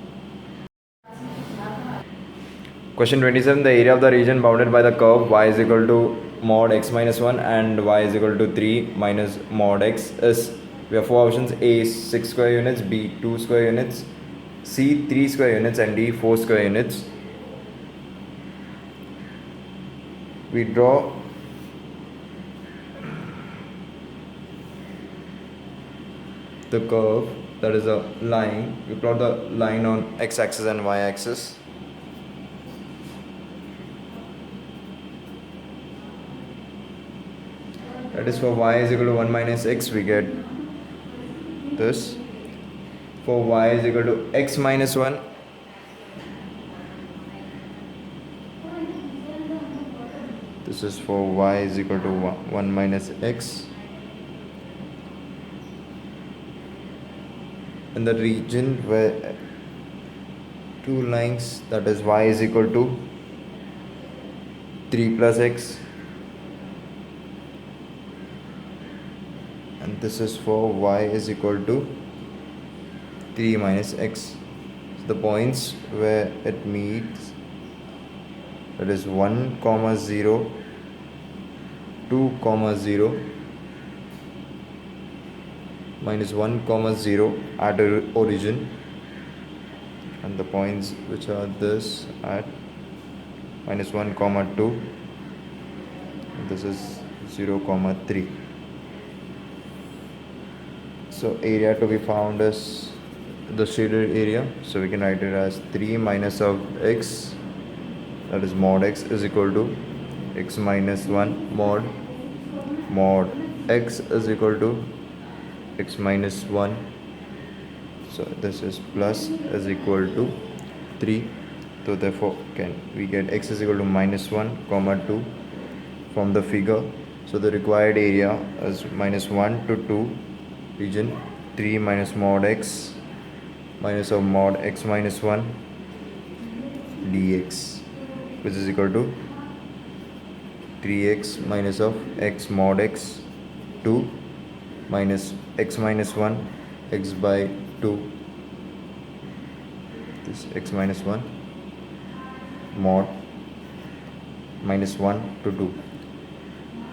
Question 27. The area of the region bounded by the curve y is equal to mod x minus 1 and y is equal to 3 minus mod x is, we have four options: A is 6 square units, B 2 square units, C 3 square units, and D 4 square units. We draw the curve, that is a line. We plot the line on x-axis and y-axis. That is, for y is equal to 1 minus x, we get this. For y is equal to x minus 1, this is for y is equal to 1 minus x. In the region where two lines, that is y is equal to 3 plus x and this is for y is equal to 3 minus x. So the points where it meets, that is 1 comma 0, 2 comma 0, minus 1 comma 0 at origin, and the points which are this at minus 1 comma 2, and this is 0 comma 3. So area to be found is the shaded area, so we can write it as 3 minus of x, that is mod x is equal to x minus 1 mod x is equal to x minus 1. So this is plus is equal to 3. So therefore we get x is equal to minus 1 comma 2 from the figure. So the required area is minus 1 to 2 region, 3 minus mod x minus of mod x minus 1 dx, which is equal to 3x minus of x mod x 2 minus x minus 1 x by 2, this x minus 1 mod minus 1 to 2.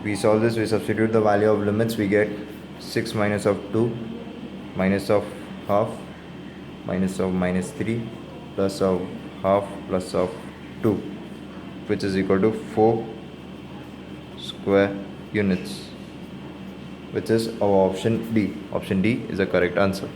We solve this, we substitute the value of limits, we get 6 minus of 2 minus of half minus of minus 3 plus of half plus of 2, which is equal to 4 square units, which is our option D. Option D is the correct answer.